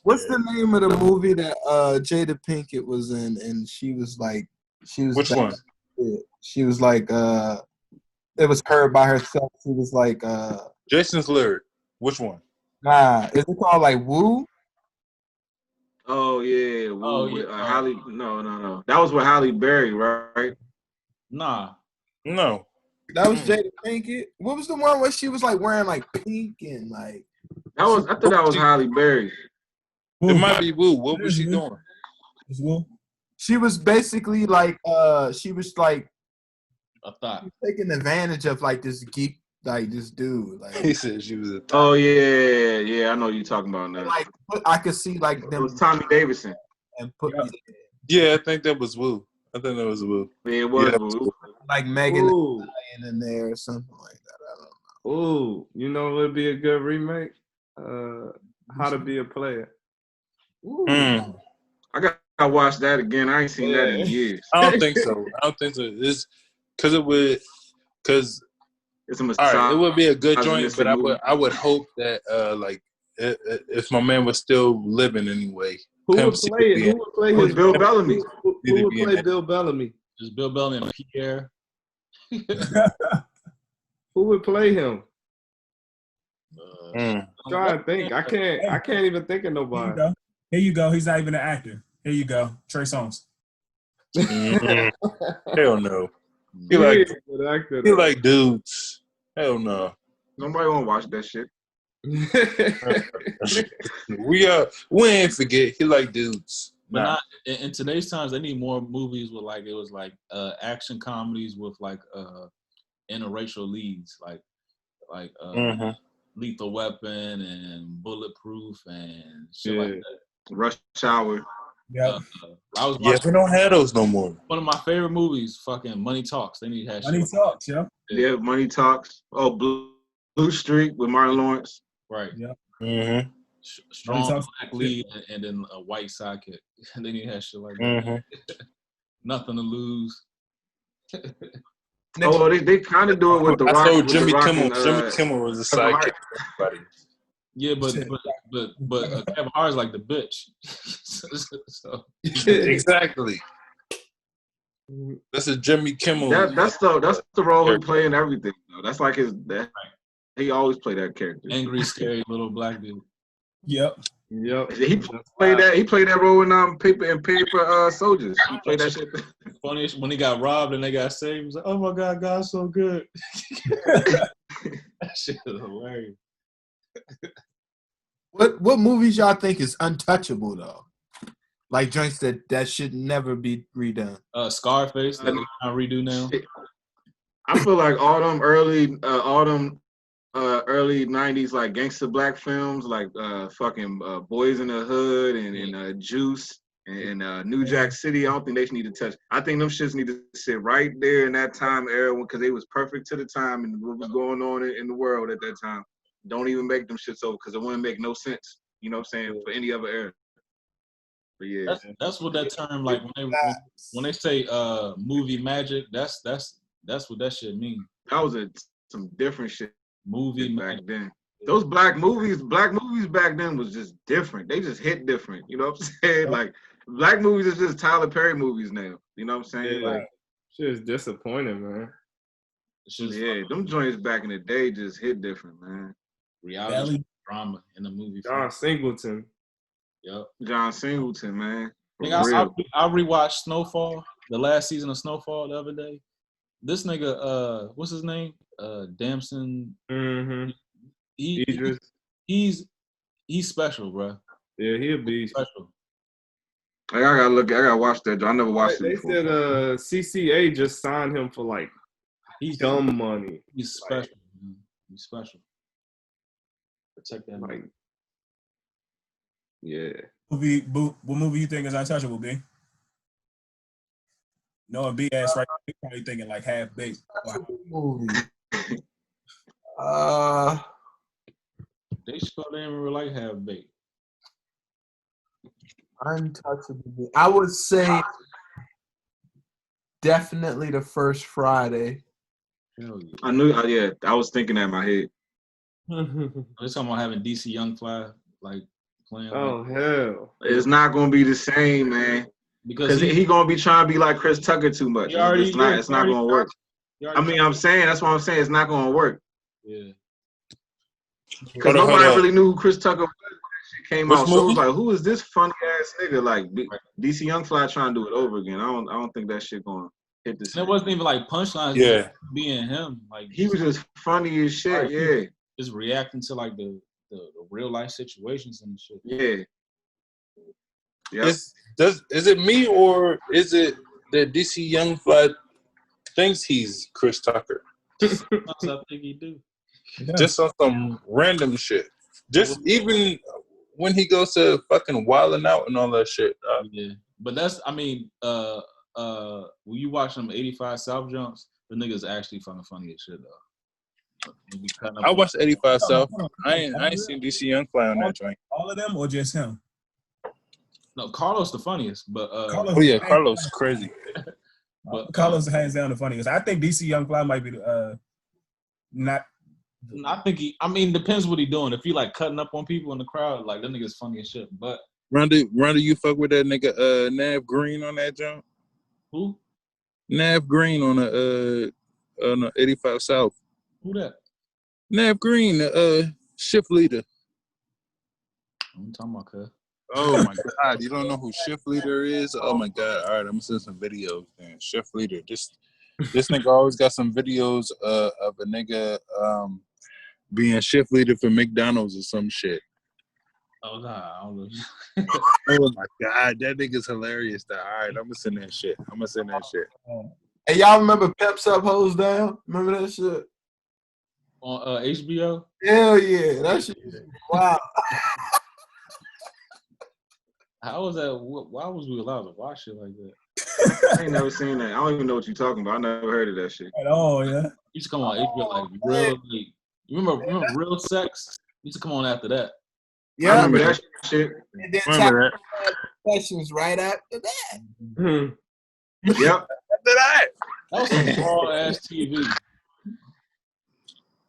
What's the name of the movie that Jada Pinkett was in? And she was like, Which one? She was like, it was her by herself. She was like, Jason's Lyric. Which one? nah, is it called like Woo? Oh yeah, Woo, Oh, with, yeah. Halle. No. That was with Halle Berry, right? Nah. No. That was Jada Pinkett. What was the one where she was like wearing like pink and like? I thought that was Halle Berry. It might be Woo. What was she doing? It's Woo. She was basically like, she was like I thought. taking advantage of like this geek, like this dude. Like, He said she was a Oh yeah, I know what you're talking about now. like I could see like It them was Tommy Davidson. and put Yeah, I think that was Woo. I think that was Woo. Yeah, it was Yeah. Woo. like Megan Ooh, in there or something like that. I don't know. ooh, you know what would be a good remake? How to Be a Player. Ooh. I got to watch that again. I ain't seen that in years. I don't think so. It's because It's a all massage. right, it would be a good joint, Misogynistic but movie. I would hope that like if my man was still living anyway. Who Pimp would C play it? be Who in would play It was his Bill Bellamy. Who would be in play that. Bill Bellamy? Just Bill Bellamy and Pierre. Who would play him? Mm. I'm trying to think. I can't even think of Here you nobody. go. Here you go. He's not even an actor. Here you go. Trey Songz. Hell no. He Yeah, like good actor, he though. like dudes. Hell no. Nobody wanna watch that shit. We ain't forget he like dudes. But Nah. not in today's times. They need more movies with like it was like action comedies with like interracial leads, like Mhm. Lethal Weapon and Bulletproof and shit like that. Rush Hour. Yep. I was Yeah, watching we don't have those no more. one of my favorite movies, fucking Money Talks. They need to have Money shit. talks, yeah. Yeah, Money Talks. Oh, Blue Street with Martin Lawrence. Right. Yeah. Mm-hmm. Strong Talks. black lead and then a white sidekick. They need to have shit like that. Mm-hmm. Nothing to lose. Oh, they kind of do it with The I Rock. told with Jimmy the Rock Kimmel. and, Jimmy Kimmel was a Kevin sidekick. Hart. For everybody. Yeah, but Shit. Kevin Hart's like the bitch. So Exactly. That's a Jimmy Kimmel. That's the role he play in everything. Though. That's like he always play that character. angry, scary little black dude. Yep. Yep. He played that role in Paper Soldiers. He played that shit. Funny when he got robbed and they got saved. He was like, "Oh my God, God's so good." That shit is hilarious. What movies y'all think is untouchable though? Like joints that should never be redone. Scarface that they trying to redo now. I feel like all them early 90s like gangster black films like fucking Boys in the Hood and Juice and New Jack City. I don't think they should need to touch. I think them shits need to sit right there in that time era because they was perfect to the time and what was going on in the world at that time. Don't even make them shits over because it wouldn't make no sense. You know what I'm saying? For any other era. But yeah, That's what that term like when they say movie magic. That's what that shit mean. that was some different shit Movie back magic. then. Those black movies back then was just different. They just hit different. You know what I'm saying? Like black movies is just Tyler Perry movies now. You know what I'm saying? Yeah. Like Shit is disappointing, man. It's just yeah, them joints back in the day just hit different, man. reality drama in the movie. John Singleton. Yep. John Singleton, man. For Nigga, real. I rewatched Snowfall, the last season of Snowfall the other day. This nigga, what's his name? Damson. Mm-hmm. He's special, bro. Yeah, he a beast. Special. I gotta watch that. I never watched it They before. said CCA just signed him for like He's dumb money. He's special. Man. He's special. Protect that. Like, yeah. What movie you think is untouchable, B? Knowing B ass right, you probably thinking like Half Baked. Movie. They should they didn't really like Half Baked. Untouchable. I would say definitely The First Friday. Hell yeah. I knew. Yeah, I was thinking that in my head. They're talking about having DC Young Fly like playing. Oh hell. It's not gonna be the same, man. Because he gonna be trying to be like Chris Tucker too much. It's not gonna work. I mean, I'm saying that's what I'm saying. It's not gonna work. Yeah. Because nobody really knew who Chris Tucker was when that shit came out. So it movie? was like, who is this funny ass nigga? Like DC Young Fly trying to do it over again. I don't think that shit gonna hit the same. It wasn't even like punchlines. Yeah. Being him, like He was just funny as shit. Right. Yeah, just reacting to like the real life situations and shit. yeah. Yeah. Is it me or is it that DC Young Fly thinks he's Chris Tucker? Sometimes I think he do. Yeah. Just on some random shit. Just even when he goes to fucking wilding out and all that shit. Yeah, but that's when you watch them 85 South jumps, the niggas actually fucking funny as shit though. I watched 85 South. I ain't seen DC Young Fly on that joint. All of them or just him? No, Carlos the funniest, but Carlos, Oh yeah, Carlos crazy. but Carlos hands down the funniest. I think DC Young Fly might be not. I think depends what he doing. If he like cutting up on people in the crowd, like that nigga's funny as shit. But Ronda, you fuck with that nigga Nav Green on that jump? who? Nav Green on a 85 South. Who that? Nav Green, shift leader. I'm talking about cuz. Oh my God, you don't know who Shift Leader is? Oh my God! All right, I'm gonna send some videos. Man. Shift Leader. This nigga always got some videos of a nigga being shift leader for McDonald's or some shit. Oh nah, I don't know. Oh my God, that nigga's hilarious. All right, I'm gonna send that shit. Hey, y'all remember Pimps Up, Hoes Down? Remember that shit? On HBO. Hell yeah, that shit is wow. How was that? Why was we allowed to watch it like that? I ain't never seen that. I don't even know what you're talking about. I never heard of that shit. At all, yeah. Used to come on HBO like real. Like, you remember Real Sex? Used to come on after that. Yeah, I remember that shit. and then Remember Sessions right after that. Mhm. Yep. That was some raw ass TV.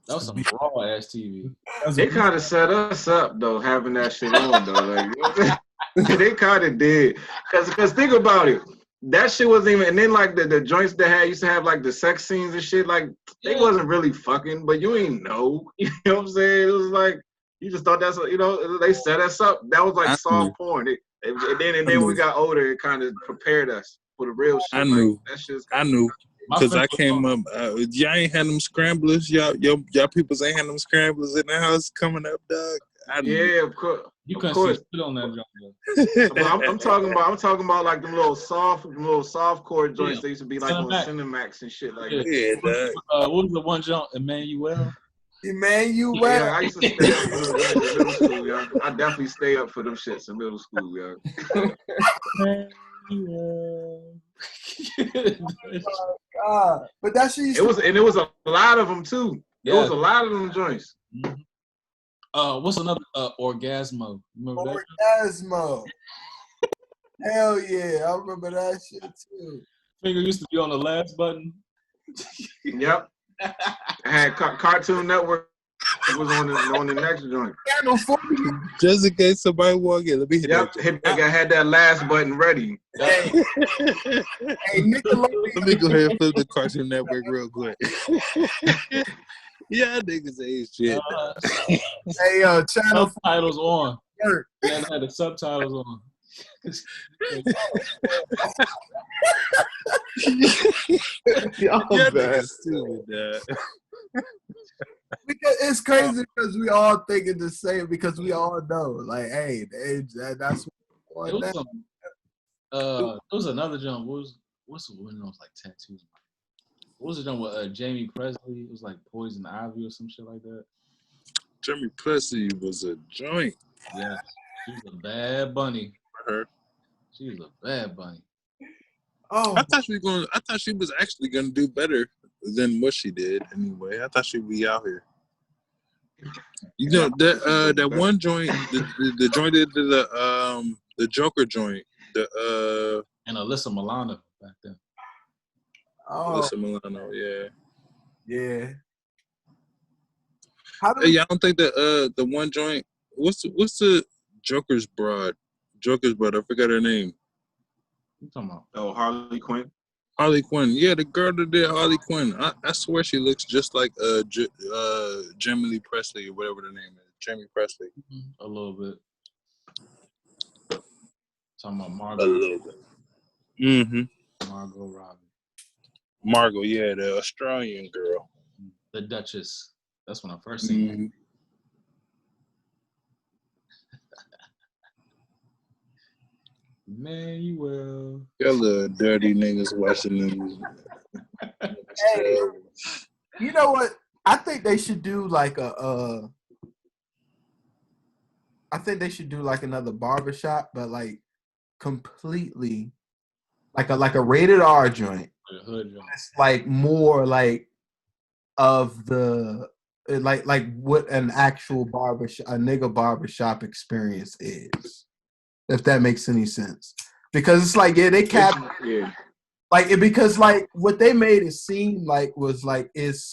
That was some raw ass TV. They kind of set us up though, having that shit on though. Like, you know what I'm saying? They kind of did. Cause think about it. That shit wasn't even. And then like the joints they used to have like the sex scenes and shit. Like they wasn't really fucking, but you ain't know. You know what I'm saying? It was like you just thought that's what, you know. They set us up. That was like soft porn. And then we got older. It kind of prepared us for the real shit. I knew. Like, that shit's I knew. Because I came up, y'all ain't had them scramblers. Y'all peoples ain't had them scramblers in the house coming up, dog. Yeah, of course. You Of couldn't course. see shit on that jump. But I'm talking about like them little soft core joints. They used to be like on Cinemax and shit like that. Yeah, dog. What was the one jump? Emmanuel. Yeah, I used to stay up for them in middle school, y'all. I definitely stay up for them shits in middle school, y'all. God. But that shit it was a lot of them too. There was a lot of them joints. Mm-hmm. What's another Orgasmo? Remember that? Orgasmo. Hell yeah, I remember that shit too. Finger used to be on the last button. Yep. I had Cartoon Network was on the next joint. Just in case somebody walk in, let me hit that. I had that last button ready. Hey, Nickelodeon. Let me go ahead and flip the Cartoon Network real quick. Yeah, niggas age shit. Hey, channel subtitles on. Yeah, I had the subtitles on. Y'all bad. Stupid, because it's crazy because we all thinking the same because we all know like, hey, that's what it was another jump. What's the one that was like tattoos? What was it done with Jamie Presley? It was like Poison Ivy or some shit like that. Jamie Presley was a joint. Yeah, she was a bad bunny. Her. She was a bad bunny. Oh, I thought she was actually gonna do better than what she did. Anyway, I thought she'd be out here. You know that one joint, the joint that did the Joker joint, and Alyssa Milano back then. Oh, Alyssa Milano, yeah. Hey, y'all don't think that the one joint, what's the Joker's broad? I forgot her name. What you talking about? Oh, Harley Quinn. Harley Quinn. Yeah, the girl that did Harley Quinn. I swear she looks just like Jamie Lee Presley or whatever the name is. Jamie Presley. A little bit. Talking about Margot. A little bit. Mm-hmm. Margot Robbie. Margot, yeah, the Australian girl. The Duchess. That's when I first seen her. Emmanuel. Y'all little dirty niggas watching them. Hey, you know what? I think they should do like another barbershop, but like completely like a rated R joint. It's like more like of the like what an actual a nigga barbershop experience is. If that makes any sense. Because it's like, yeah, they because like what they made it seem like was like I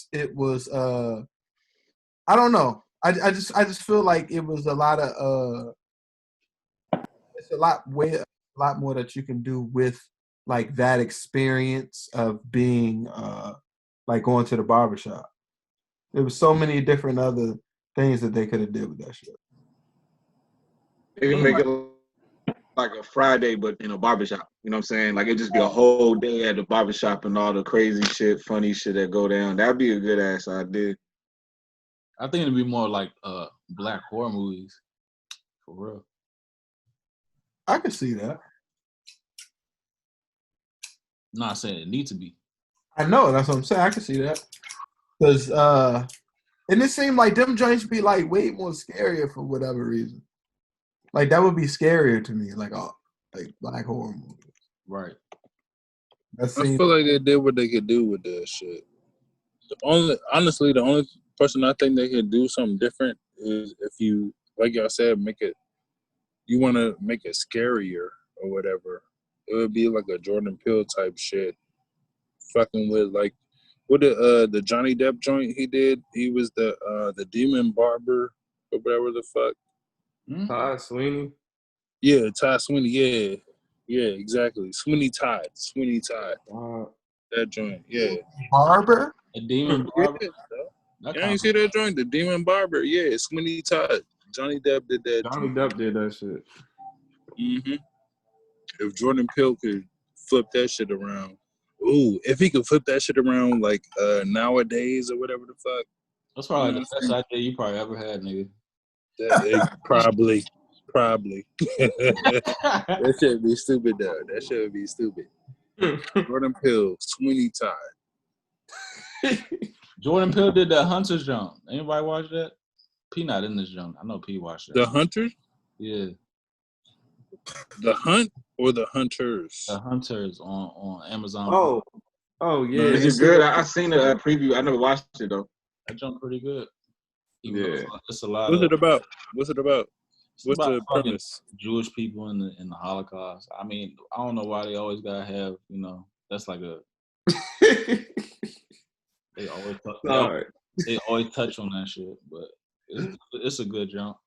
don't know. I just feel like it was a lot of it's a lot more that you can do with like that experience of being like going to the barbershop. There was so many different other things that they could have did with that shit. They can make it like a Friday, but in a barbershop. You know what I'm saying? Like it'd just be a whole day at the barbershop and all the crazy shit, funny shit that go down. That'd be a good ass idea. I think it'd be more like black horror movies, for real. I can see that. Not saying it needs to be. I know, that's what I'm saying. I can see that. Because and it seemed like them joints be like way more scarier for whatever reason. Like that would be scarier to me, like black horror movies. Right. I feel like they did what they could do with that shit. Honestly, the only person I think they could do something different is if you, like y'all said, you want to make it scarier or whatever. It would be like a Jordan Peele type shit, fucking with like what the Johnny Depp joint he did. He was the demon barber or whatever the fuck. Todd Sweeney. Yeah, Todd Sweeney. Yeah, exactly. Sweeney Todd. That joint. Yeah. Barber. A demon barber. Yeah, you see that joint? The demon barber. Yeah, Sweeney Todd. Johnny Depp did that. Johnny Depp did that shit. Mm-hmm. If Jordan Peele could flip that shit around. Ooh, if he could flip that shit around like nowadays or whatever the fuck. That's probably the best idea you probably ever had, nigga. Probably. That should be stupid though. That should be stupid. Jordan Peele, Sweeney Todd. Jordan Peele did that Hunter's jump. Anybody watch that? P not in this jump. I know P watched that. The Hunters? Yeah. The Hunt or the Hunters? The Hunters on Amazon. Oh yeah. Is it good? I seen a preview. I never watched it though. That jump pretty good. Yeah. It's a lot. What's it about? What's the premise? Jewish people in the Holocaust. I mean, I don't know why they always gotta have, that's like a they always touch on that shit, but it's a good jump.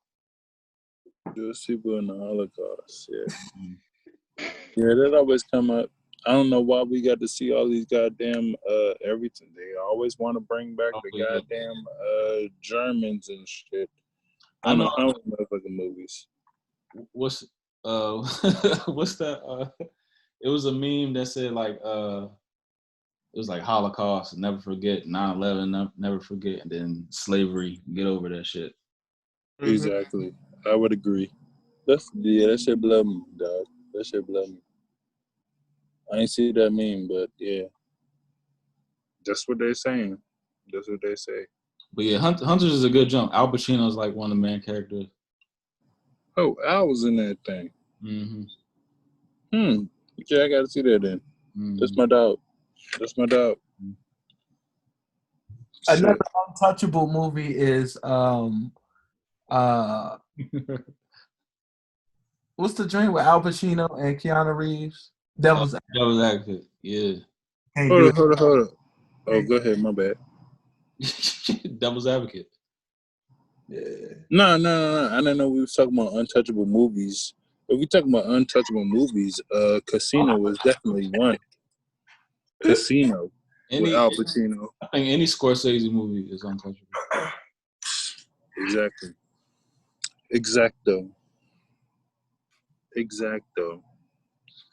Jewish people in the Holocaust, yeah. Yeah, that always come up. I don't know why we got to see all these goddamn everything. They always want to bring back the goddamn Germans and shit. I know how many motherfucking movies. What's that? It was a meme that said like it was like Holocaust, never forget, 9/11, never forget, and then slavery, get over that shit. Mm-hmm. Exactly. I would agree. That shit blow me, dog. That shit blow me. I ain't see that meme, but yeah. That's what they're saying. That's what they say. But yeah, Hunters is a good jump. Al Pacino is like one of the main characters. Oh, Al was in that thing. Mm-hmm. Yeah, I gotta see that then. Mm-hmm. That's my dog. Another untouchable movie is what's the joint with Al Pacino and Keanu Reeves? Devil's Advocate. Yeah. Hold on. Oh, go ahead. My bad. Devil's Advocate. Yeah. No. I didn't know we was talking about untouchable movies. If we talking about untouchable movies, Casino was definitely one. Casino with Al Pacino. I think any Scorsese movie is untouchable. Exactly. Exacto.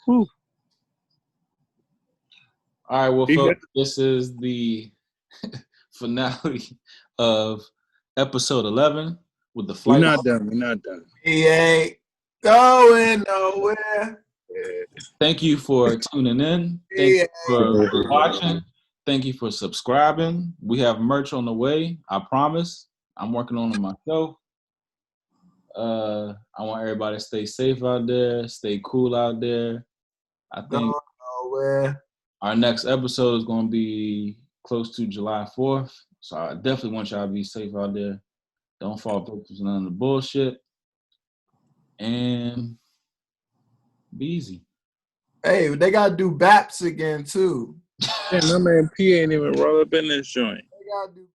Whew. All right, well, folks, this is the finale of episode 11 with the flight. We're not done. He ain't going nowhere. Thank you for tuning in. Thank you for watching. Thank you for subscribing. We have merch on the way. I promise. I'm working on it myself. I want everybody to stay safe out there, stay cool out there. I think our next episode is going to be close to July 4th. So I definitely want y'all to be safe out there. Don't fall victim to none of the bullshit. And be easy. Hey, they got to do BAPS again, too. Yeah, my man P ain't even roll up in this joint. They got to do